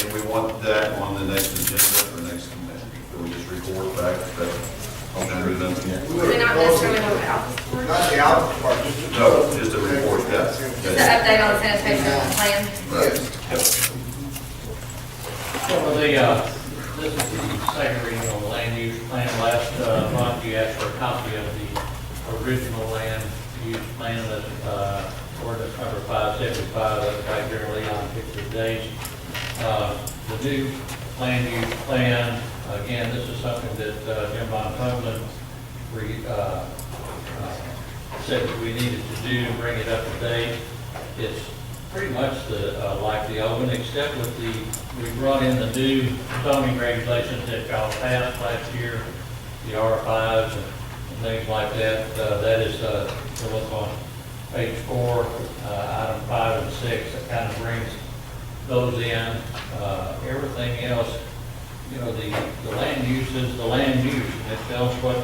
And we want that on the next agenda or next, do we just report back that, I'll do them? Do we not necessarily know what Alpha's for? Not the Alpha part, just the. No, just a report, yes. Just an update on the sanitation plan? Right. Yep. So this is the second reading on the land use plan. Last month, you asked for a copy of the original land use plan, that ordinance number 575, that's right there, Leon, picked the dates. The new land use plan, again, this is something that Jim Von Tobin said that we needed to do, bring it up to date. It's pretty much like the old one, except with we brought in the new zoning regulations that y'all passed last year, the R5s and things like that. That is, to look on page 4, item 5 and 6, that kind of brings those in. Everything else, the land use is the land use, and it tells what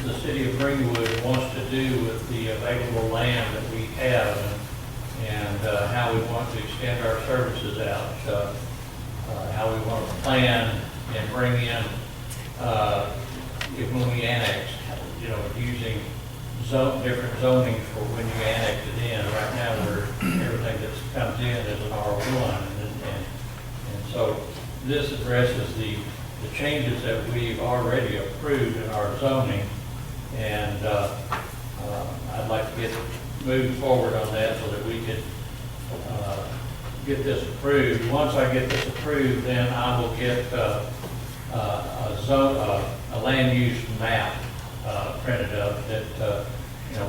the city of Greenwood wants to do with the available land that we have, and how we want to extend our services out, how we want to plan and bring in, when we annex, using different zoning for when you annex it in. Right now, everything that comes in is an R1, and so this addresses the changes that we've already approved in our zoning, and I'd like to move forward on that so that we could get this approved. Once I get this approved, then I will get a land use map printed up that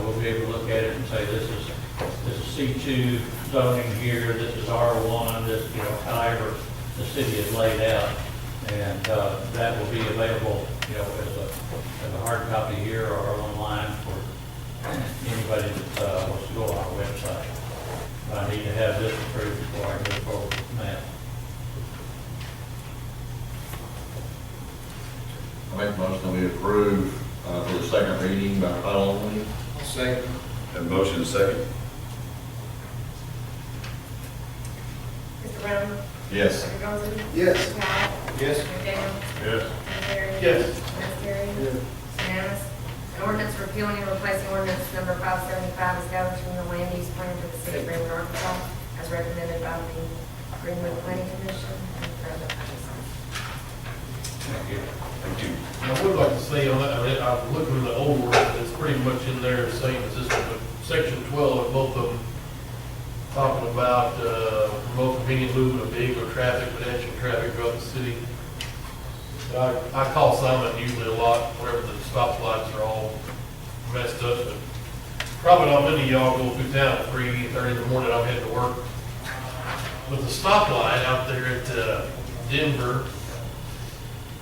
we'll be able to look at it and say this is C2 zoning here, this is R1, this however the city is laid out, and that will be available as a hard copy here or online for anybody that wants to go on our website. I need to have this approved before I move forward with that. I make a motion that we approve for the second reading by title only. Second. Have a motion and a second? Mr. Brown? Yes. Mr. Johnson? Yes. Mr. Powell? Yes. Mr. Daniel? Yes. Mr. Terry? Yes. Mr. Terry? Unanimous. An ordinance repealing and replacing ordinance number 575, establishing the land use plan for the city of Greenwood, Arkansas, as recommended by the Greenwood Planning Commission and President Patterson. Thank you. Thank you. I would like to say on that, I'm looking at the old ordinance, it's pretty much in there the same as this one, but section 12 of both of them talking about remote convenient movement of vehicle traffic, pedestrian traffic throughout the city. I call Simon usually a lot whenever the stoplights are all messed up, but probably not many of y'all go through town at 3:30 in the morning, I'm heading to work. But the stoplight out there at Denver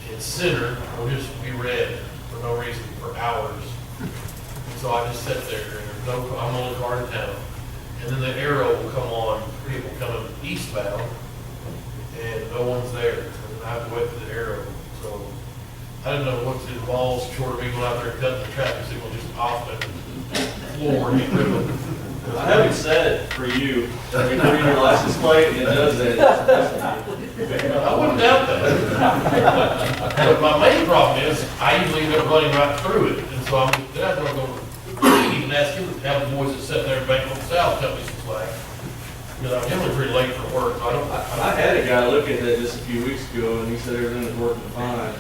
and Center will just be red for no reason for hours. And so I just sit there and there's no, I'm the only car in town. And then the arrow will come on, people coming eastbound. And went to the arrow. So I didn't know what's involved, short of me going out there cutting the traffic signal just off the floor and equipment. I haven't said it for you. If you read your license plate, it does that. I wouldn't doubt that. But my main problem is, I usually end up running right through it, and so then I'm gonna go, even ask him to have the boys that sit there back on the south cut me some slack. Because I'm generally pretty late for work, so I don't. I had a guy look at that just a few weeks ago, and he said everything was working fine.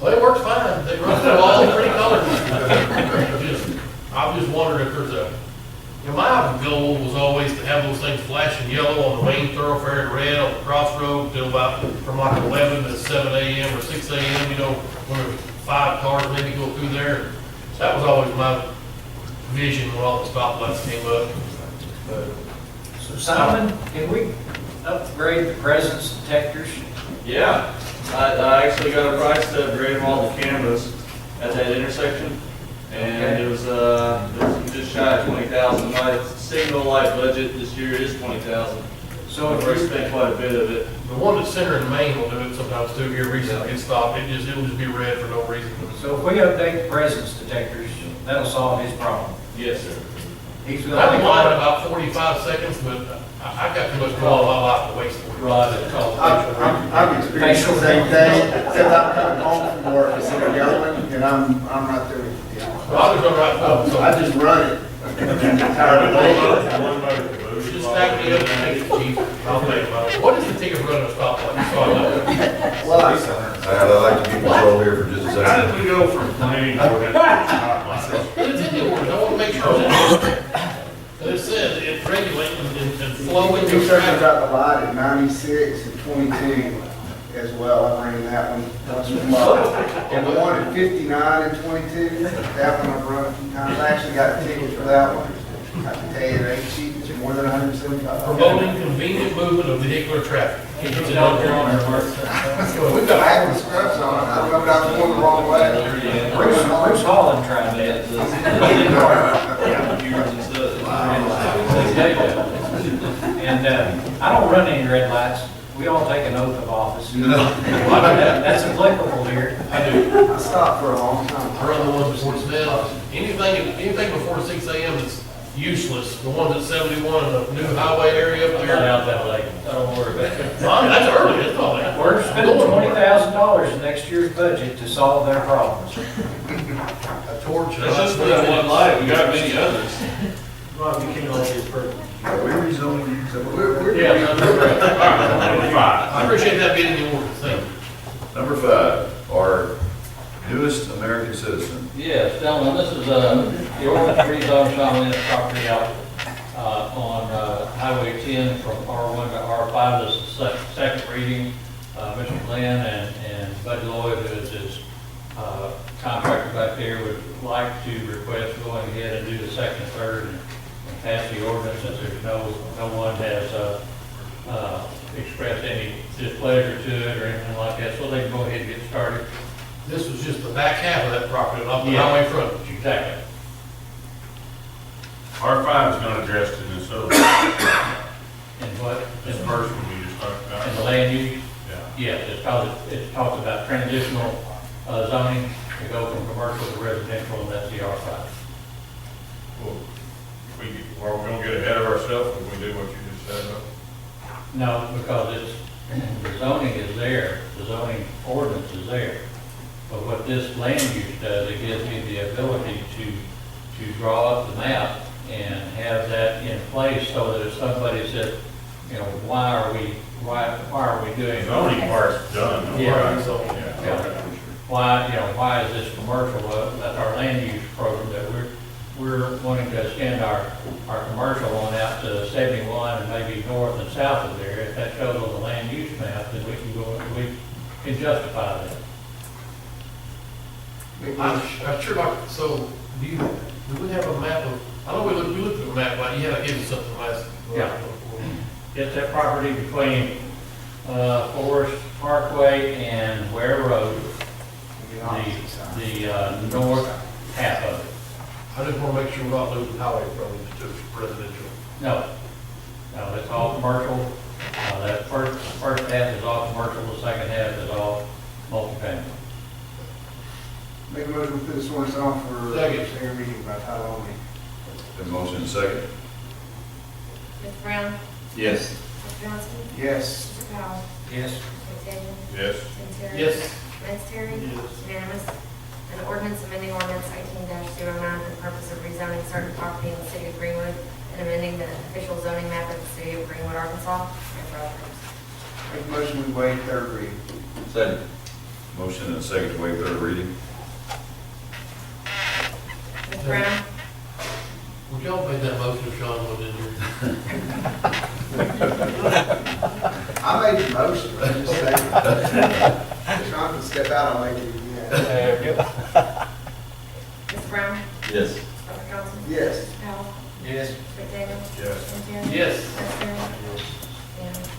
Well, it works fine, they run through all the pretty colors. I'm just wondering if there's a, my goal was always to have those things flashing yellow on the main thoroughfare and red on the crossroad till about, from like 11 to 7 a.m. or 6 a.m., you know, when there were 5 cars maybe go through there. That was always my vision when all the stoplights came up. So Simon, can we upgrade the presence detectors? Yeah, I actually got a price to upgrade them all the cameras at that intersection. And it was just shy of 20,000. My signal light budget this year is 20,000. So I've already spent quite a bit of it. The one that's center in Maine will do it sometimes too. Here recently it stopped. It'll just be red for no reason. So if we update the presence detectors, that'll solve his problem. Yes, sir. He's I've gonna been lying about 45 seconds, but I got too much going on in my life to waste 45 Right, seconds. I've experienced the same thing, except I'm coming home from work, instead of yelling, and I'm right there with you. Well, I just run right through them, so I just run it. Tired of it. just back me up and take it, chief. I'll think about it. What is the ticket for running a stoplight? So I know. Well, I'd like to be control here for just a How second. did we go from planning to that? It's in the ordinance. I want to make sure it's in there. And it says it's regulating and flowing we the talked traffic. about the light at 96 and 22 as well. I ran that one once from and the one at 59 and 22, that one I've run a few times. I actually got a ticket for that one. I can tell you it ain't cheap, it's more than $175. Promoting convenient movement of vehicular traffic. Can you tell they're on our work? We've got active scrubs on. I don't know if I was going the wrong way. Bruce Holland tried that. And I don't run any red lights. We all take an oath of office. That's applicable here. I do. I stopped for a long time. I run the ones before it's now. Anything before 6 a.m. that's useless. The ones at 71 in the new highway area up I'm there. not out that late. Don't worry about it. That's early. That's not late. We're spending $20,000 in next year's budget to solve their problems. A torch. That's just for that one light. We got many others. Rob, you can't always approve. We're rezoning you, so Yeah. Number 5. I appreciate that being in the ordinance. Thank you. Number 5, our newest American citizen. Yes, gentlemen, this is the ordinance rezone Sean Lynn's property out on Highway 10 from R1 to R5. This is the second reading. Mr. Glenn and Bud Lloyd, who is his contractor back there, would like to request going ahead and do the second, third, and pass the ordinance, since there's no one has expressed any displeasure to it or anything like that, so they can go ahead and get started. This was just the back half of that property, not the Yeah. highway frontage. Exactly. R5 is not addressed in this other, And what? this first one we just talked about. And the land use? Yeah. Yes, it talks about transitional zoning to go from commercial to residential, and that's the R5. Well, are we gonna get ahead of ourselves if we do what you just said? No, because the zoning is there, the zoning ordinance is there. But what this land use does, it gives me the ability to draw up the map and have that in place so that if somebody said, you know, why are we doing? Zoning part's done. Yeah. Right. Yeah. Why is this commercial? Well, that's our land use program that we're wanting to extend our commercial on out to 71 and maybe north and south of there. If that shows on the land use map, then we can justify that. I'm sure, so do we have a map of, I know we looked at a map, like you had to give us something last. Yeah. It's that property between Forest Parkway and Ware Road, the north half of it. I just want to make sure we're not losing highway frontage to residential. No, it's all commercial. That first half is all commercial, the second half is all this ordinance on for Second. second reading by title only. Have a motion and a second? Mr. Brown? Yes. Mr. Johnson? Yes. Mr. Powell? Yes. McDaniel? Yes. Tim Terry? Yes. Lance Terry? Unanimous. An ordinance amending ordinance 18-09 for the purpose of rezoning certain property in the city of Greenwood and amending the official zoning map of the city of Greenwood, Arkansas. And for other purposes. Make a motion we waive third reading. Second. Motion and a second to waive third reading? Mr. Brown? Would y'all make that motion, Sean, what did you? I made the motion, but I'm just saying. Sean can step out, I'll make it again. Mr. Brown? Yes. Mr. Johnson? Yes. Mr. Powell? Yes. Mr. McDaniel? Yes. Tim Terry? Yes. Lance Terry? Unanimous.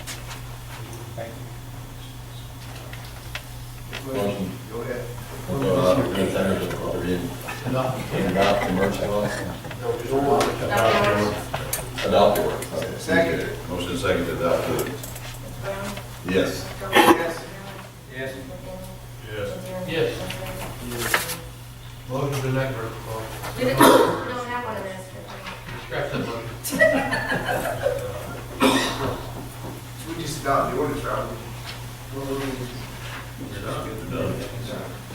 Motion. Go ahead. Adopt the emergency law. Adopt the ordinance. Second. Motion and a second to adopt the ordinance. Mr. Brown? Yes. Mr. Johnson? Yes. Yes. Mr. McDaniel? Yes. Tim Terry? Yes. Lance Terry? Motion to next, We don't have one of those. scratch that motion. We just adopt the ordinance, right?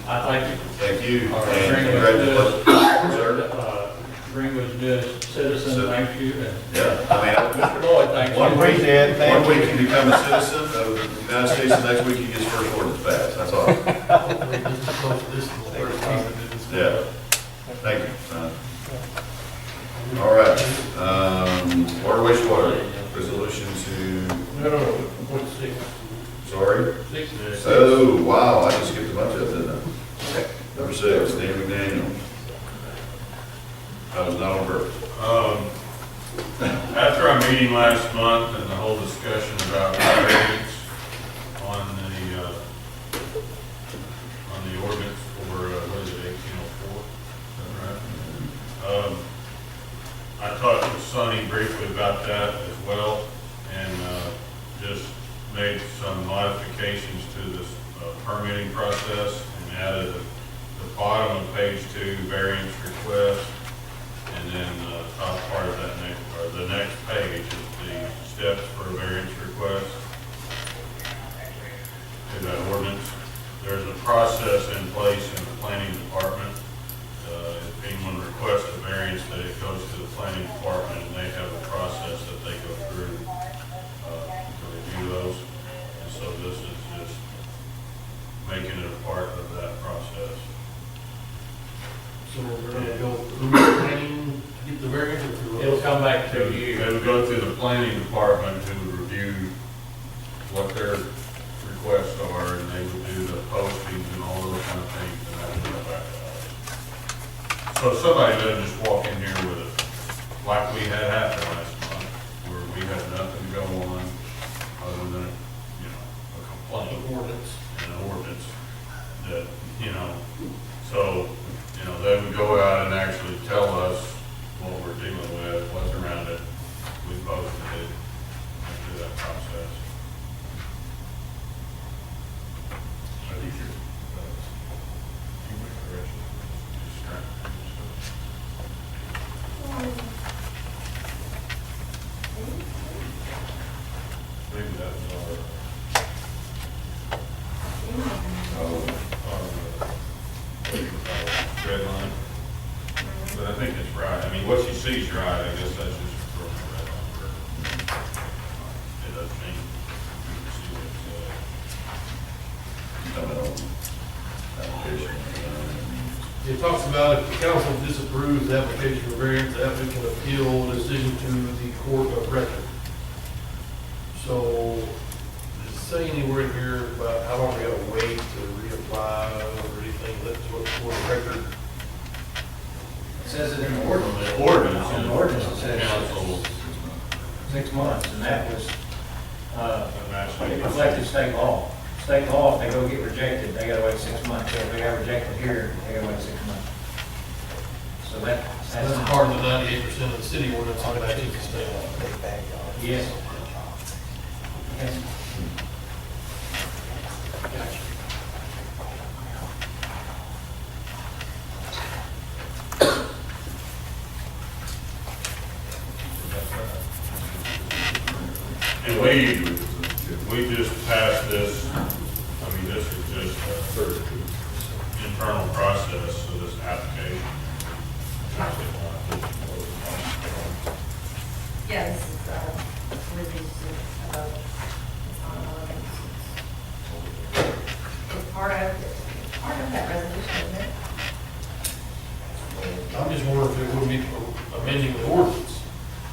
I thank you. Thank you, All right, and Greenwood's congratulations, sir. Greenwood's good citizen, thank you. And Yeah, I mean, Mr. Lloyd, thank you. 1 week, 1 week you become a citizen of the United States, the next week you get his first ordinance passed, that's all. Hopefully this is close to this the first time that it is. Yeah, thank you. All right, water wastewater, resolution to, No, point six. sorry? Six. Oh, wow, I just skipped a bunch of it, didn't I? Number 6, Dan McDaniel. That was not on purpose. After our meeting last month and the whole discussion about variance on the ordinance for, what is it, 1804? Is that right? I talked with Sonny briefly about that as well, and just made some modifications to this permitting process and added the bottom of page 2 variance request. And then the top part of that next, or the next page is the steps for a variance request. To that ordinance, there's a process in place in the planning department. If anyone requests a variance, that it goes to the planning department, and they have a process that they go through to review those. And so this is just making it a part of that process. So we're gonna go through the planning to get the variance or through? It'll come back to you. They would go through the planning department to review what their requests are, and they would do the postings and all those kind of things, and that would go back to us. So somebody doesn't just walk in here with it, like we had happen last month, where we had nothing to go on other than, a complaint. An ordinance that, so, they would go out and actually tell us what we're dealing with, what's around it. We posted it, went through that process. I think you're, you make the rest maybe that was red line. But I think it's right. I mean, what she sees right, I guess that's just a red line. It does change. You can see what it's, Application. It talks about if the council disapproves the application for variance, the applicant can appeal the decision to the court of record. So, does it say anywhere in here about how long we gotta wait to reapply or anything? That's what the court of record. It says it in the ordinance. the ordinance. On the ordinance, it says Council. 6 months, and that was, reflected state law. State law, if they go get rejected, they gotta wait 6 months. So if they got rejected here, they gotta wait 6 months. So That's part of the 98% of the city ordinance on that is the state law. Yes. Yes. And we just passed this, I mean, this is just an internal process of this application. Yeah, this is, Lizzie's, about, it's part of that resolution, isn't it? I'm just wondering if it would be amending the ordinance,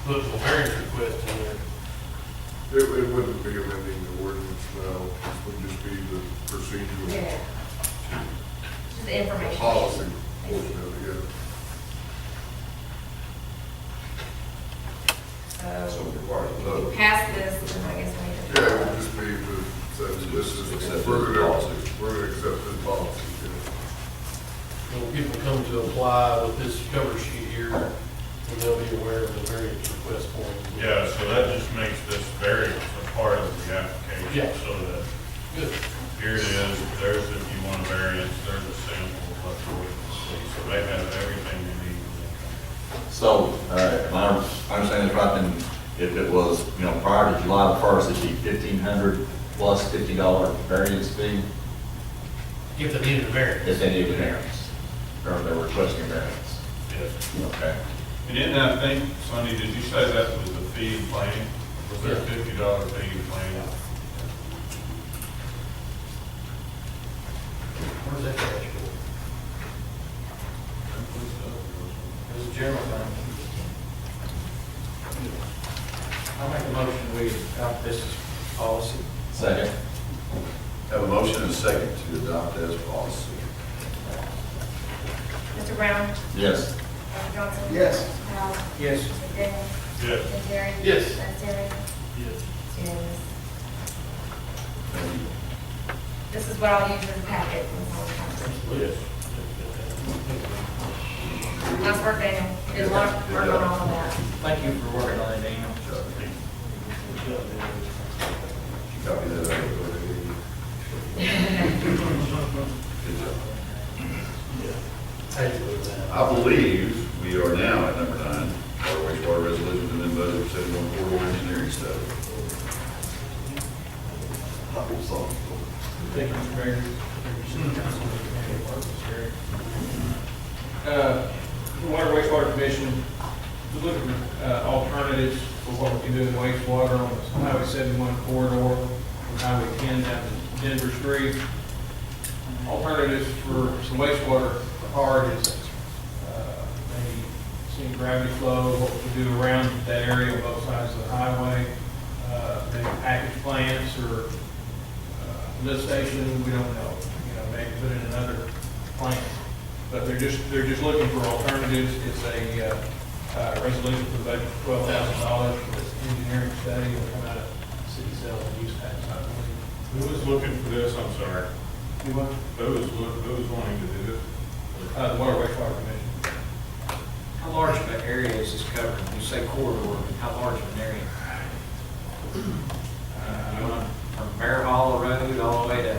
putting a variance request in there. It wouldn't be amending the ordinance now, this would just be the procedural. Yeah. Just the information. Policy portion of it, yeah. So, required to vote. if you pass this, then I guess we need to. Yeah, it would just be to say that this is Accept further this policy. we're going to accept this policy. Yeah. When people come to apply with this cover sheet here, then they'll be aware of the variance request form. Yeah, so that just makes this variance a part of the application. Yeah. So that, Good. here it is, there's if you want a variance, there's a sample of what the ordinance says. So they have everything they need. So, my understanding is right, then, if it was, prior to July the 1st, it'd be $1,500 plus $50 variance fee If they needed a variance. if they needed a variance, or they're requesting a variance. Yes. Okay. And then I think, Sonny, did you say that was the fee plan? Was there a $50 fee plan? Where's that cash for? This is general fund. I'll make a motion, we adopt this policy. Second. Have a motion and a second to adopt as policy. Mr. Brown? Yes. Dr. Johnson? Yes. Mr. Powell? Yes. Mr. Daniel? Yes. Mr. Terry? Yes. Mr. Terry? Yes. It's unanimous. This is what I'll use as a packet. Yes. Nice work, Daniel. You did a lot of work on all of that. Thank you for working on it, Daniel. Copy that. I believe we are now at number 9, water wastewater resolutions and then budget for 71 corridor engineering study. Thank you, Mr. Mayor. Water wastewater commission, we're looking for alternatives for what we can do in wastewater on the Highway 71 corridor from Highway 10 down to Denver Street. Alternatives for some wastewater hard is maybe seeing gravity flow, what we can do around that area on both sides of the highway, maybe package plants or lift station, we don't know, maybe put in another plant. But they're just looking for alternatives. It's a resolution for the budget of $12,000 for this engineering study. It'll come out of city sales and use tax, I believe. Who was looking for this? I'm sorry. You want? Who was wanting to do this? The Water Wastewater Commission. How large of an area is this covering? When you say corridor, how large of an area? You want from Bear Hollow Road all the way to,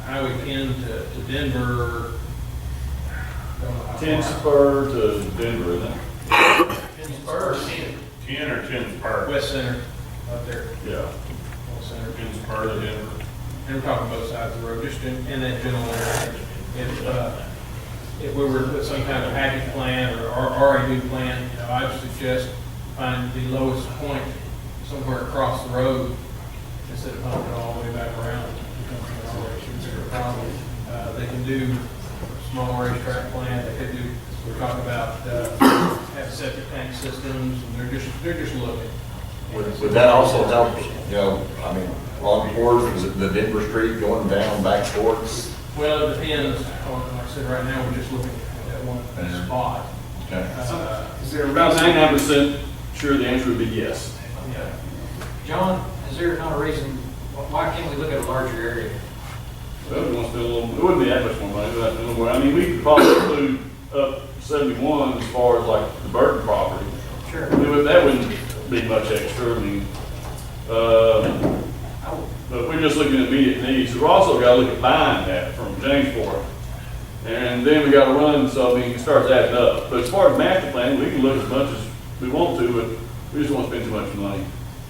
Highway 10 to Denver. Don't know how 10 far. Spur to Denver, isn't it? 10 Spur, 10. 10 or 10 Park? West Center, up there. Yeah. West Center. 10 Spur to Denver. And we're talking both sides of the road, just in that general area. If we were to put some kind of package plan or a new plan, I would suggest find the lowest point somewhere across the road instead of pumping it all the way back around. It becomes an already bigger problem. They can do a small racetrack plan. They could do, we're talking about have septic tank systems, and they're just looking. Would that also help, on towards the Denver Street going down back towards? Well, it depends. Like I said, right now, we're just looking at that one spot. Okay. Is there a About reason? 99% sure the answer would be yes. Yeah. John, is there not a reason, why can't we look at a larger area? Well, we want to spend a little, it wouldn't be that much more money, but a little more. I mean, we could probably include up 71 as far as like the Burton property. Sure. That wouldn't be much extra, I mean, but we're just looking at immediate needs. We've also got to look at buying that from Jamesport. And then we got to run, so I mean, it starts adding up. But as far as master plan, we can look as much as we want to, but we just won't spend too much money.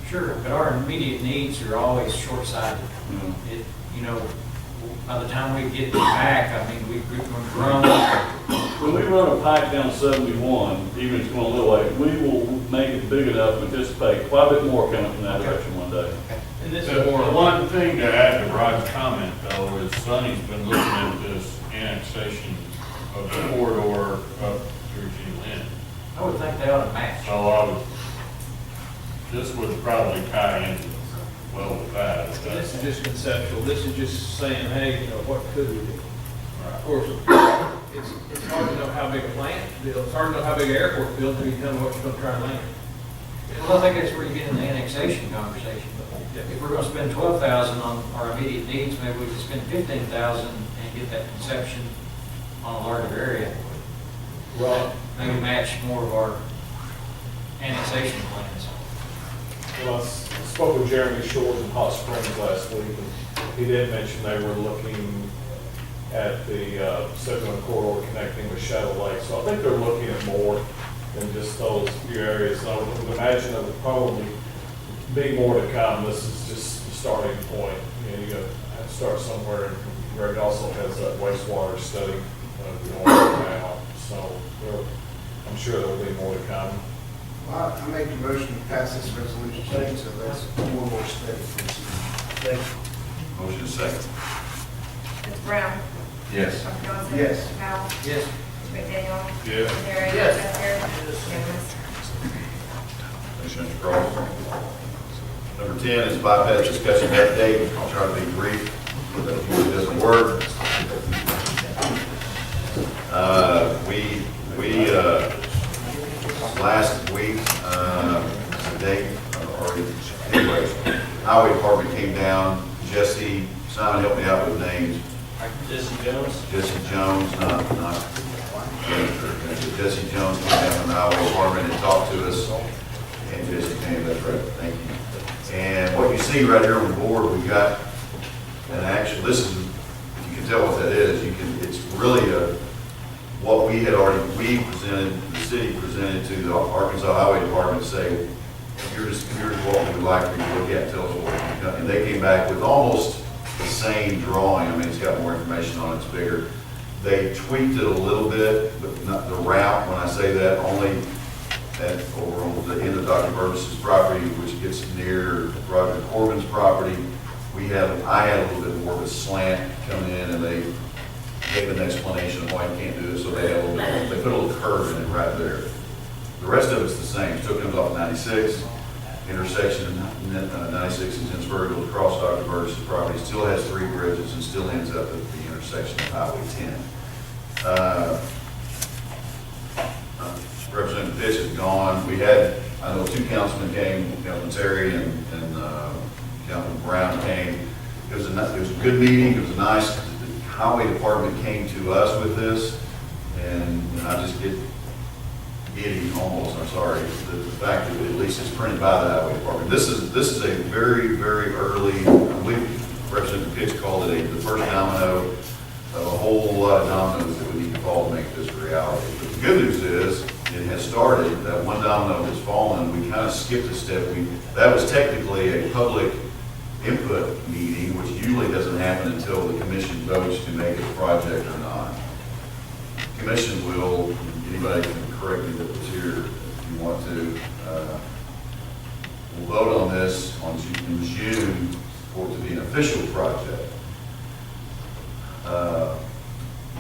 Sure, but our immediate needs are always short-sighted. It, you know, by the time we get back, I mean, we've grown. When we run a pipe down 71, even if it's going a little way, we will make it big enough to anticipate quite a bit more coming from that direction one day. And this is more. One thing to add to Rod's comment though is Sonny's been looking at this annexation of the corridor up through G Lynn. I would think they ought to match. So this would probably tie in well with that. This is just conceptual, this is just saying, hey, you know, what could we do? Of course, it's hard to know how big a plant to build, it's hard to know how big an airport to build until you tell me what you're gonna try and land. Well, I think that's where you get in the annexation conversation. If we're gonna spend 12,000 on our immediate needs, maybe we could spend 15,000 and get that conception on a larger area. Right. Maybe match more of our annexation plans. Well, I spoke with Jeremy Shores in Hot Springs last week, and he did mention they were looking at the 71 corridor connecting with Shadow Lake. So I think they're looking at more than just those few areas. So I would imagine there would probably be more to come. This is just the starting point. You know, you got to start somewhere. And Greg also has that wastewater study going on now. So I'm sure there will be more to come. Well, I make a motion to pass this resolution, so that's one more step. Thank you. Motion is second. Mr. Brown? Yes. Dr. Johnson? Yes. Mr. Powell? Yes. Mr. McDaniel? Yes. Mr. Terry? Yes. Mr. Terry? Unanimous. Thanks, Mr. Cross. Number 10 is bypass discussion update. I'll try to be brief, but that usually doesn't work. Last week, anyways, Highway Department came down. Jesse, Simon, help me out with names. Jesse Jones? Jesse Jones, not Jennifer. Jesse Jones came down from the Highway Department and talked to us. And Jesse came, that's right, thank you. And what you see right here on the board, we've got an actual, this is, if you can tell what that is, it's really what we presented, the city presented to the Arkansas Highway Department to say, here's what we would like for you to look at, tell us what you've done. And they came back with almost the same drawing. I mean, it's got more information on it, it's bigger. They tweaked it a little bit, but not the route, when I say that, only at over on the end of Dr. Burgess's property, which gets near Roger Corbin's property. I had a little bit more of a slant coming in, and they gave an explanation of why you can't do it, so they put a little curve in it right there. The rest of it's the same. Still comes off 96, intersection of 96 in Tinsburg, goes across Dr. Burgess's property, still has 3 bridges, and still ends up at the intersection of Highway 10. Representative Pitts is gone. We had, I know 2 councilmen came, Councilman Terry and Councilman Brown came. It was a good meeting. It was nice. The Highway Department came to us with this, and I just get giddy almost. I'm sorry. The fact that at least it's printed by the Highway Department. This is a very, very early. I believe Representative Pitts called it the first domino of a whole lot of dominoes that we need to fall to make this a reality. But the good news is, it has started. That one domino has fallen. We kind of skipped a step. That was technically a public input meeting, which usually doesn't happen until the commission votes to make it a project or not. Commission will, anybody can correct me that was here if you want to, we'll vote on this in June for it to be an official project.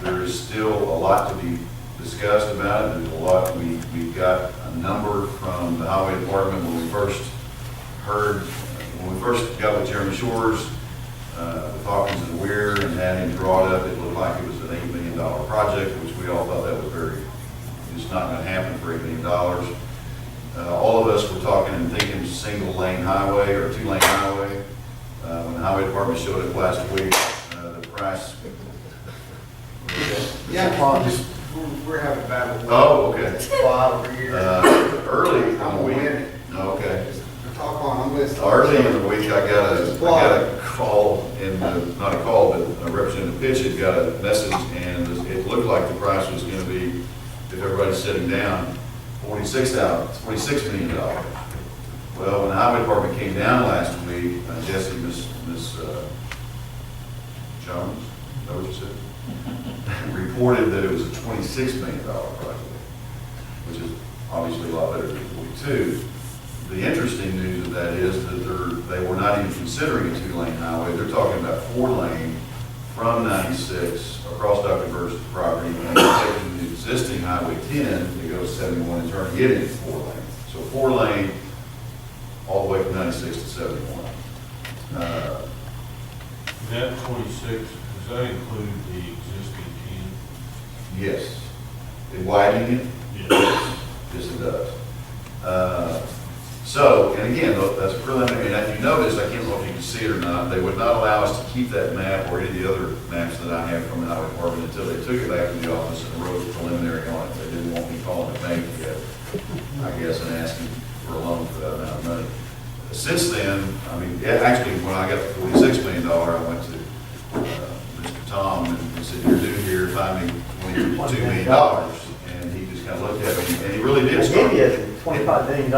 There is still a lot to be discussed about it. There's a lot, we've got a number from the Highway Department when we first got with Jeremy Shores, with Hawkins and Weir, and had him draw it up. It looked like it was an $8 million project, which we all thought that was it's not going to happen for $8 million. All of us were talking and thinking single lane highway or 2-lane highway. When the Highway Department showed up last week, the price. Yeah, we're having a battle. Oh, okay. Fly over here. Early in the week. winning. Okay. Talk on, I'm listening. Early in the week, I got a call, not a call, but Representative Pitts had got a message, and it looked like the price was going to be, if everybody's sitting down, $46 million. Well, when the highway department came down last week, Jesse, Miss Jones, is that what you said? Reported that it was a $26 million project, which is obviously a lot better than 42. The interesting news of that is that they were not even considering a 2-lane highway. They're talking about 4-lane from 96 across Dr. Burgess' property, and they're taking the existing Highway 10 that goes 71 and turning it into 4-lane. So 4-lane all the way from 96 to 71. That 26, does that include the existing 10? Yes. It widening it? Yes. Yes, it does. So, and again, that's a preliminary, and if you notice, I can't know if you can see it or not, they would not allow us to keep that map or any of the other maps that I have from the highway department until they took it back to the office and wrote a preliminary on it. They didn't want me calling the bank yet, I guess, and asking for a loan for that amount of money. Since then, I mean, actually, when I got the $46 million, I went to Mr. Tom and said, "You're due here, find me $22 million." And he just kind of looked at me, and he really did. I gave you a $25 million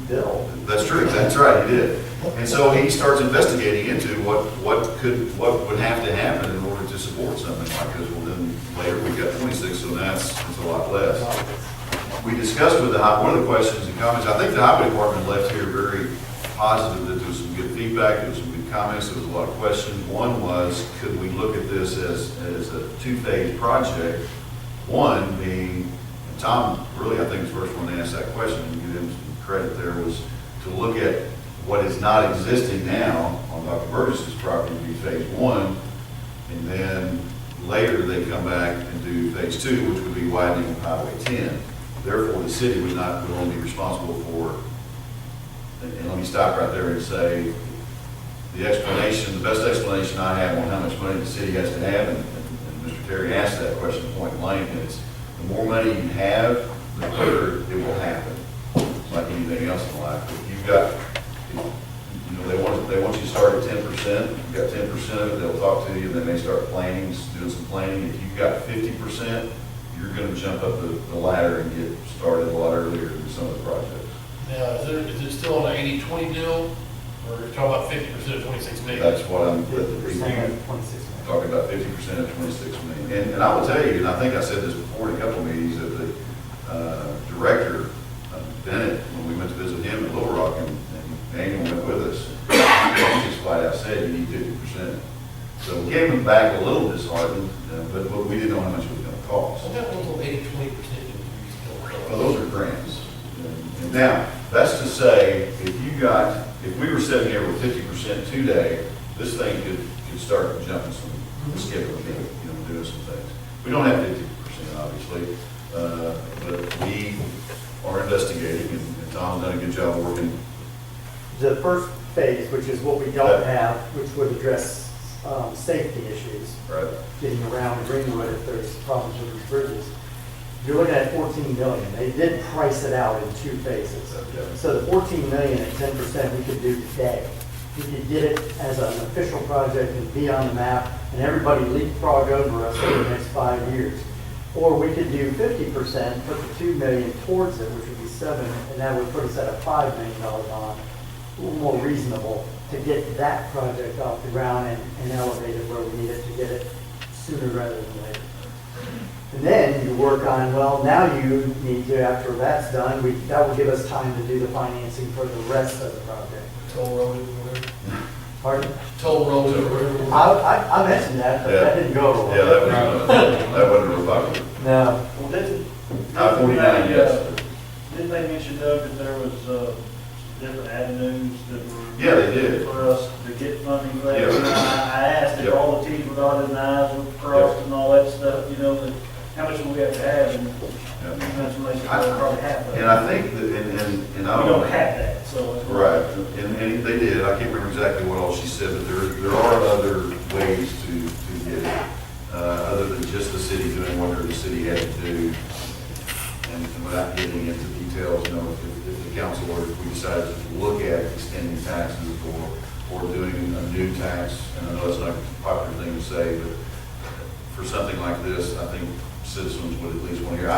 bill. That's true, that's right, he did. And so he starts investigating into what would have to happen in order to support something like this. Well, then later we got 26, so now it's a lot less. We discussed with one of the questions and comments, I think the highway department left here very positive that there was some good feedback, there was some good comments, there was a lot of questions. One was, could we look at this as a 2-phase project? One being, and Tom really, I think, was the first one to ask that question, and give him some credit there, was to look at what is not existing now on Dr. Burgess's property to be phase 1, and then later they come back and do phase 2, which would be widening of Highway 10. Therefore, the city would only be responsible for, and let me stop right there and say, the best explanation I have on how much money the city has to have, and Mr. Terry asked that question point blank, and it's the more money you have, the quicker it will happen. It's like anything else in life. If you've got, they want you to start at 10%, you've got 10% of it, they'll talk to you, and then they start planning, doing some planning. If you've got 50%, you're going to jump up the ladder and get started a lot earlier than some of the projects. Now, is it still on an 80-20 deal, or are you talking about 50% of 26 million? That's what I'm, 50% of 26 million. Talking about 50% of 26 million. And I will tell you, and I think I said this before in a couple of meetings, that the director, Bennett, when we went to visit him in Little Rock, and Daniel went with us, he just flat out said, you need 50%. So we came back a little disheartened, but we didn't know how much it was going to cost. Well, that little 80-20%. Well, those are grants. And now, that's to say, if we were sitting here with 50% today, this thing could start jumping some schedule, doing some things. We don't have 50%, obviously, but we are investigating, and Tom's done a good job of working. The first phase, which is what we don't have, which would address safety issues, Right. getting around Greenwood if there's problems with these bridges. You're looking at 14 million. They did price it out in 2 phases. Okay. So the 14 million at 10% we could do today. We could get it as an official project and be on the map, and everybody leapfrog over us over the next 5 years. Or we could do 50%, put the 2 million towards it, which would be 7, and that would put us at a $5 million bond. A little more reasonable to get that project off the ground and elevated where we need it to get it sooner rather than later. And then you work on, well, now you need to, after that's done, that will give us time to do the financing for the rest of the project. Toll road, whatever. Pardon? Toll road, whatever. I mentioned that, but that didn't go over well. Yeah, that wasn't real popular. No. Well, didn't 49, yes. Didn't they mention, Doug, that there was different avenues that were? Yeah, they did. For us to get funding for that. Yeah. You know, I asked if Yep. all the T's were dotted and I's were crossed and all that stuff, that how much do we have to have, and information probably have that. And I think that, and I We don't. don't have that, so. it's- Right, and they did, I can't remember exactly what all she said, but there are other ways to get it, other than just the city doing whatever the city had to do. And without getting into details, if the council or if we decided to look at extending taxes or doing a new tax, and I know that's not a popular thing to say, but for something like this, I think citizens would at least want to hear.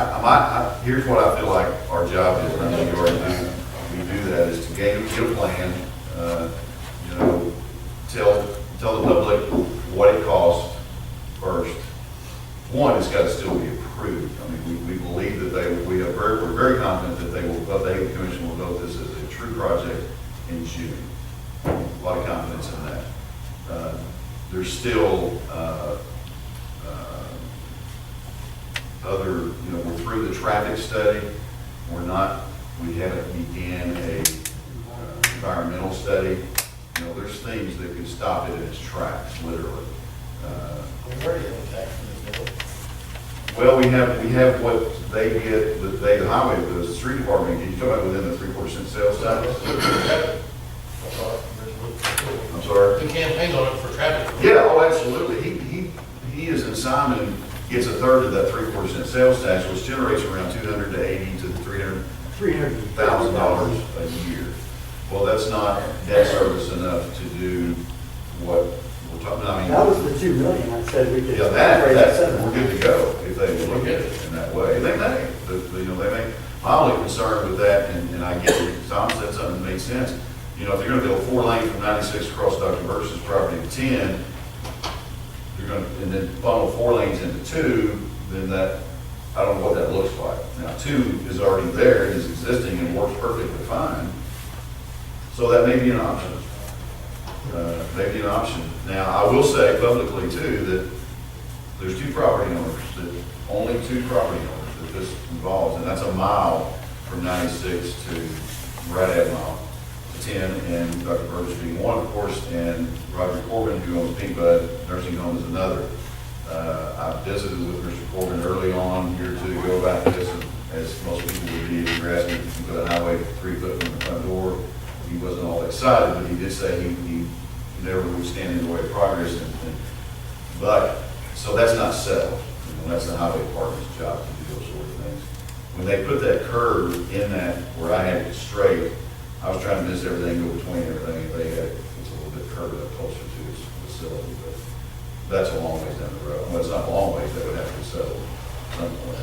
Here's what I feel like our job is, and I know you already do, we do that. that is to get a plan, you know, tell the public what it costs first. One, it's got to still be approved. I mean, we believe that we're very confident that the commission will vote this as a true project in June. A lot of confidence in that. There's still other, you know, we're through the traffic study. We haven't began a environmental study. You know, there's things that could stop it in its tracks, literally. Well, we have what they get, the highway, the street department, you talk about within the 3% sales tax? I'm sorry? We campaign on it for traffic. Yeah, oh, absolutely. He is in Simon, gets a third of that 3% sales tax, which generates around $280,000 to $300,000 a year. Well, that's not debt service enough to do what we're talking about. I mean, That was the 2 million I said we could. yeah, that's, we're good to go if they look at it in that way. They may, you know, they may. My only concern with that, and I get it, Tom said something that made sense. You know, if you're gonna build 4 lanes from 96 across Dr. Burris' property to 10, and then funnel 4 lanes into 2, then that, I don't know what that looks like. Now, 2 is already there, it is existing and works perfectly fine. So that may be an option. Maybe an option. Now, I will say publicly too, that there's 2 property owners, only 2 property owners that this involves, and that's a mile from 96 to right at mile to 10, and Dr. Burgess being one, of course, and Roger Corbin, who owns Pink Bud Nursing Home, is another. I visited with Mr. Corbin early on, a year or 2 ago about this, and as most people would be, if you're asking if you put a highway 3 foot from the front door, he wasn't all excited, but he did say he never would stand in the way of progress. But, so that's not settled. And that's the highway department's job to do those sort of things. When they put that curve in that, where I had it straight, I was trying to miss everything, go between everything, and they had, it's a little bit curved up closer to its facility, but that's a long ways down the road. Well, it's not a long ways, that would have to be settled at some point.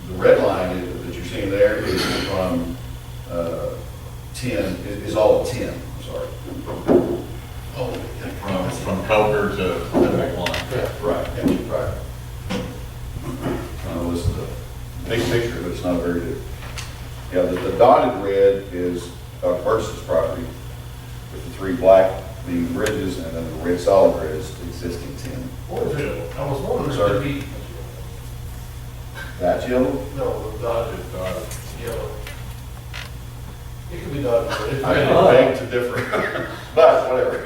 The red line that you're seeing there is from 10, is all of 10, I'm sorry. Oh, from Coker to Pacific Line. Yeah, right, yeah, right. This is a big picture, but it's not very good. Yeah, the dotted red is Dr. Burgess' property, with the 3 black being bridges, and then the red solid red is existing 10. What is it? I was wondering Sorry? if it'd be, That's yellow? no, the dotted, yellow. It could be dotted, but it's I red. beg to differ, but whatever.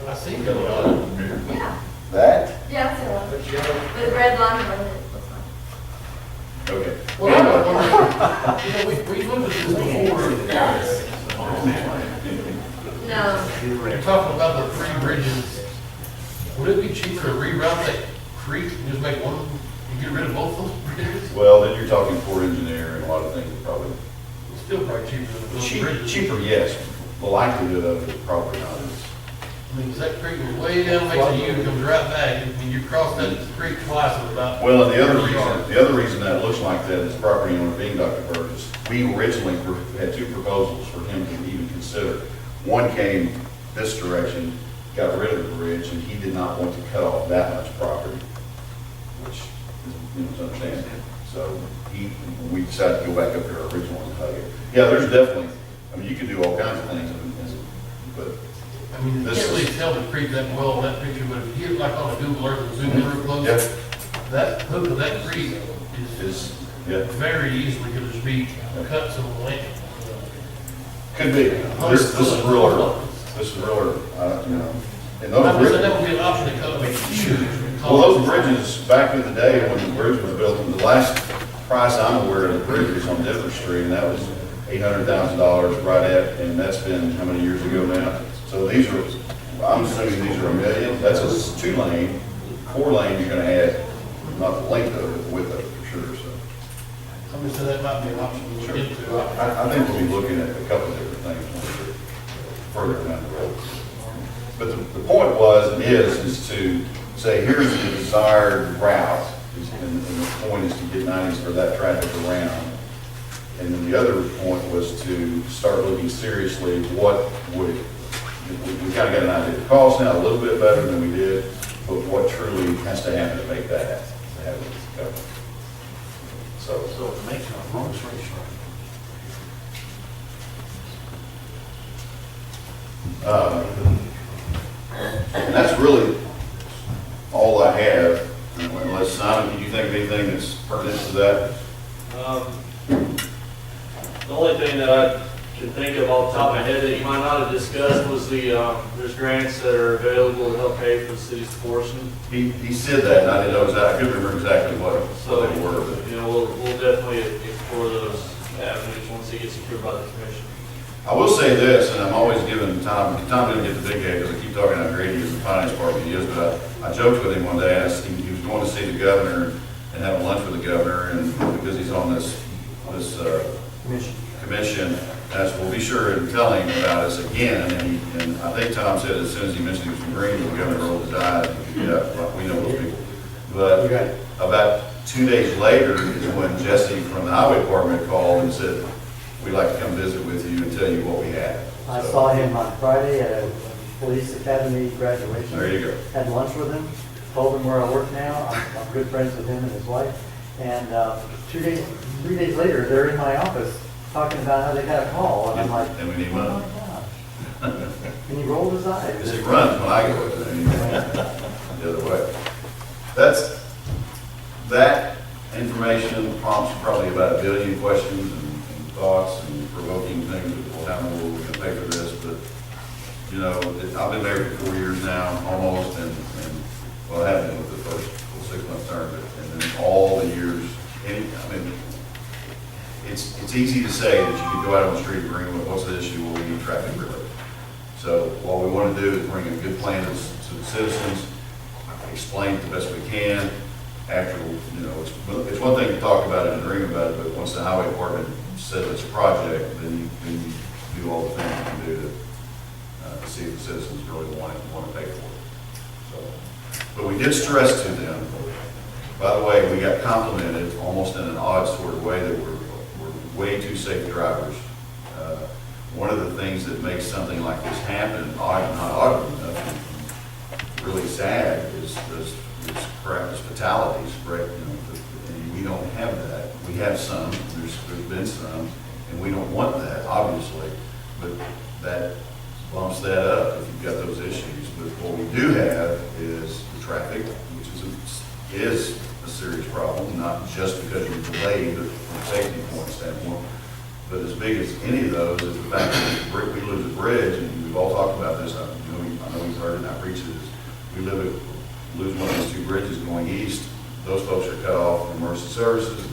I see yellow on it. Yeah, That? yeah, that's the one. But yellow. With red line around it, looks like. Okay. Well, I was wondering, we looked at this before. No, You're talking about the 3 bridges. Would it be cheaper to reroute that creek and just make one, and get rid of both those bridges? Well, then you're talking Corps engineer and a lot of things that probably. It's still probably cheaper than those bridges. Cheaper, yes. The likelihood of it probably not. I mean, 'cause that creek was way down, makes a U, comes right back, and you cross that creek twice in about. Well, and the 30 yards. other reason that it looks like that is property owner being Dr. Burgess. We originally had 2 proposals for him to even consider. One came this direction, got rid of the bridge, and he did not want to cut off that much property, which is understandable. So we decided to go back up to our original and cut it. Yeah, there's definitely, I mean, you could do all kinds of things, but I mean, you this can't really is, tell the creek that well in that picture, but if you get like on a Google Earth and zoom in real close, yeah, that hook of that creek is, yeah, very easily could just be cut some land. could be. This is real early. This is real early, you know. And those I would say bridges, that would be an option to cut, make huge. well, those bridges, back in the day when the bridge was built, the last price I'm aware of the bridge was on Denver Street, and that was $800,000 right at, and that's been how many years ago now? So these are, I'm assuming these are $1 million. That's a 2-lane, 4-lane, you're gonna add, not the length of it, the width of it for sure, so. I'm just saying that might be an option to look into. I think we'll be looking at a couple of different things when we get further down the road. But the point was, and is to say, here's the desired route, And the point is to get 90s for that traffic around. And then the other point was to start looking seriously, what would it, we kind of got an idea of the cost now, a little bit better than we did, but what truly has to happen to make that happen, to have it go. So it makes a bonus ratio. And that's really all I have, unless, Simon, can you think of anything that's pertinent to that? The only thing that I can think of off the top of my head that you might not have discussed was there's grants that are available to help pay for the city's portion. He said that, and I didn't know exactly, I couldn't remember exactly what they were. But You know, we'll definitely explore those avenues once it gets approved by the commission. I will say this, and I'm always giving Tom didn't get the big head because I keep talking how great he is in the finance department, he is, but I joked with him one day, I asked him, he was going to see the governor and having lunch with the governor, and because he's on this commission, and I said, well, be sure and tell him about us again, and I think Tom said as soon as he mentioned he was from Greenwood, the governor rolled his eyes, yeah, we know those people. But about 2 days later is when Jesse from the highway department called and said, we'd like to come visit with you and tell you what we had. I saw him on Friday at a police academy graduation. There you go. Had lunch with him, told him where I work now. I'm good friends with him and his wife. And 3 days later, they're in my office talking about how they got a call. And I'm like, and we need oh money. my gosh. And he rolled his eyes. Because he runs when I go with him, the other way. That information prompts probably about 1 billion questions and thoughts and provoking things, well, how in the world are we gonna pay for this? But, you know, I've been married for 4 years now, almost, and well, I haven't been with the first 6-month term, and then all the years, it's easy to say that you could go out on the street and bring, what's the issue? Well, we need traffic relief. So what we want to do is bring a good plan to the citizens, explain it the best we can. After, you know, it's one thing to talk about it and dream about it, but once the highway department says it's a project, then you do all the things you can do to see if the citizens really want to pay for it. So, but we did stress to them, by the way, we got complimented almost in an odd sort of way that we're way too safe drivers. One of the things that makes something like this happen, odd enough, really sad, is perhaps fatalities, right? You know, and we don't have that. We have some, there's been some, and we don't want that, obviously, but that bumps that up if you've got those issues. But what we do have is the traffic, which is a serious problem, not just because you're delayed, but from a safety point standpoint. But as big as any of those is the fact that we lose a bridge, and we've all talked about this. I know we've heard it, and I preach it. We lose one of these 2 bridges going east. Those folks are cut off from emergency services.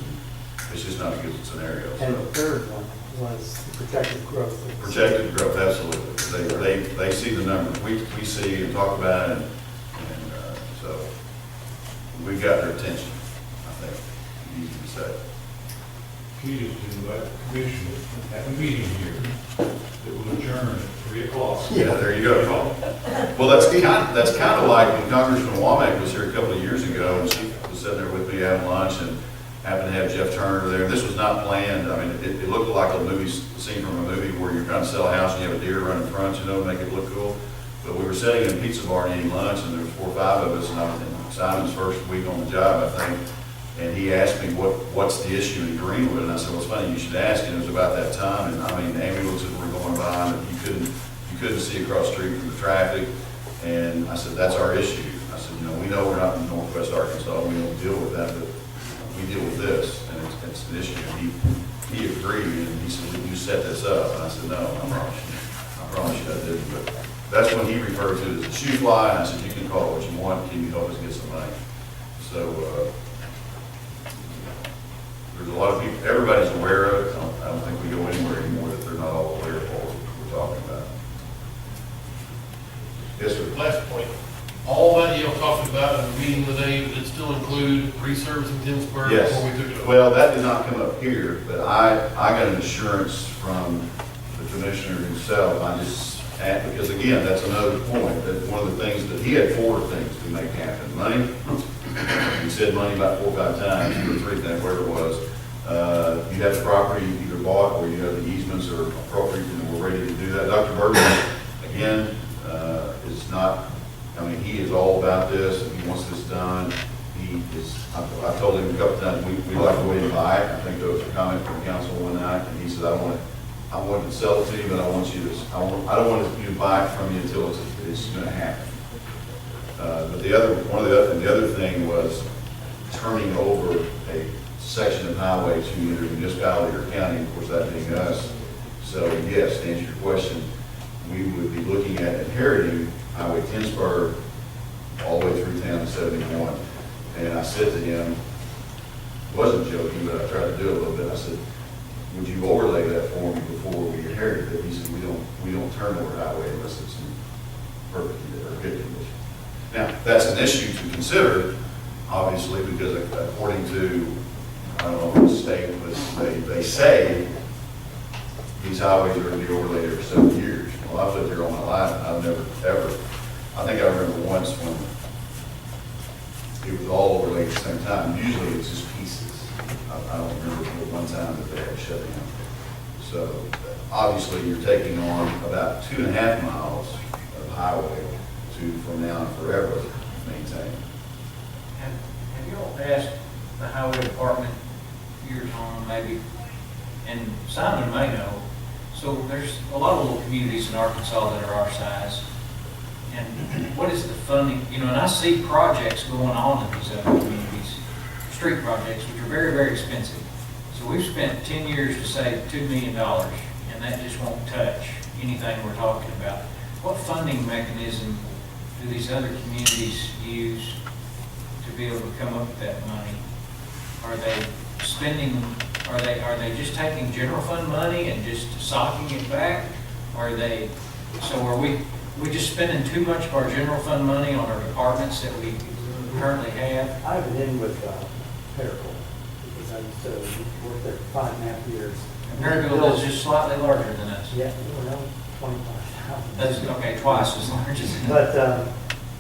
It's just not a good scenario. And the third one was the projected growth. Projected growth, absolutely. They see the numbers we see and talk about it, and so we've got their attention, I think, easy to say. Key to commission, have a meeting here that will adjourn at 3 o'clock. Yeah, there you go. Well, that's kind of like when Congressman Womack was here a couple of years ago, and she was sitting there with me having lunch, and happened to have Jeff Turner there. This was not planned. I mean, it looked like a scene from a movie where you're trying to sell a house and you have a deer run in front, you know, to make it look cool. But we were sitting in a pizza bar and eating lunch, and there was 4 or 5 of us, and I was in Simon's first week on the job, I think. And he asked me, what's the issue in Greenwood? And I said, well, it's funny you should ask. And it was about that time. And I mean, ambulances were going by, and you couldn't see across the street from the traffic. And I said, that's our issue. I said, you know, we know we're not in Northwest Arkansas. We don't deal with that, but we deal with this, and it's an issue. And he agreed, and he said, you set this up. And I said, no, I promise you I didn't. But that's when he referred to it as a shoe fly. And I said, you can call it what you want. Can you help us get some money? So, there's a lot of people, everybody's aware of it. I don't think we go anywhere anymore that they're not all aware of what we're talking about. Yes, sir. Last point, all that you talked about in the meeting today, did it still include resurfacing Tinsburg? Yes. Before we took it over? Well, that did not come up here, but I got an assurance from the commissioner himself. Because again, that's another point, that one of the things that he had 4 things to make happen: money, You said money about 4 or 5 times, 2 or 3 times, whatever it was. You have the property either bought or you have the easements are appropriate and we're ready to do that. Dr. Burton, again, is not, I mean, he is all about this and he wants this done. He is, I told him a couple times, we like the way to buy it. I think there was a comment from the council one night and he said, I want to sell it to you, but I want you to, I don't want you to buy it from you until it's going to happen. But the other thing was turning over a section of highway to either municipality or county, of course that being us. So yes, to answer your question, we would be looking at inheriting Highway 10 spur all the way through town to 71. And I said to him, wasn't joking, but I tried to do it a little bit. I said, would you overlay that for me before we inherit it? He said, we don't turn over highway unless it's in perfect or good condition. Now, that's an issue to consider, obviously, because according to, I don't know what the state, but they say these highways are going to be overlaid every 7 years. Well, I've lived here all my life, and I've never, ever, I think I remember once when it was all overlaid at the same time. Usually it's just pieces. I don't remember one time that they had shut down. So obviously you're taking on about 2.5 miles of highway from now and forever maintain. Have you all asked the highway department years on maybe, and Simon may know, so there's a lot of little communities in Arkansas that are our size. And what is the funding, you know, and I see projects going on in these other communities, street projects, which are very, very expensive. So we've spent 10 years to save $2 million, and that just won't touch anything we're talking about. What funding mechanism do these other communities use to be able to come up with that money? Are they spending, are they just taking general fund money and just socking it back? Are they, so are we just spending too much of our general fund money on our departments that we currently have? I've been in with Paracle because I used to work there for 5.5 years. And Maryville is just slightly larger than us. Yeah, well, 25,000. That's, okay, twice as large as. But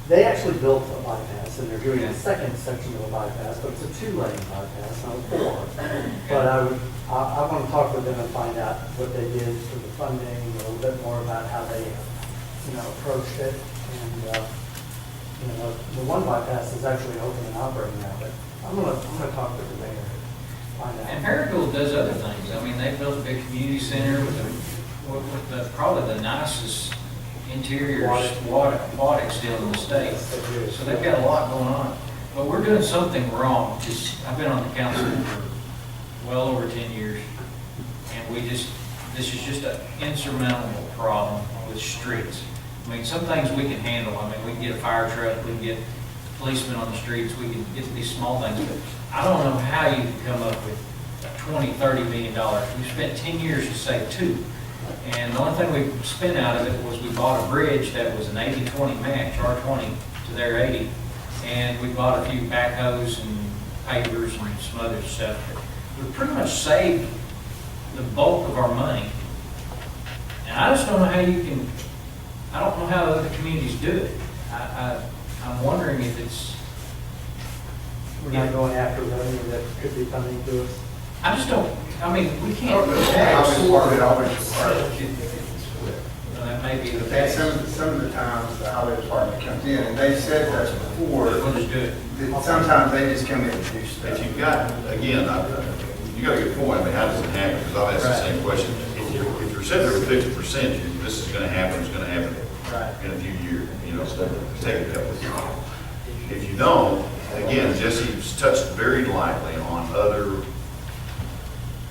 they actually built a bypass, and they're doing a second section of a bypass, but it's a 2-lane bypass, not a 4. But I want to talk with them and find out what they did for the funding, a little bit more about how they, approached it. And the one bypass is actually open and operating now, but I'm gonna talk with the mayor, find out. And Paragould does other things. I mean, they built a big community center with probably the nicest interior aquatics deal in the state. So they've got a lot going on. But we're doing something wrong. I've been on the council for well over 10 years, and this is just an insurmountable problem with streets. I mean, some things we can handle. I mean, we can get a fire truck, we can get policemen on the streets, we can get these small things, but I don't know how you can come up with $20, $30 million. We spent 10 years to save 2. And the only thing we spent out of it was we bought a bridge that was an 80-20 match, our 20 to their 80. And we bought a few backhoes and pavers and some other stuff. We pretty much saved the bulk of our money. And I just don't know how you can, I don't know how other communities do it. I'm wondering if it's. We're not going after revenue that could be coming to us. I just don't, I mean, we can't. That may be the case. Some of the times the highway department comes in, and they've said that before. We'll just do it. That sometimes they just come in and do stuff. If you've got, again, you got a good point. I mean, how does it happen? Because I've asked the same question. If you're sitting there with 50%, this is going to happen, it's going to happen in a few years, take a couple of years. If you don't, again, Jesse's touched very lightly on other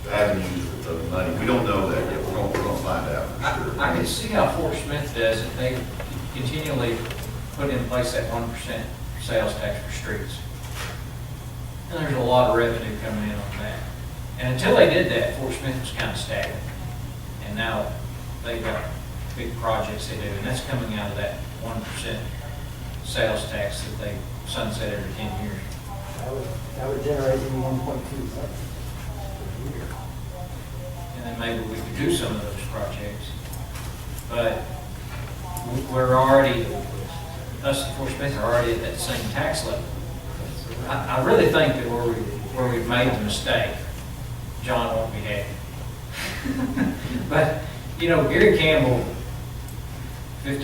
avenues of money. We don't know that yet. We're going to find out for sure. I can see how Fort Smith does it. They continually put in place that 1% sales tax for streets. And there's a lot of revenue coming in on that. And until they did that, Fort Smith was kind of stagnant. And now they've got big projects they do, and that's coming out of that 1% sales tax that they sunset every 10 years. That would generate you 1.2 cents. And then maybe we could do some of those projects. But we're already, us and Fort Smith are already at that same tax level. I really think that where we've made the mistake, John won't be happy. But, you know, Gary Campbell, this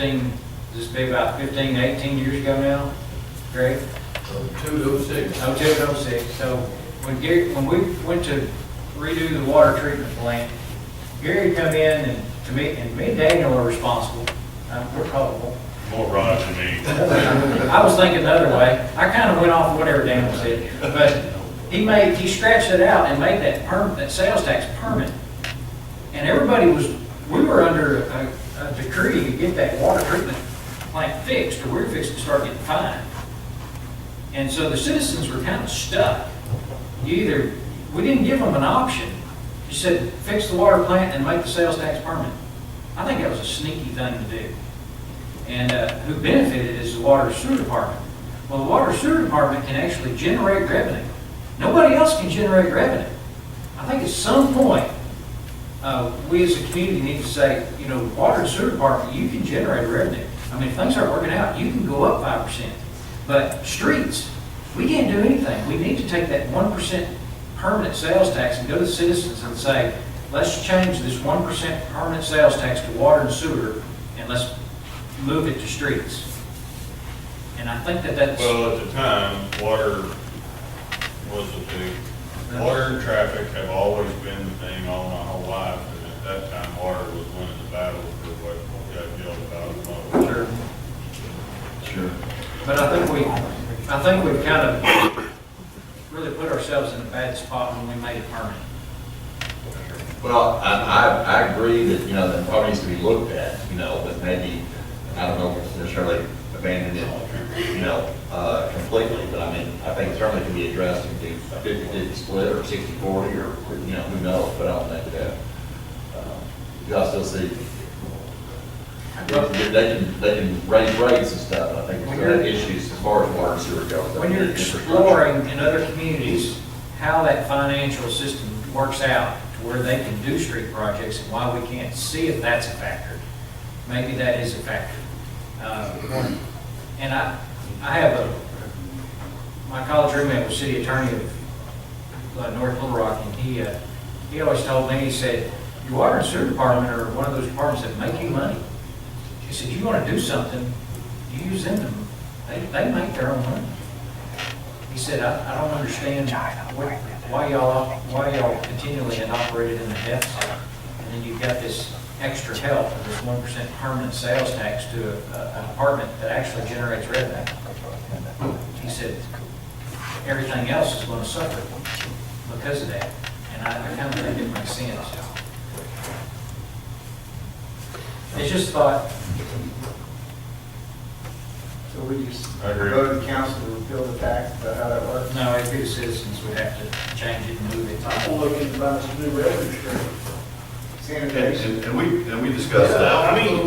will be about 15, 18 years ago now, Greg? 206. Oh, 2006. So when we went to redo the water treatment plant, Gary come in and me and Daniel are responsible. We're culpable. More Rod than me. I was thinking the other way. I kind of went off whatever Daniel said, but he scratched it out and made that sales tax permanent. And we were under a decree to get that water treatment plant fixed, or we were fixed to start getting fined. And so the citizens were kind of stuck. We didn't give them an option. You said, fix the water plant and make the sales tax permanent. I think that was a sneaky thing to do. And who benefited is the water and sewer department. Well, the water and sewer department can actually generate revenue. Nobody else can generate revenue. I think at some point, we as a community need to say, you know, water and sewer department, you can generate revenue. I mean, if things aren't working out, you can go up 5%. But streets, we can't do anything. We need to take that 1% permanent sales tax and go to the citizens and say, let's change this 1% permanent sales tax to water and sewer, and let's move it to streets. And I think that's... Well, at the time, water was a big, water and traffic have always been the thing all my whole life. And at that time, water was winning the battle for what got yelled about the most. Sure. But I think we've kind of really put ourselves in a bad spot when we made it permanent. Well, I agree that, you know, that probably needs to be looked at, you know, but maybe, I don't know if it's necessarily abandoned it, you know, completely, but I mean, I think it certainly can be addressed and do a 50-50 split or 60-40 or, you know, who knows, but I don't think that, you also see, they can raise rates and stuff. I think there are issues as far as water and sewer goes. When you're exploring in other communities how that financial system works out to where they can do street projects and why we can't see if that's a factor, maybe that is a factor. And I have my college roommate was city attorney of North Little Rock, and he always told me, he said, your water and sewer department are one of those departments that make you money. He said, you want to do something, you use them, they make their own money. He said, I don't understand why y'all continually had operated in the deficit, and then you've got this extra help of this 1% permanent sales tax to a department that actually generates revenue. He said, everything else is going to suffer because of that. And I kind of think it makes sense. It's just thought. So we just I agree. go to the council to repeal the tax, is that how that works? No, it'd be the citizens would have to change it and move it. I'm looking to buy some new revenue stream. Sanitation. And we discussed that. I mean,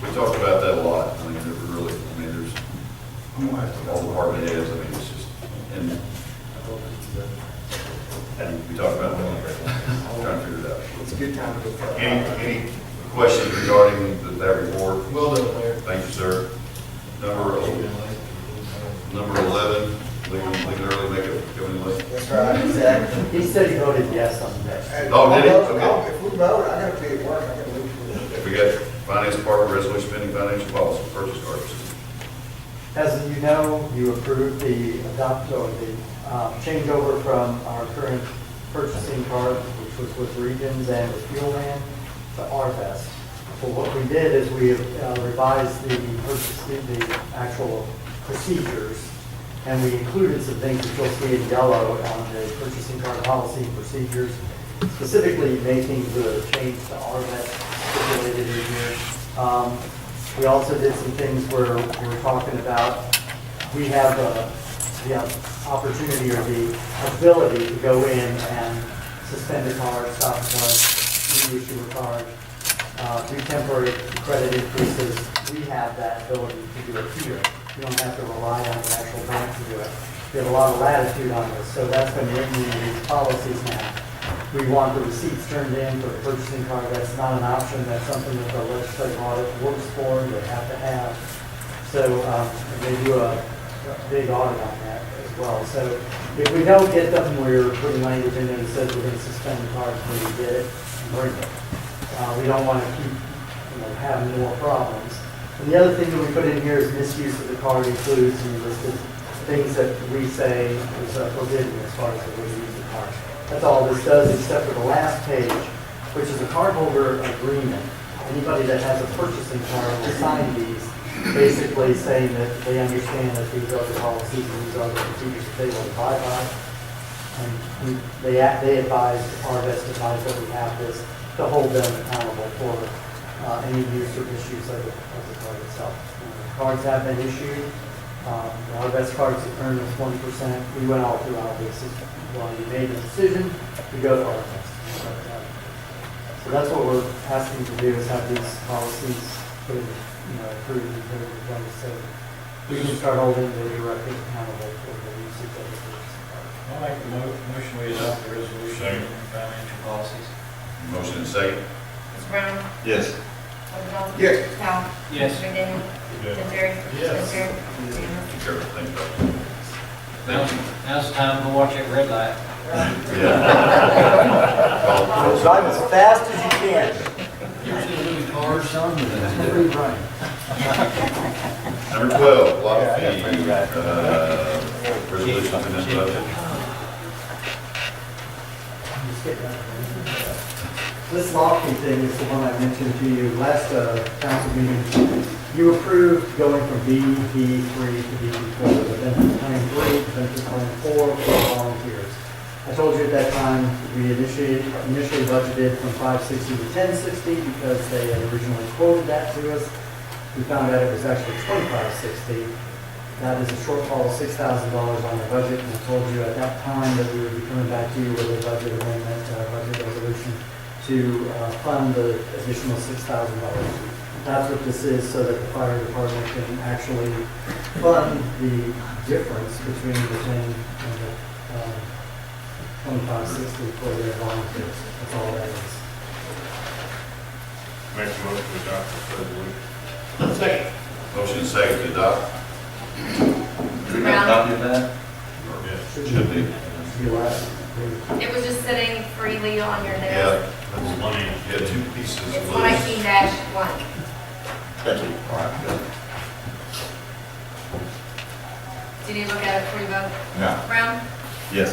We talked about that a lot. I mean, there's all department heads, I mean, it's just, and we talked about that. Trying to figure it out. It's a good time to go. Any questions regarding that report? Well done, Mayor. Thank you, sir. Number 11, leave early, make it coming late. That's right, exactly. He said he voted yes on that. Oh, did he? Okay. If we vote, I gotta be at work, I gotta leave. We got finance department resolution pending financial policy, purchase orders. As you know, you approved the changeover from our current purchasing card, which was with Regions and with Fuel Man, to RVest. So what we did is we revised the actual procedures, and we included some things that you'll see in yellow on the purchasing card policy and procedures, specifically making the change to RVest stipulated in here. We also did some things where we were talking about, we have the opportunity or the ability to go in and suspend a card, stop a card, reissue a card, do temporary credit increases. We have that ability to do it here. We don't have to rely on the actual bank to do it. We have a lot of latitude on this, so that's been written into these policies now. We want the receipts turned in for the purchasing card. That's not an option. That's something that the legislative audit works for, they have to have. So they do a big audit on that as well. So if we don't get them, we're putting language in there that says we're gonna suspend the cards when we get it and bring it. We don't want to keep, having more problems. And the other thing that we put in here is misuse of the card includes, and listed things that we say is forbidden as far as the way to use the card. That's all this does, except for the last page, which is a cardholder agreement. Anybody that has a purchasing card will sign these, basically saying that they understand that these are the policies and these are the procedures that they will abide by. And they advise, our best advise that we have this to hold them accountable for any use or misuse of the card itself. Cards have been issued. Our best cards have earned us 1%. We went all through our basis while you made the decision to go to our best. So that's what we're asking to do, is have these policies put in, approved and put in place so we can start holding the director accountable for the usage of the cards. I'll make the motion we adopt the resolution on financial policies. Motion and second. Mr. Brown? Yes. Dr. Johnson? Yes. Powell? Yes. Mr. McDaniel? Yes. Tim Terry? Yes. Terry? Unanimous. Sure, thank you. Now's the time to watch that red light. Drive as fast as you can. Number 12, block fee, resolution to amend budget. This lofty thing is the one I mentioned to you last council meeting. You approved going from BP3 to BP4, the benefit plan 3, benefit plan 4 for volunteers. I told you at that time, we initially budgeted from 560 to 1060 because they had originally quoted that to us. We found out it was actually 2560. That is a shortfall of $6,000 on the budget, and I told you at that time that we would be coming back to you with a budget amendment, budget resolution to fund the additional $6,000. That's what this is, so that the fire department can actually fund the difference between the 10 and the 2560 for their volunteers. That's all that is. Make a motion to adopt this resolution. Second. Motion and second to adopt. Do we have a copy of that? Yes. Should be. It was just sitting freely on your desk. Yeah, that's money. Yeah, 2 pieces. It's loose. 118-1. Thank you. All right, good. Did you look at it before you vote? No. Mr. Brown? Yes.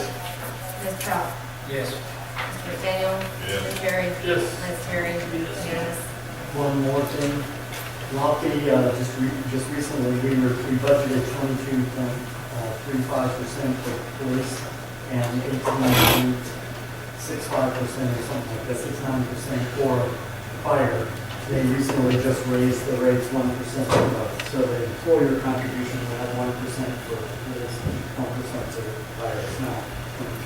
Ms. Powell? Yes. Mr. McDaniel? Yes. Mr. Terry? Yes. Ms. Terry? Unanimous. One more thing. Lofty, just recently, we budgeted 22.35% for police and 18.65% or something like that, 69% for fire. They recently just raised the rates 1% for both. So the employer contribution will have 1% for police, 1% for fire. It's now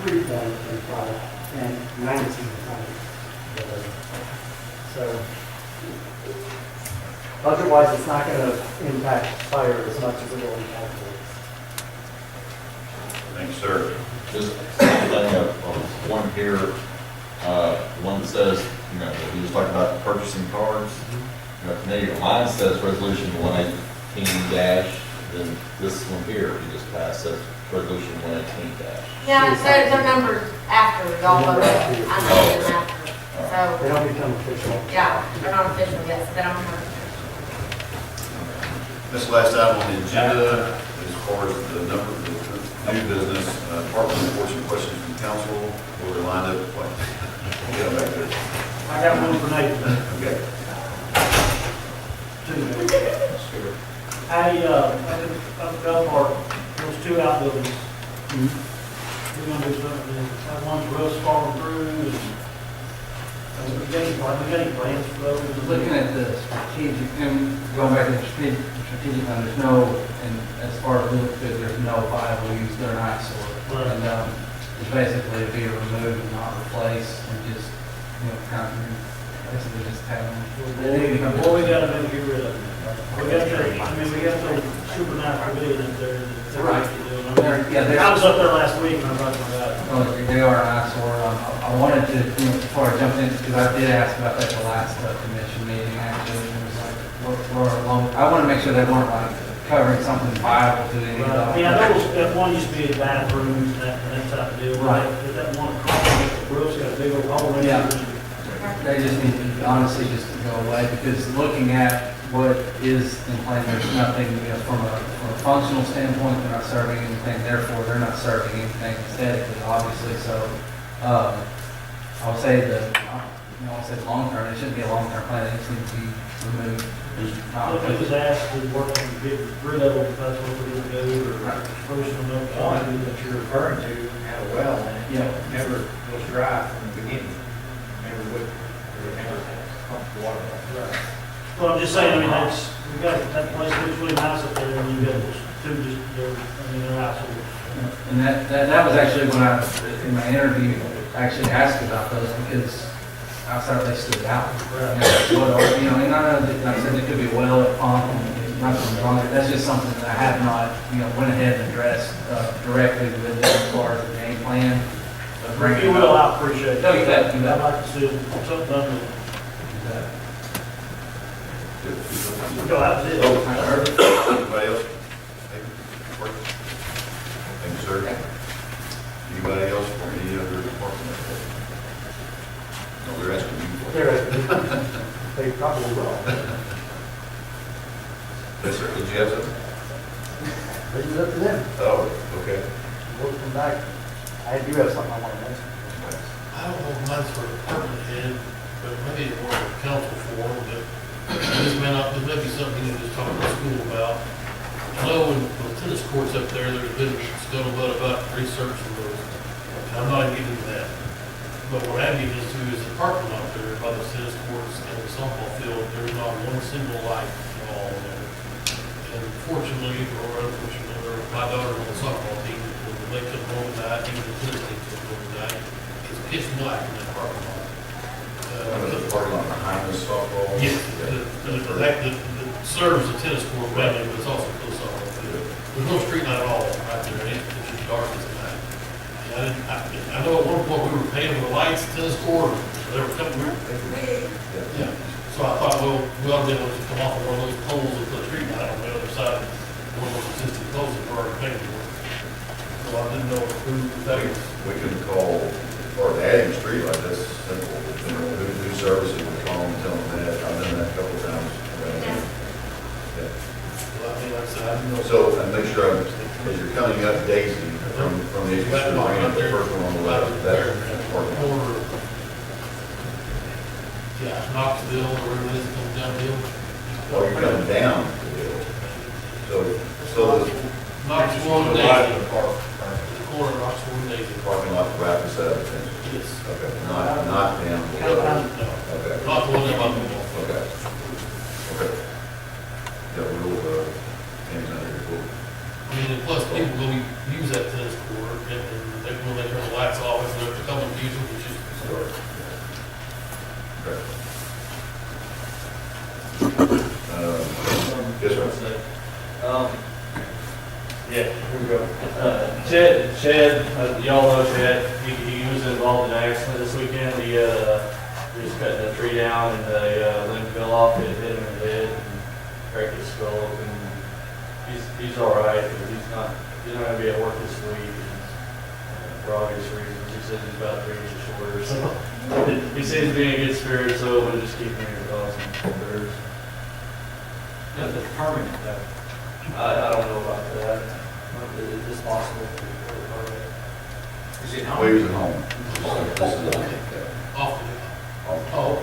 23.35 and 19.5. So budget-wise, it's not going to impact fire as much as it will impact police. Thanks, sir. Just something, one here, one that says, he was talking about purchasing cards. To me, mine says resolution 118 dash, then this one here, he just passed, says resolution 118 dash. Yeah, they're numbered after, y'all voted. I know them after. So, They don't become official. yeah, they're not official yet, so they don't have. This last item on the agenda, as far as the number of the new business, department reports and questions from council, we're lined up. Get back there. I got one for Nathan. Okay. At the golf park, those 2 outbuildings. We're gonna do something, that one's rust falling through, and we got any plans for those? Looking at the strategic, and going back to the strategic plan, there's no, and as far as we look at, there's no viable use, they're an eyesore. Right. And it's basically be removed and not replaced, and just, kind of, basically just have them. Well, we gotta maybe get rid of them. We got the super nice pavilion up there. Right. I was up there last week and I was talking about it. Oh, they are an eyesore. I wanted to, before I jumped in, because I did ask about that the last commission meeting, actually. It was like, I want to make sure they weren't like covering something viable to any of I mean, I know that one used to be in bathrooms and that type of deal. Right. But that one across the roof's got a big old hole in it. Yeah. They just need to, honestly, just to go away, because looking at what is in plan, there's nothing, from a functional standpoint, they're not serving anything, therefore, they're not serving anything aesthetically, obviously, so, I would say I'll say long term, it shouldn't be a long-term plan, it just needs to be removed. If it was asked to work on get rid of them, if that's what we're gonna do, or push them up. One that you're referring to had a well in it. Yeah. Never was dry from the beginning. Never would, or never pumped the water. Right. Well, I'm just saying, I mean, we got, that place looks really nice up there, and you got those two just, they're out, so. And that was actually when I, in my interview, actually asked about those, because I thought they stood out. And and I know that, like I said, it could be a well at pump, and nothing wrong with it. That's just something that I have not, went ahead and addressed directly with them as far as the game plan. If you will, I appreciate it. No, you bet, you bet. I'd like to see something done with it. No, that was it. Anybody else? Thank you, sir. Anybody else for any other department? No, they're asking you. They probably will. Yes, sir. Did you have something? Leave it up to them. Oh, okay. We'll come back. I do have something I want to mention. I don't know if mine's for a department head, but maybe more of a council forum, but this may be something you can just talk to the school about. I know in the tennis courts up there, there's been scuttlebutt about researching those. And I'm not getting into that. But what I'm getting into is the parking lot there by the tennis courts and the softball field, there's not one single light at all there. And fortunately, or unfortunately, my daughter's on the softball team, when they come home tonight, even the tennis team comes home tonight, it's pitch black in that parking lot. The parking lot behind the softball? Yes, that serves the tennis court mainly, but it's also for the softball field. There's no street light at all right there, it's just dark as night. And I know at one point we were paying for the lights, tennis court, there were a couple, yeah. So I thought, well, we ought to be able to come off of one of those poles and put a street light on the other side of one of those existing poles that we're already paying for. So I didn't know who that was. We can call, or adding street light, that's simple. Who services, we call them, tell them that. I've done that a couple of times. Yeah. Well, I mean, like I said, I didn't know. So, and make sure, as you're coming up Daisy from the exit to the first one on the left, that's parking lot. Corner, yeah, Knoxville, or wherever it is, comes downhill. Oh, you're coming down the hill. So the Knoxville and Daisy. The corner of Knoxville and Daisy. parking lot right beside the fence. Yes. Okay, not down below. Okay. Not the one that I'm on. Okay. Okay. Yeah, we'll, hang on here, cool. I mean, and plus people will use that tennis court, and they, when they turn the lights off, if they're coming to use it, which is dark. Okay. Yes, sir. Yeah, here we go. Chad, y'all know Chad, he was involved in an accident this weekend. He just cut a tree down and a limb fell off, it hit him in the head and cracked his skull open. He's all right, but he's not gonna be at work this week, for obvious reasons. He said he's about 3 inches shorter, so he seems to be in good spirits, so we'll just keep him in your thoughts and prayers. Nothing permanent though. I don't know about that. Is this possible? Is it Well, he was at home? home. This is, Off oh.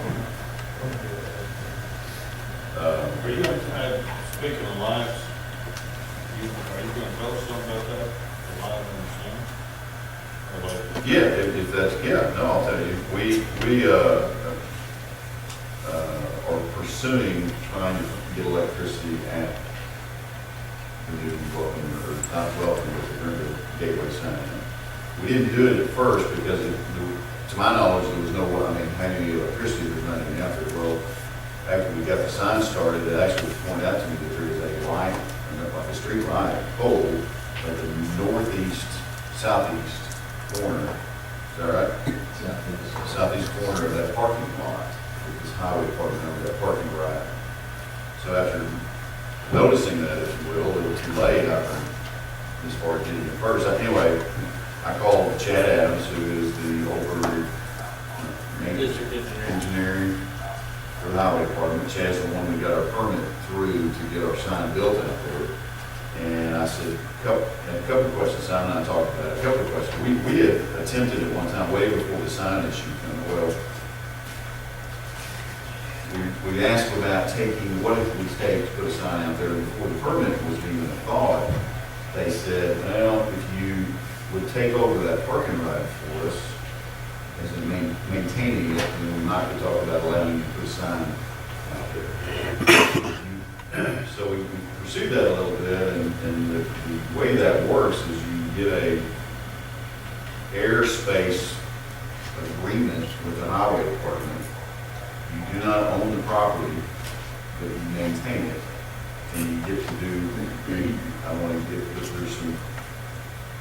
Are you going speaking of lights, are you going to tell us something about that? The light on the sun? Yeah, if that's, no, I'll tell you. We are pursuing trying to get electricity at the new welcome, or not welcome, but the Greenwood Gateway sign. We didn't do it at first because to my knowledge, there was no, having any electricity was not even out there. Well, after we got the sign started, it actually was pointed out to me that there is a light, like a street light pole at the northeast, southeast corner. Is that right? Southeast corner of that parking lot, which is highway parking, that parking right. So after noticing that, if you will, too late as far as getting it first. Anyway, I called Chad Adams, who is the over District engineer. engineering for the highway department. Chad's the one we got our permit through to get our sign built out there. And I said, a couple of questions, Simon and I talked about it, a couple of questions. We had attempted at one time, way before the sign issue came, well, we asked about taking, what it would take to put a sign out there before the permit was even a thought. They said, well, if you would take over that parking right for us, as in maintaining it, then we might be talking about allowing you to put a sign out there. So we pursued that a little bit, and the way that works is you get a airspace agreement with the highway department. You do not own the property, but you maintain it. And you get to do, I want to get, there's some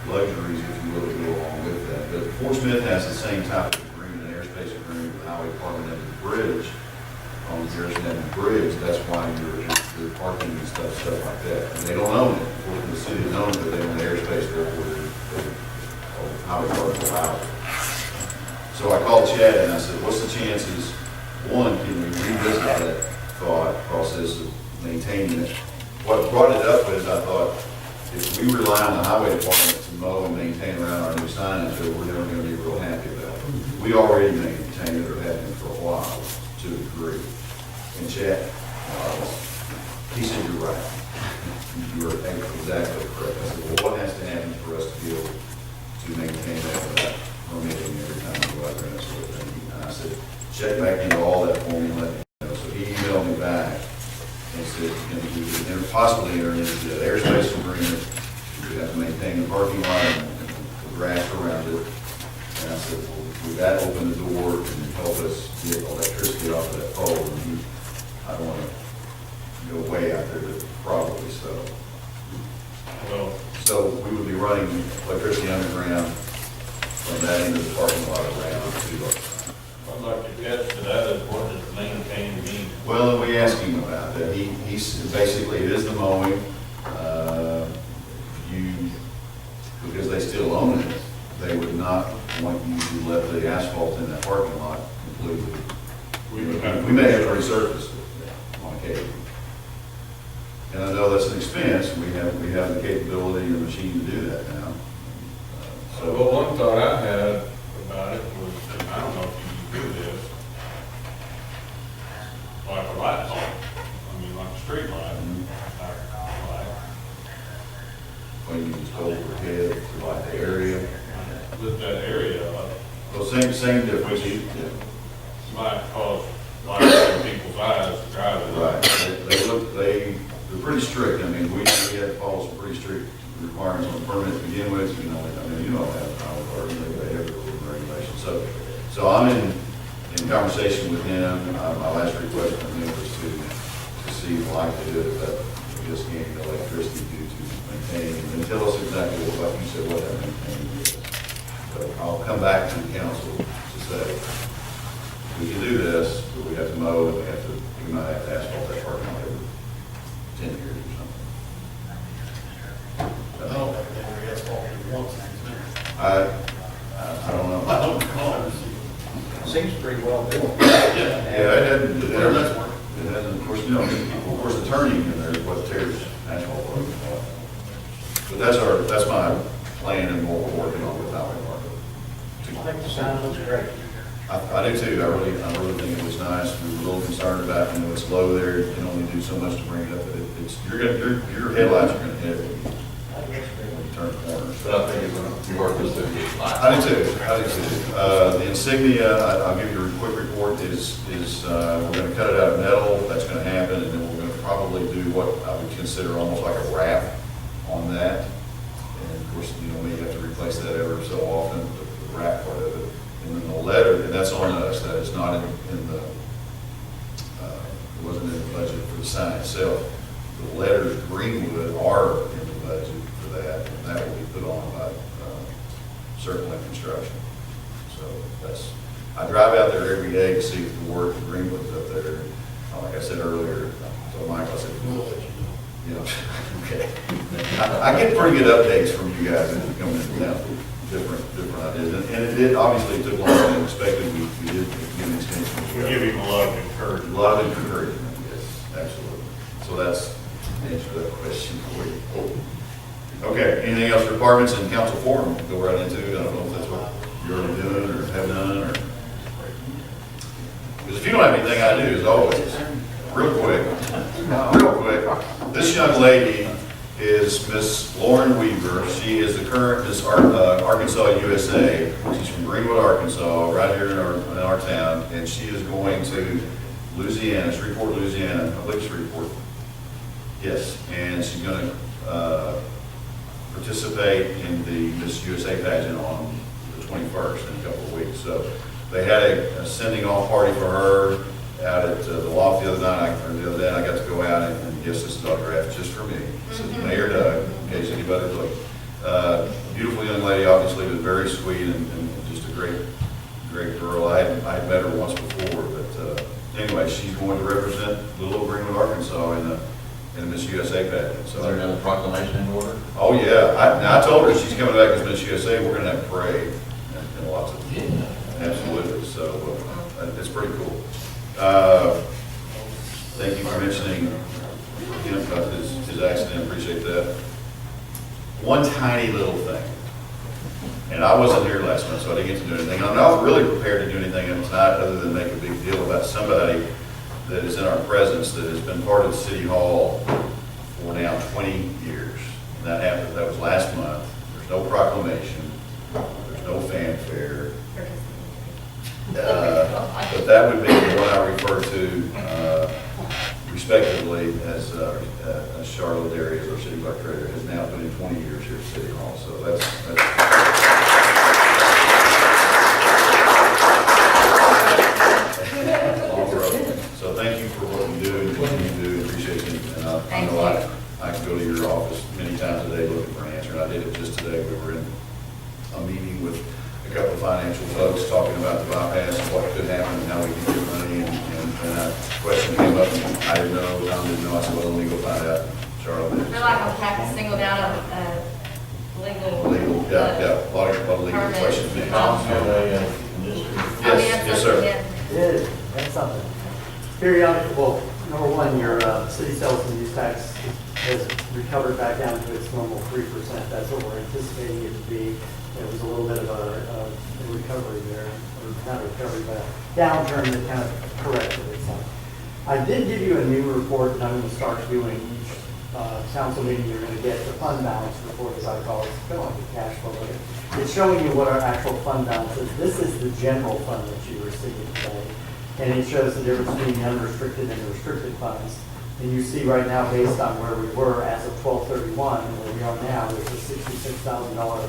luxuries, if you will, that go along with that. But Fort Smith has the same type of agreement, an airspace agreement with the highway department and the bridge, on the Garrison Avenue Bridge. That's why you're parking and stuff like that. And they don't own it. Of course, the city doesn't own it, but they own the airspace, therefore the highway department allows it. So I called Chad and I said, what's the chances, one, can we revisit that thought process of maintaining it? What brought it up is I thought, if we rely on the highway department to mow and maintain around our new signage, that we're never going to be real happy about it. We already maintain it or have been for a while, to a degree. And Chad, he said, you're right. You are exactly correct. I said, well, what has to happen for us to be able to maintain that without permitting every time we go out there and that sort of thing? And I said, check back into all that for me and let me know. So he emailed me back and said, we could possibly enter into the airspace agreement. We have to maintain the parking lot and the grass around it. And I said, well, would that open the door and help us get electricity off of that pole? And I don't want to go way out there, but probably so. Well, So we would be running electricity underground from that end of the parking lot around to I'd like to get to that, is what does maintain mean? well, and we asked him about that. He's basically, it is the mowing. Because they still own it, they would not want you to let the asphalt in that parking lot completely. We may have to resurface it on occasion. And I know that's an expense. We have the capability and the machine to do that now. Well, one thought I had about it was, and I don't know if you can do this, like a light bulb, I mean, like a street light, light. When you just overhead to like the area. Lit that area up. Well, same difference. Which might cause light in people's eyes to drive it. Right. They're pretty strict. I mean, we had to follow some pretty strict requirements on the permit to begin with. You don't have power parking, they have the regulations. So I'm in conversation with him. My last request from him was to see the likelihood that we just gain electricity due to maintaining, and tell us exactly what you said, what that maintaining is. So I'll come back to the council to say, we can do this, but we have to mow, and we might have to asphalt that parking lot every 10 years or something. I don't think they asphalt once. I don't know. I don't know. Seems pretty well built. Yeah, it hasn't, of course, of course, the turning in there is what tears asphalt up. But that's my plan and what we're working on with highway department. I think the sign looks great. I do too. I really think it was nice. We were a little concerned about, it's low there. You can only do so much to bring it up. Your headlights are gonna hit when you turn corners. But I think it's going to be worth this to I do too. The insignia, I'll give you a quick report, is we're going to cut it out of metal. That's going to happen, and then we're going to probably do what I would consider almost like a wrap on that. And of course, we have to replace that ever so often, the wrap part of it. And then the letter, and that's on us. That is not in the, it wasn't in the budget for the sign itself. The letters Greenwood are in the budget for that, and that will be put on by Circle Construction. So I drive out there every day to see the work that Greenwood's up there. Like I said earlier, so Mike, I said, we'll let you know. You know, okay. I get pretty good updates from you guys as you come in now, different ideas. And it obviously took longer than expected. We did give an extension. We give him a lot of encouragement. A lot of encouragement, yes, absolutely. So that's the answer to that question for you. Okay, anything else for departments and council forum? Go right into, I don't know if that's what you're already doing or have done, or. Because if you don't have anything, I do, as always. Real quick. This young lady is Miss Lauren Weaver. She is the current Miss Arkansas USA. She's from Greenwood, Arkansas, right here in our town, and she is going to Louisiana, Shreveport, Louisiana. I believe Shreveport. Yes, and she's going to participate in the Miss USA pageant on the 21st in a couple of weeks. So they had a sending off party for her out at the loft the other day. I got to go out and yes, this is autographed just for me. This is Mayor Doug, in case anybody's looking. Beautiful young lady, obviously, but very sweet and just a great girl. I had met her once before, but anyway, she's going to represent little old Greenwood, Arkansas in the Miss USA pageant. So Is there another proclamation in order? Oh yeah, I told her she's coming back as Miss USA. We're going to have a parade and lots of absolutely. So it's pretty cool. Thank you for mentioning him about his accident. Appreciate that. One tiny little thing, and I wasn't here last month, so I didn't get to do anything. I'm not really prepared to do anything tonight other than make a big deal about somebody that is in our presence that has been part of City Hall for now 20 years. And that happened, that was last month. There's no proclamation, there's no fanfare. But that would be the one I refer to respectively as Charlotte Darius, our city clerk treasurer, has now been in 20 years here at City Hall. So that's So thank you for what you do and continue to do. Appreciate you. And I know I can go to your office many times a day looking for an answer. And I did it just today. We were in a meeting with a couple of financial folks talking about the bypass and what could happen and how we can get money. And a question came up and I didn't know, Tom didn't know. I said, well, let me go find out. Charlotte did. I feel like I'm having to single out a legal. Yeah. A lot of legal permit. questions. Yes, sir. It is, that's something. Periodic, well, number one, your city sales and use tax has recovered back down to its normal 3%. That's what we're anticipating it to be. There was a little bit of a recovery there, or not a recovery, but a downturn that kind of corrected itself. I did give you a new report that I'm going to start doing each council meeting. You're going to get the fund balance report, as I call it. It's kind of like a cash flow. But it's showing you what our actual fund balance is. This is the general fund that you received today. And it shows the difference between the unrestricted and the restricted funds. And you see right now, based on where we were as of 12/31, and where we are now, there's a $66,000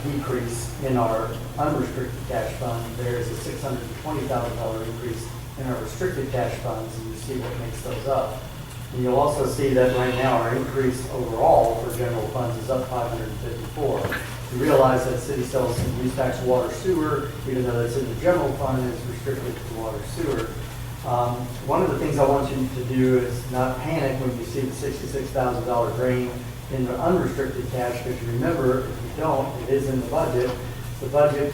decrease in our unrestricted cash fund. There's a $620,000 increase in our restricted cash funds, and you see what makes those up. And you'll also see that right now our increase overall for general funds is up 554. You realize that city sales and use tax water sewer, even though it's in the general fund, is restricted to water sewer. One of the things I want you to do is not panic when you see the $66,000 drain in the unrestricted cash, because remember, if you don't, it is in the budget. The budget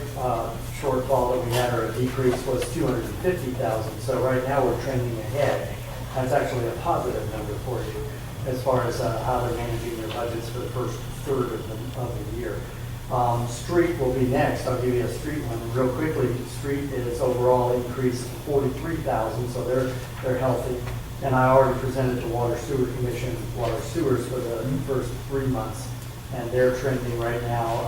shortfall that we had, or a decrease, was $250,000. So right now we're trending ahead. That's actually a positive number for you as far as how they're managing their budgets for the first third of the year. Street will be next. I'll give you a street one real quickly. Street is overall increased 43,000, so they're healthy. And I already presented to Water Sewer Commission, water sewers for the first 3 months, and they're trending right now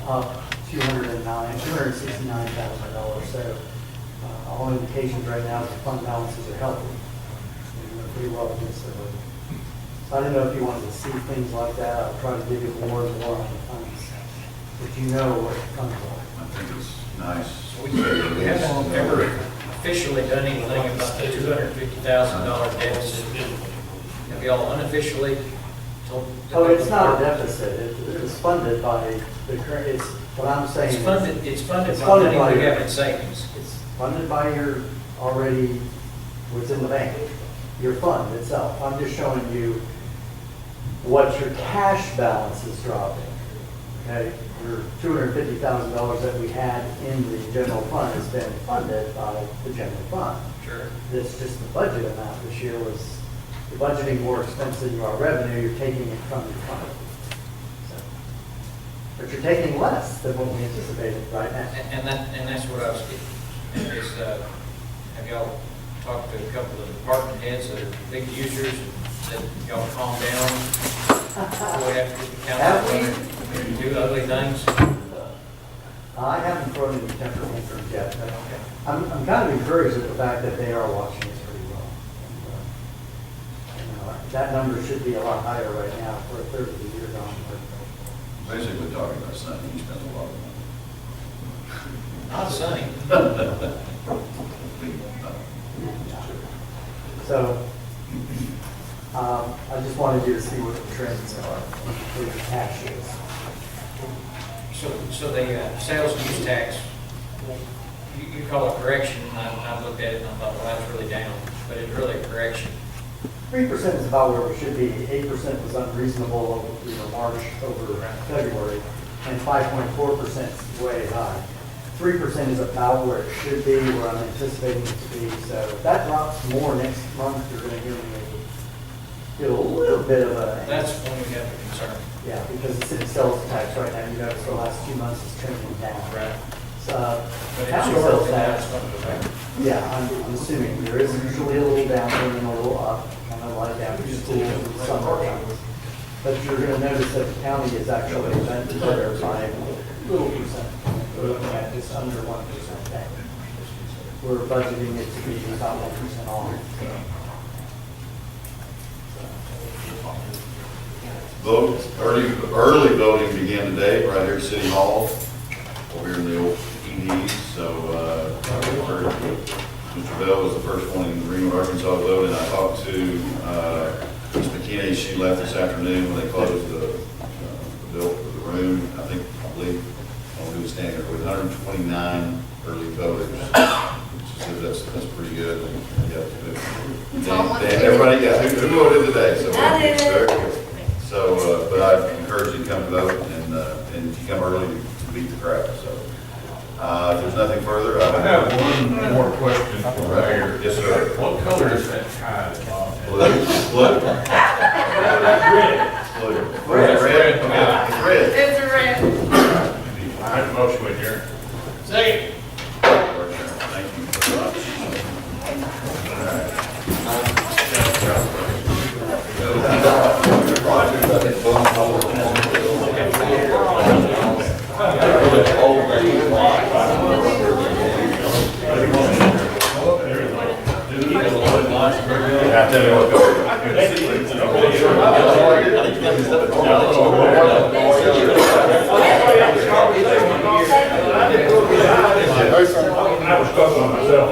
up $269,000. So all indications right now is the fund balances are healthy. And they're pretty well against their budget. So I didn't know if you wanted to see things like that. I'll try to give you more and more on the funds, but you know what funds are. I think it's nice. We haven't ever officially done anything about the $250,000 deficit. Have y'all unofficially told? Oh, it's not a deficit. It's funded by the current, it's, what I'm saying is. It's funded by money we have in savings. It's funded by your already, what's in the bank. your fund itself. I'm just showing you what your cash balance is dropping. Okay, your $250,000 that we had in the general fund has been funded by the general fund. Sure. This just the budget amount this year was, you're budgeting more expense than you are revenue, you're taking it from your fund. So, but you're taking less than what we anticipated right now. And that's what I was getting, is, have y'all talked to a couple of department heads that are big users, and said, y'all calm down, before we have to get the council and do ugly things? I haven't thrown any temper tantrums yet, but I'm kind of encouraged at the fact that they are watching us pretty well. And, that number should be a lot higher right now for a third of the year gone. Basically, talking about something, he spends a lot of money. Not sunny. So, I just wanted you to see what the trends are for your cash is. So the sales use tax, you call it correction, and I looked at it and I thought, well, that's really down, but it's really a correction. 3% is about where we should be. 8% was unreasonable over, March over February, and 5.4% is way high. 3% is about where it should be, where I'm anticipating it to be. So if that drops more next month, you're going to hear me get a little bit of a... That's when we have a concern. Yeah, because the city sales tax right now, you notice the last 2 months is trending down. Right. But County sales tax, going to go back. yeah, I'm assuming there is usually a little down and a little up, kind of like after school and summer times. But you're going to notice that the county is actually better by a little percent. We're looking at just under 1% down. We're budgeting it to be about 1% off. Vote, early voting began today, right here at City Hall, over here in the old ED. So, Mr. Bell was the first one in Greenwood, Arkansas to vote, and I talked to Ms. McKinney. She left this afternoon when they closed the bill for the room. I believe, who was standing there with 129 early voters. She said that's pretty good. Everybody, who voted today? So very good. So, but I encourage you to come vote, and if you come early, to beat the crowd. So, if there's nothing further, I have one more question for the mayor. Yes, sir. What color is that tie? Blue. Blue. Red. Red. Okay. Red. It's a red. I have a motion with you. Second. Thank you very much. I tell you what, I was stuck on myself.